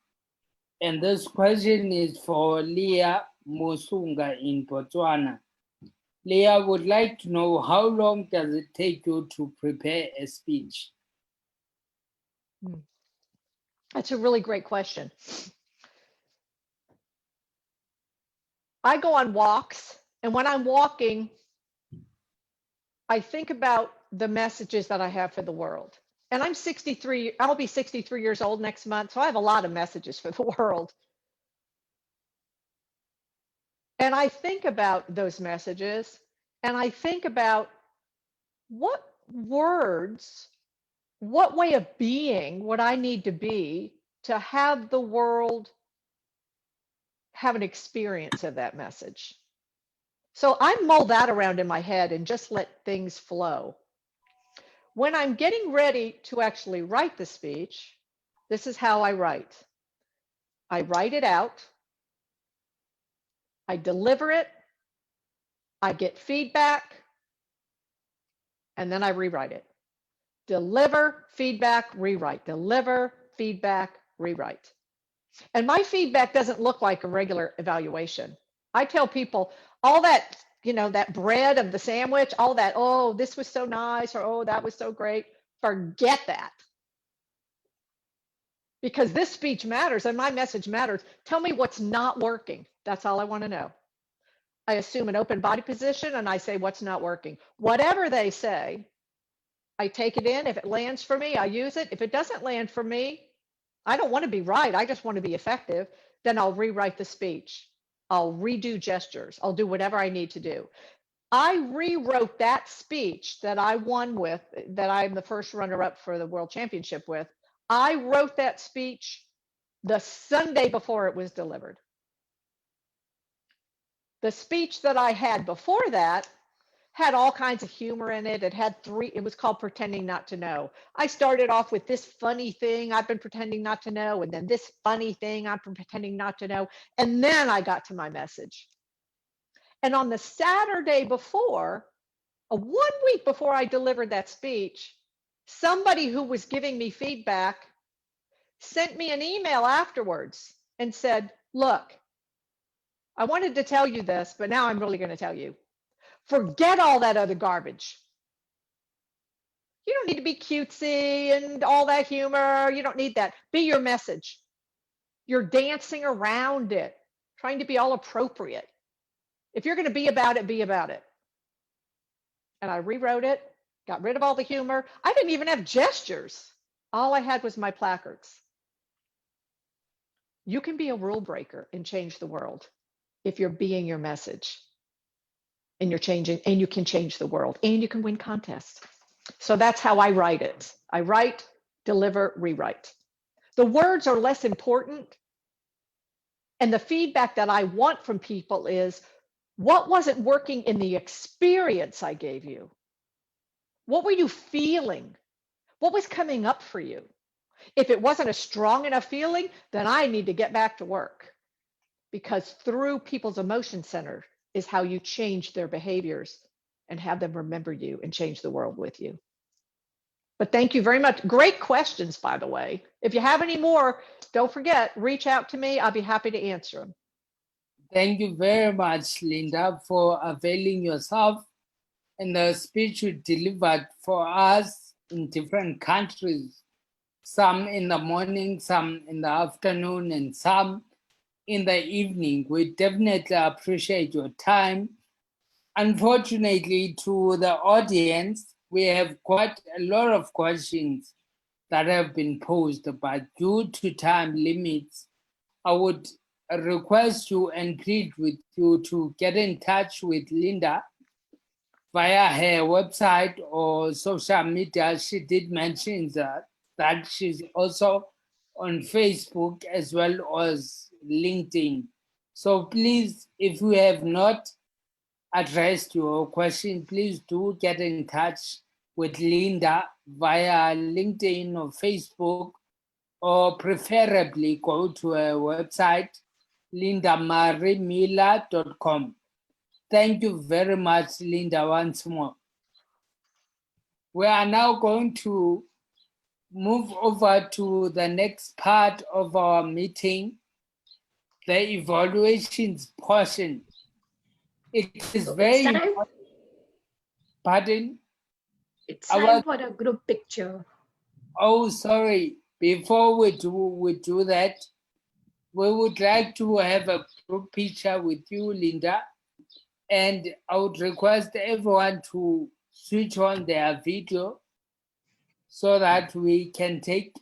[SPEAKER 19] And this question is for Leah Musunga in Botswana. Leah would like to know, how long does it take you to prepare a speech?
[SPEAKER 20] That's a really great question. I go on walks, and when I'm walking, I think about the messages that I have for the world. And I'm 63, I'll be 63 years old next month, so I have a lot of messages for the world. And I think about those messages, and I think about what words, what way of being would I need to be to have the world have an experience of that message. So I mull that around in my head and just let things flow. When I'm getting ready to actually write the speech, this is how I write. I write it out, I deliver it, I get feedback, and then I rewrite it. Deliver, feedback, rewrite. Deliver, feedback, rewrite. And my feedback doesn't look like a regular evaluation. I tell people all that, that bread of the sandwich, all that, oh, this was so nice, or oh, that was so great. Forget that. Because this speech matters and my message matters. Tell me what's not working. That's all I want to know. I assume an open body position and I say what's not working. Whatever they say, I take it in. If it lands for me, I use it. If it doesn't land for me, I don't want to be right. I just want to be effective. Then I'll rewrite the speech. I'll redo gestures. I'll do whatever I need to do. I rewrote that speech that I won with, that I'm the first runner-up for the World Championship with. I wrote that speech the Sunday before it was delivered. The speech that I had before that had all kinds of humor in it. It had it was called Pretending Not to Know. I started off with this funny thing I've been pretending not to know, and then this funny thing I've been pretending not to know. And then I got to my message. And on the Saturday before, 1 week before I delivered that speech, somebody who was giving me feedback sent me an email afterwards and said, look, I wanted to tell you this, but now I'm really going to tell you. Forget all that other garbage. You don't need to be cutesy and all that humor. You don't need that. Be your message. You're dancing around it, trying to be all appropriate. If you're going to be about it, be about it. And I rewrote it, got rid of all the humor. I didn't even have gestures. All I had was my placards. You can be a rule breaker and change the world if you're being your message. And you're changing, and you can change the world, and you can win contests. So that's how I write it. I write, deliver, rewrite. The words are less important. And the feedback that I want from people is, what wasn't working in the experience I gave you? What were you feeling? What was coming up for you? If it wasn't a strong enough feeling, then I need to get back to work. Because through people's emotion center is how you change their behaviors and have them remember you and change the world with you. But thank you very much. Great questions, by the way. If you have any more, don't forget, reach out to me. I'll be happy to answer them.
[SPEAKER 19] Thank you very much, Linda, for availing yourself and the speech you delivered for us in different countries, some in the morning, some in the afternoon, and some in the evening. We definitely appreciate your time. Unfortunately, to the audience, we have quite a lot of questions that have been posed, but due to time limits, I would request you and plead with you to get in touch with Linda via her website or social media. She did mention that she's also on Facebook as well as LinkedIn. So please, if you have not addressed your question, please do get in touch with Linda via LinkedIn or Facebook, or preferably go to her website, lindamarimila.com. Thank you very much, Linda, once more. We are now going to move over to the next part of our meeting, the evaluations portion. It is
[SPEAKER 16] So
[SPEAKER 19] very
[SPEAKER 16] it's time,
[SPEAKER 19] important. Pardon?
[SPEAKER 16] it's time for a group picture.
[SPEAKER 19] Oh, sorry. Before we do that, we would like to have a group picture with you, Linda. And I would request everyone to switch on their video so that we can take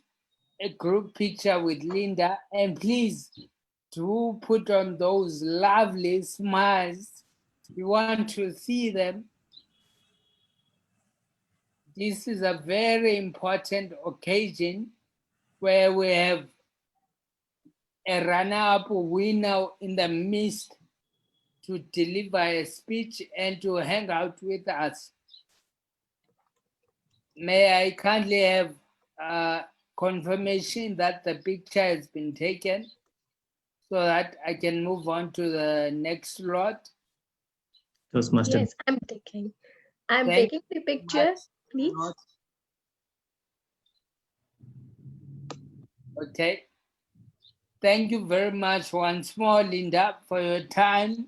[SPEAKER 19] a group picture with Linda. And please do put on those lovely smiles. We want to see them. This is a very important occasion where we have a runner-up winner in the midst to deliver a speech and to hang out with us. May I kindly have confirmation that the picture has been taken so that I can move on to the next lot?
[SPEAKER 2] Toastmaster.
[SPEAKER 16] Yes, I'm taking. I'm
[SPEAKER 19] Thank
[SPEAKER 16] taking the picture, please.
[SPEAKER 19] Okay. Thank you very much once more, Linda, for your time.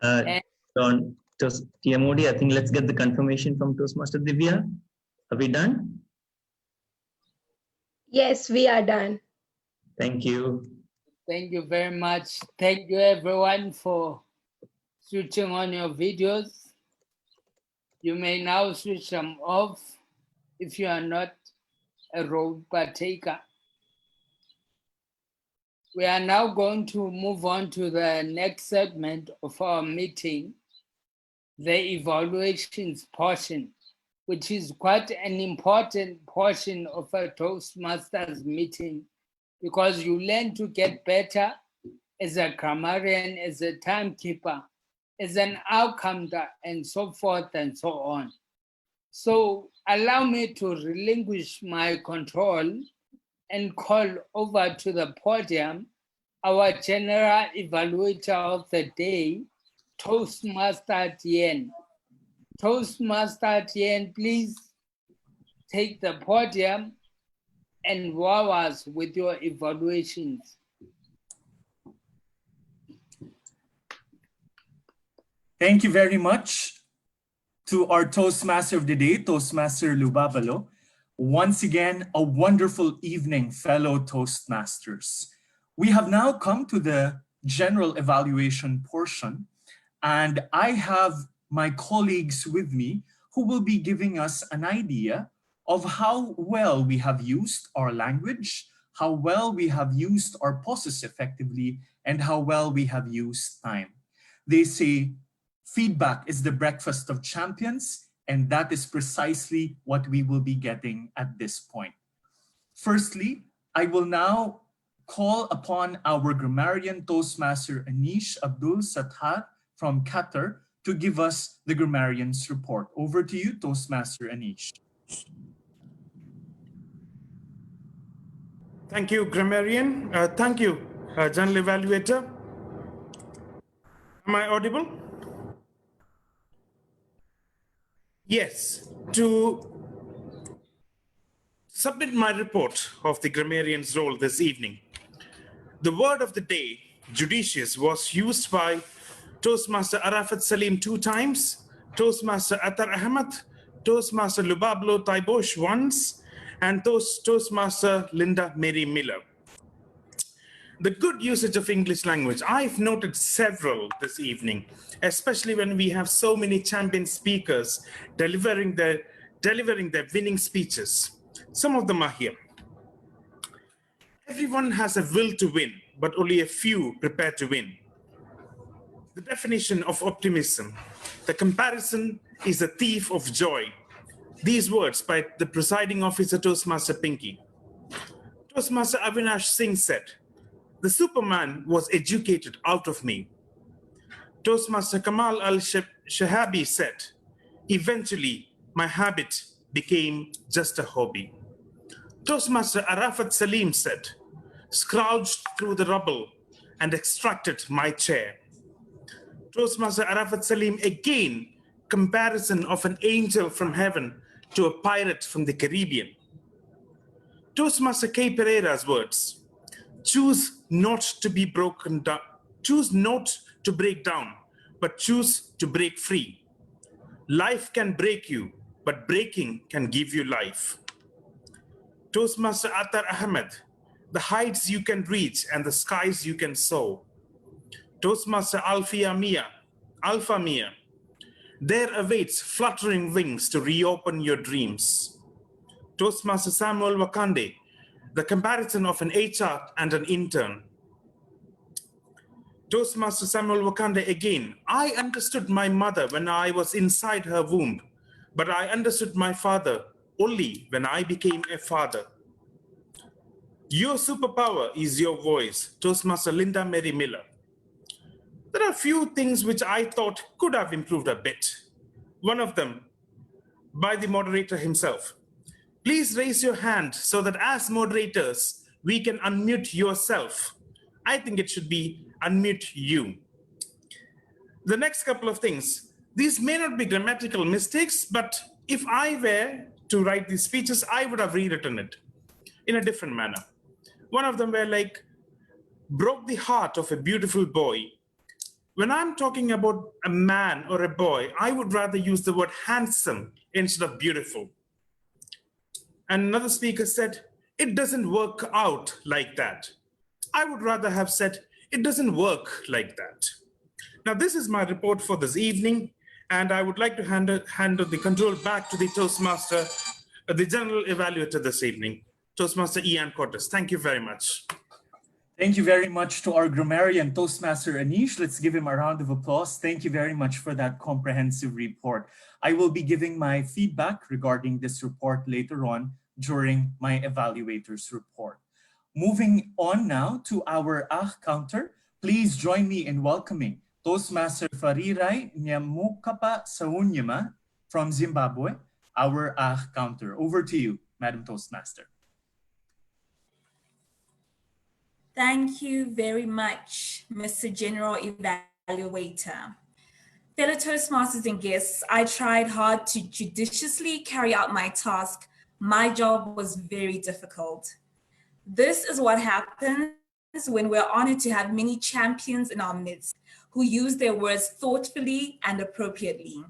[SPEAKER 2] John, TMOD, I think let's get the confirmation from Toastmaster Divya. Are we done?
[SPEAKER 16] Yes, we are done.
[SPEAKER 2] Thank you.
[SPEAKER 19] Thank you very much. Thank you, everyone, for switching on your videos. You may now switch them off if you are not a role partaker. We are now going to move on to the next segment of our meeting, the evaluations portion, which is quite an important portion of a Toastmasters meeting, because you learn to get better as a grammarian, as a timekeeper, as an outcomer, and so forth and so on. So allow me to relinquish my control and call over to the podium our general evaluator of the day, Toastmaster Tien. Toastmaster Tien, please take the podium and wow us with your evaluations.
[SPEAKER 7] Thank you very much to our Toastmaster of the day, Toastmaster Lubabalo. Once again, a wonderful evening, fellow Toastmasters. We have now come to the general evaluation portion, and I have my colleagues with me who will be giving us an idea of how well we have used our language, how well we have used our pauses effectively, and how well we have used time. They say, feedback is the breakfast of champions, and that is precisely what we will be getting at this point. Firstly, I will now call upon our grammarian Toastmaster Anish Abdul Sattar from Qatar to give us the grammarian's report. Over to you, Toastmaster Anish.
[SPEAKER 8] Thank you, grammarian. Thank you, general evaluator. Am I audible? Yes. To submit my report of the grammarian's role this evening, the word of the day, judicious, was used by Toastmaster Arafat Salim 2 times, Toastmaster Attar Ahmed, Toastmaster Lubablo Taibosh once, and Toastmaster Linda Mary Miller. The good usage of English language, I've noted several this evening, especially when we have so many champion speakers delivering their winning speeches. Some of them are here. Everyone has a will to win, but only a few prepare to win. The definition of optimism. The comparison is a thief of joy. These words by the presiding officer, Toastmaster Pinky. Toastmaster Avinash Singh said, "The Superman was educated out of me." Toastmaster Kamal Al-Shahabi said, "Eventually, my habit became just a hobby." Toastmaster Arafat Salim said, "Scrounged through the rubble and extracted my chair." Toastmaster Arafat Salim again, comparison of an angel from heaven to a pirate from the Caribbean. Toastmaster K. Pereira's words, choose not to be broken down, choose not to break down, but choose to break free. Life can break you, but breaking can give you life. Toastmaster Attar Ahmed, the heights you can reach and the skies you can soar. Toastmaster Alpha Mia, there awaits fluttering wings to reopen your dreams. Toastmaster Samuel Wakande, the comparison of an HR and an intern. Toastmaster Samuel Wakande again, I understood my mother when I was inside her womb, but I understood my father only when I became a father. Your superpower is your voice, Toastmaster Linda Mary Miller. There are a few things which I thought could have improved a bit. One of them by the moderator himself. Please raise your hand so that as moderators, we can unmute yourself. I think it should be unmute you. The next couple of things, these may not be grammatical mistakes, but if I were to write these speeches, I would have rewritten it in a different manner. One of them were like, broke the heart of a beautiful boy. When I'm talking about a man or a boy, I would rather use the word handsome instead of beautiful. And another speaker said, it doesn't work out like that. I would rather have said, it doesn't work like that. Now, this is my report for this evening, and I would like to hand the control back to the Toastmaster, the General Evaluator this evening, Toastmaster Ian Cortes. Thank you very much.
[SPEAKER 7] Thank you very much to our grammarian, Toastmaster Anish. Let's give him a round of applause. Thank you very much for that comprehensive report. I will be giving my feedback regarding this report later on during my evaluator's report. Moving on now to our counter, please join me in welcoming Toastmaster Fariray Nyamukapa Saunyama from Zimbabwe, our counter. Over to you, Madam Toastmaster.
[SPEAKER 9] Thank you very much, Mr. General Evaluator. Fellow Toastmasters and guests, I tried hard to judiciously carry out my task. My job was very difficult. This is what happens when we're honored to have many champions in our midst who use their words thoughtfully and appropriately.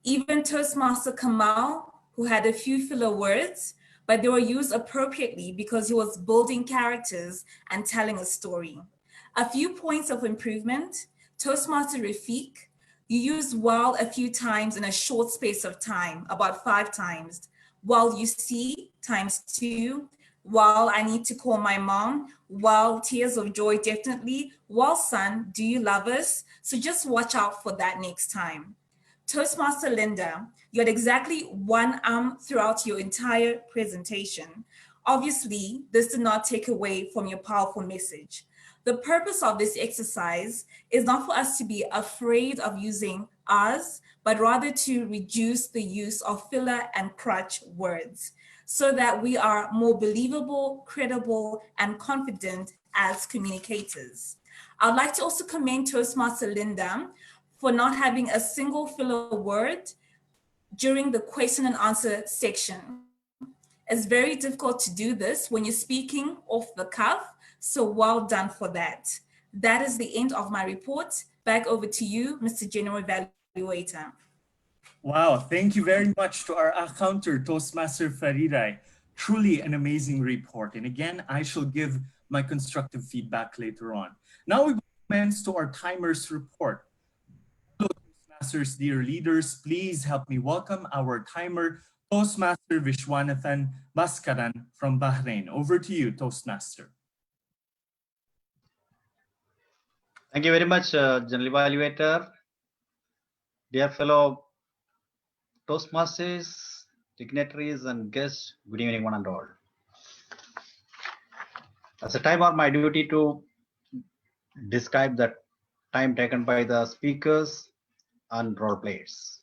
[SPEAKER 9] Even Toastmaster Kamal, who had a few filler words, but they were used appropriately because he was building characters and telling a story. A few points of improvement. Toastmaster Rafiq, you used while a few times in a short space of time, about 5 times. While you see, ×2. While I need to call my mom. While tears of joy, definitely. While son, do you love us? So just watch out for that next time. Toastmaster Linda, you had exactly 1 throughout your entire presentation. Obviously, this did not take away from your powerful message. The purpose of this exercise is not for us to be afraid of using us, but rather to reduce the use of filler and crutch words so that we are more believable, credible, and confident as communicators. I'd like to also commend Toastmaster Linda for not having a single filler word during the question and answer section. It's very difficult to do this when you're speaking off the cuff, so well done for that. That is the end of my report. Back over to you, Mr. General Evaluator.
[SPEAKER 7] Wow, thank you very much to our counter, Toastmaster Fariray. Truly an amazing report. And again, I shall give my constructive feedback later on. Now we commence to our timers report. Toastmasters, dear leaders, please help me welcome our timer, Toastmaster Vishwanathan Baskaran from Bahrain. Over to you, Toastmaster.
[SPEAKER 10] Thank you very much, General Evaluator. Dear fellow Toastmasters, dignitaries and guests, good evening one and all. As a time of my duty to describe the time taken by the speakers and role players.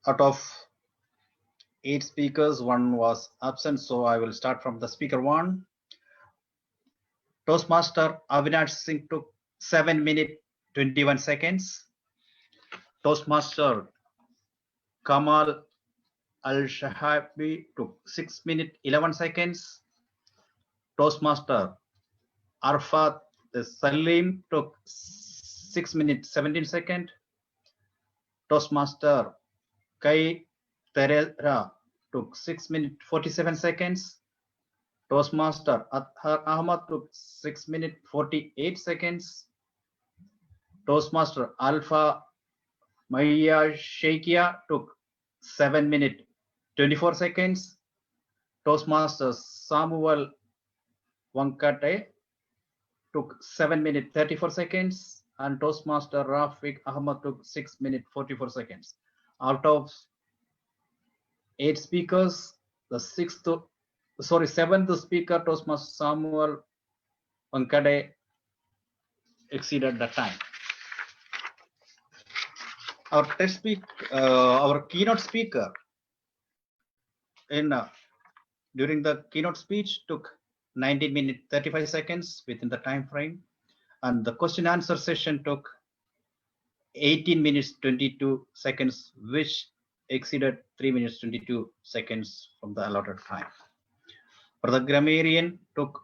[SPEAKER 10] Out of 8 speakers, 1 was absent, so I will start from the speaker 1. Toastmaster Avinash Singh took 7 minutes 21 seconds. Toastmaster Kamal Al-Shahabi took 6 minutes 11 seconds. Toastmaster Arfat Salim took 6 minutes 17 seconds. Toastmaster Kai Terera took 6 minutes 47 seconds. Toastmaster Athar Ahmad took 6 minutes 48 seconds. Toastmaster Alpha Maya Sheikia took 7 minutes 24 seconds. Toastmaster Samuel Wankate took 7 minutes 34 seconds. And Toastmaster Rafiq Ahmad took 6 minutes 44 seconds. Out of 8 speakers, the 7th speaker, Toastmaster Samuel Wankade, exceeded the time. Our keynote speaker during the keynote speech took 19 minutes 35 seconds within the time frame, and the question answer session took 18 minutes 22 seconds, which exceeded 3 minutes 22 seconds from the allotted time. For the grammarian took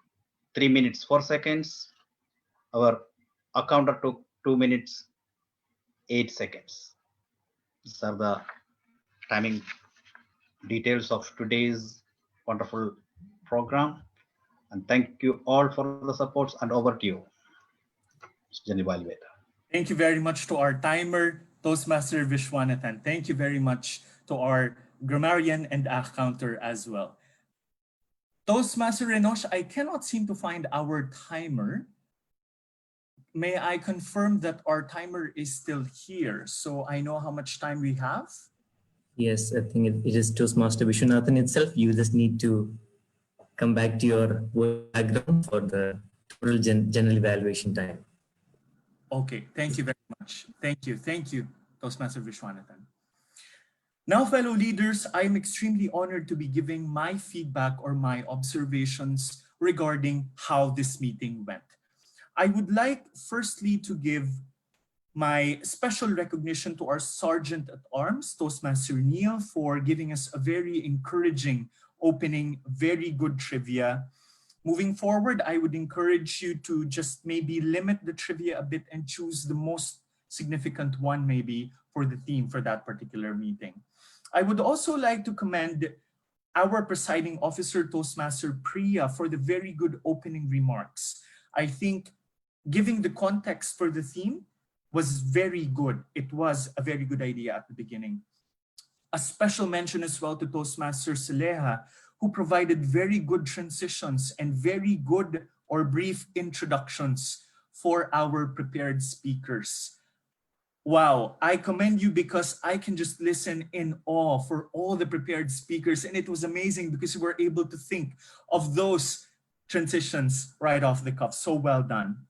[SPEAKER 10] 3 minutes 4 seconds. Our accountant took 2 minutes 8 seconds. These are the timing details of today's wonderful program. And thank you all for the supports, and over to you, General Evaluator.
[SPEAKER 7] Thank you very much to our timer, Toastmaster Vishwanathan. Thank you very much to our grammarian and counter as well. Toastmaster Renosh, I cannot seem to find our timer. May I confirm that our timer is still here, so I know how much time we have?
[SPEAKER 2] Yes, I think it is Toastmaster Vishwanathan itself. You just need to come back to your background for the total general evaluation time.
[SPEAKER 7] Okay, thank you very much. Thank you, Toastmaster Vishwanathan. Now, fellow leaders, I'm extremely honored to be giving my feedback or my observations regarding how this meeting went. I would like firstly to give my special recognition to our Sergeant at Arms, Toastmaster Neil, for giving us a very encouraging opening, very good trivia. Moving forward, I would encourage you to just maybe limit the trivia a bit and choose the most significant one maybe for the theme for that particular meeting. I would also like to commend our presiding officer, Toastmaster Priya, for the very good opening remarks. I think giving the context for the theme was very good. It was a very good idea at the beginning. A special mention as well to Toastmaster Saleha, who provided very good transitions and very good or brief introductions for our prepared speakers. Wow, I commend you because I can just listen in awe for all the prepared speakers, and it was amazing because we were able to think of those transitions right off the cuff. So well done.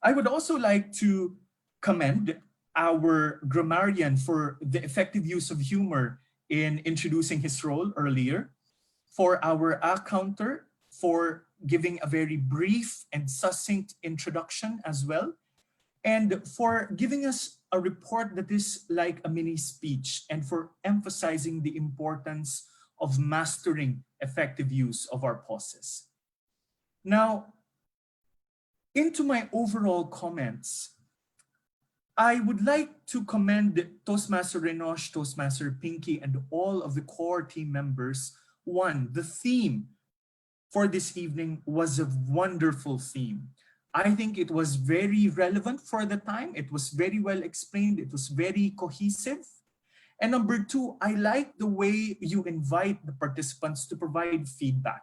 [SPEAKER 7] I would also like to commend our grammarian for the effective use of humor in introducing his role earlier, for our accounter for giving a very brief and succinct introduction as well, and for giving us a report that is like a mini speech, and for emphasizing the importance of mastering effective use of our pauses. Now, into my overall comments, I would like to commend Toastmaster Renosh, Toastmaster Pinky, and all of the core team members. One, the theme for this evening was a wonderful theme. I think it was very relevant for the time. It was very well explained. It was very cohesive. And number two, I like the way you invite the participants to provide feedback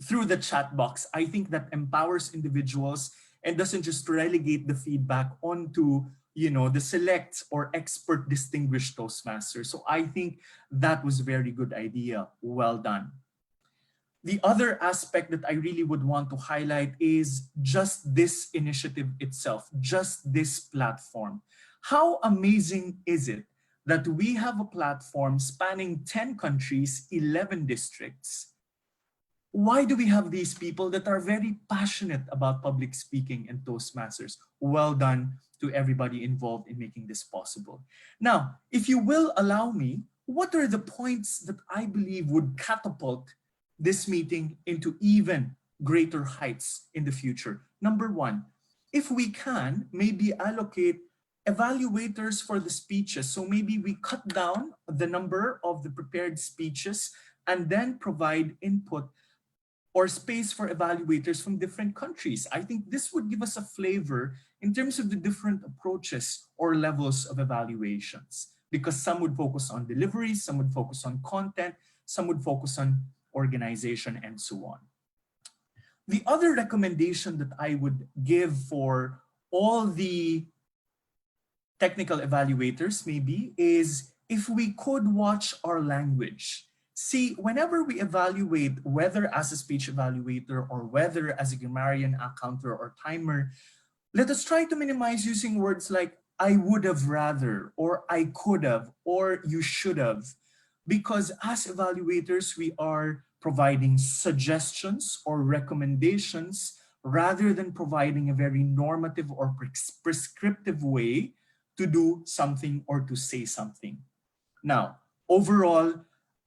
[SPEAKER 7] through the chat box. I think that empowers individuals and doesn't just relegate the feedback onto, the select or expert distinguished Toastmasters. So I think that was a very good idea. Well done. The other aspect that I really would want to highlight is just this initiative itself, just this platform. How amazing is it that we have a platform spanning 10 countries, 11 districts? Why do we have these people that are very passionate about public speaking and Toastmasters? Well done to everybody involved in making this possible. Now, if you will allow me, what are the points that I believe would catapult this meeting into even greater heights in the future? Number one, if we can, maybe allocate evaluators for the speeches. So maybe we cut down the number of the prepared speeches and then provide input or space for evaluators from different countries. I think this would give us a flavor in terms of the different approaches or levels of evaluations, because some would focus on delivery, some would focus on content, some would focus on organization, and so on. The other recommendation that I would give for all the technical evaluators maybe is if we could watch our language. See, whenever we evaluate, whether as a speech evaluator or whether as a grammarian, accounter, or timer, let us try to minimize using words like I would have rather, or I could have, or you should have. Because as evaluators, we are providing suggestions or recommendations rather than providing a very normative or prescriptive way to do something or to say something. Now, overall,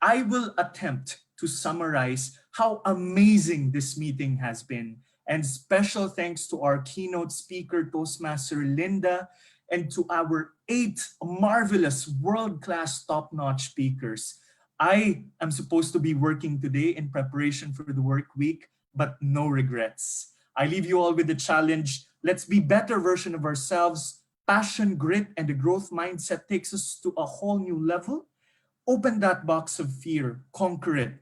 [SPEAKER 7] I will attempt to summarize how amazing this meeting has been. And special thanks to our keynote speaker, Toastmaster Linda, and to our 8 marvelous world-class top-notch speakers. I am supposed to be working today in preparation for the work week, but no regrets. I leave you all with the challenge. Let's be better version of ourselves. Passion, grit, and the growth mindset takes us to a whole new level. Open that box of fear, conquer it.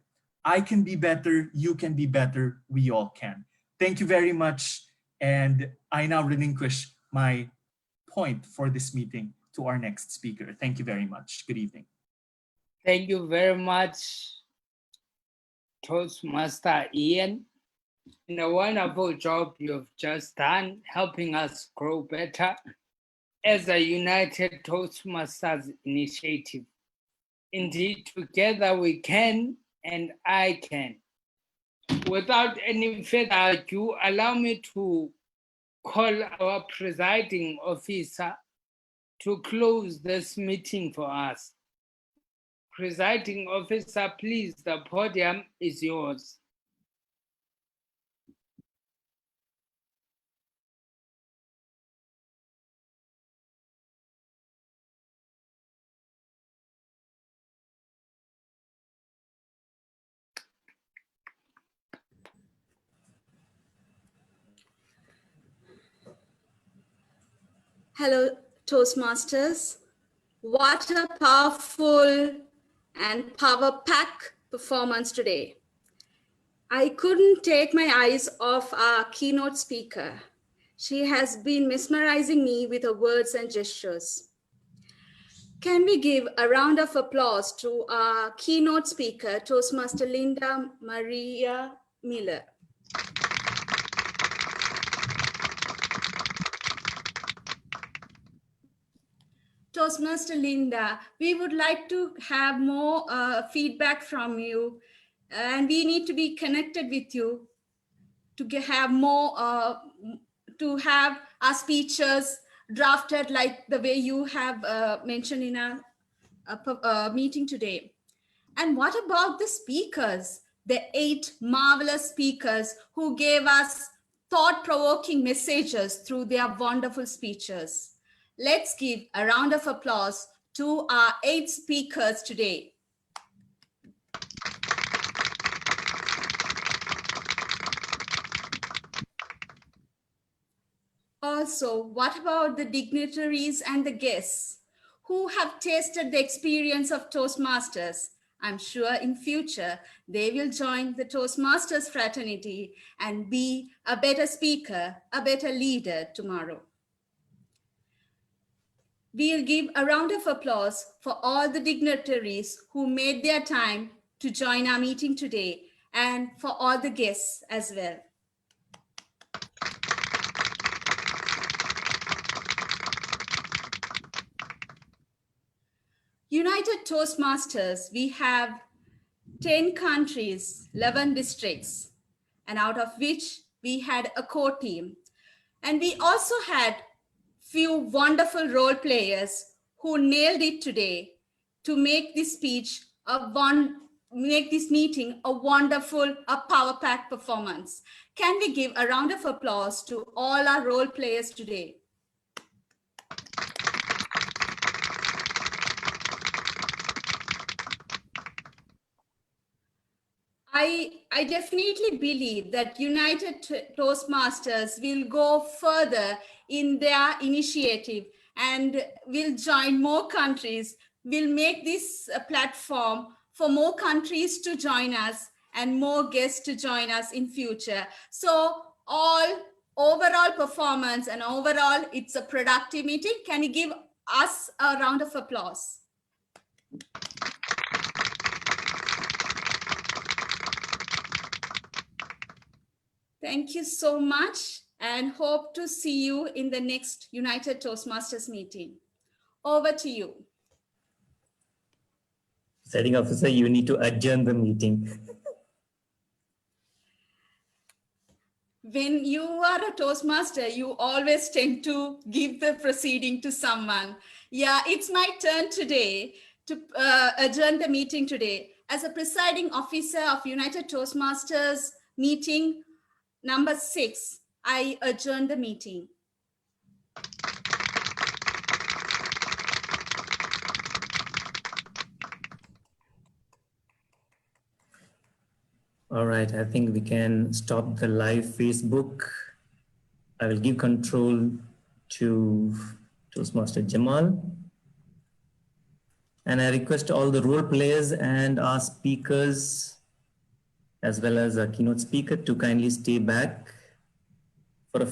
[SPEAKER 7] I can be better, you can be better, we all can. Thank you very much. And I now relinquish my point for this meeting to our next speaker. Thank you very much. Good evening.
[SPEAKER 19] Thank you very much, Toastmaster Ian. And a wonderful job you've just done helping us grow better as a United Toastmasters initiative. Indeed, together we can, and I can. Without any further ado, allow me to call our presiding officer to close this meeting for us. Presiding officer, please, the podium is yours.
[SPEAKER 1] Hello, Toastmasters. What a powerful and power pack performance today. I couldn't take my eyes off our keynote speaker. She has been mesmerizing me with her words and gestures. Can we give a round of applause to our keynote speaker, Toastmaster Linda Maria Miller? Toastmaster Linda, we would like to have more feedback from you, and we need to be connected with you to have more, to have our speeches drafted like the way you have mentioned in our meeting today. And what about the speakers, the 8 marvelous speakers who gave us thought-provoking messages through their wonderful speeches? Let's give a round of applause to our 8 speakers today. Also, what about the dignitaries and the guests who have tasted the experience of Toastmasters? I'm sure in future they will join the Toastmasters fraternity and be a better speaker, a better leader tomorrow. We'll give a round of applause for all the dignitaries who made their time to join our meeting today, and for all the guests as well. United Toastmasters, we have 10 countries, 11 districts, and out of which we had a core team. And we also had few wonderful role players who nailed it today to make this speech make this meeting a wonderful, a power pack performance. Can we give a round of applause to all our role players today? I definitely believe that United Toastmasters will go further in their initiative and will join more countries, will make this a platform for more countries to join us and more guests to join us in future. So all overall performance and overall, it's a productive meeting. Can you give us a round of applause? Thank you so much, and hope to see you in the next United Toastmasters meeting. Over to you.
[SPEAKER 2] Presiding officer, you need to adjourn the meeting.
[SPEAKER 1] When you are a Toastmaster, you always tend to give the proceeding to someone. Yeah, it's my turn today to adjourn the meeting today. As a presiding officer of United Toastmasters meeting number 6, I adjourn the meeting.
[SPEAKER 2] All right, I think we can stop the live Facebook. I will give control to Toastmaster Jamal. And I request all the role players and our speakers as well as a keynote speaker to kindly stay back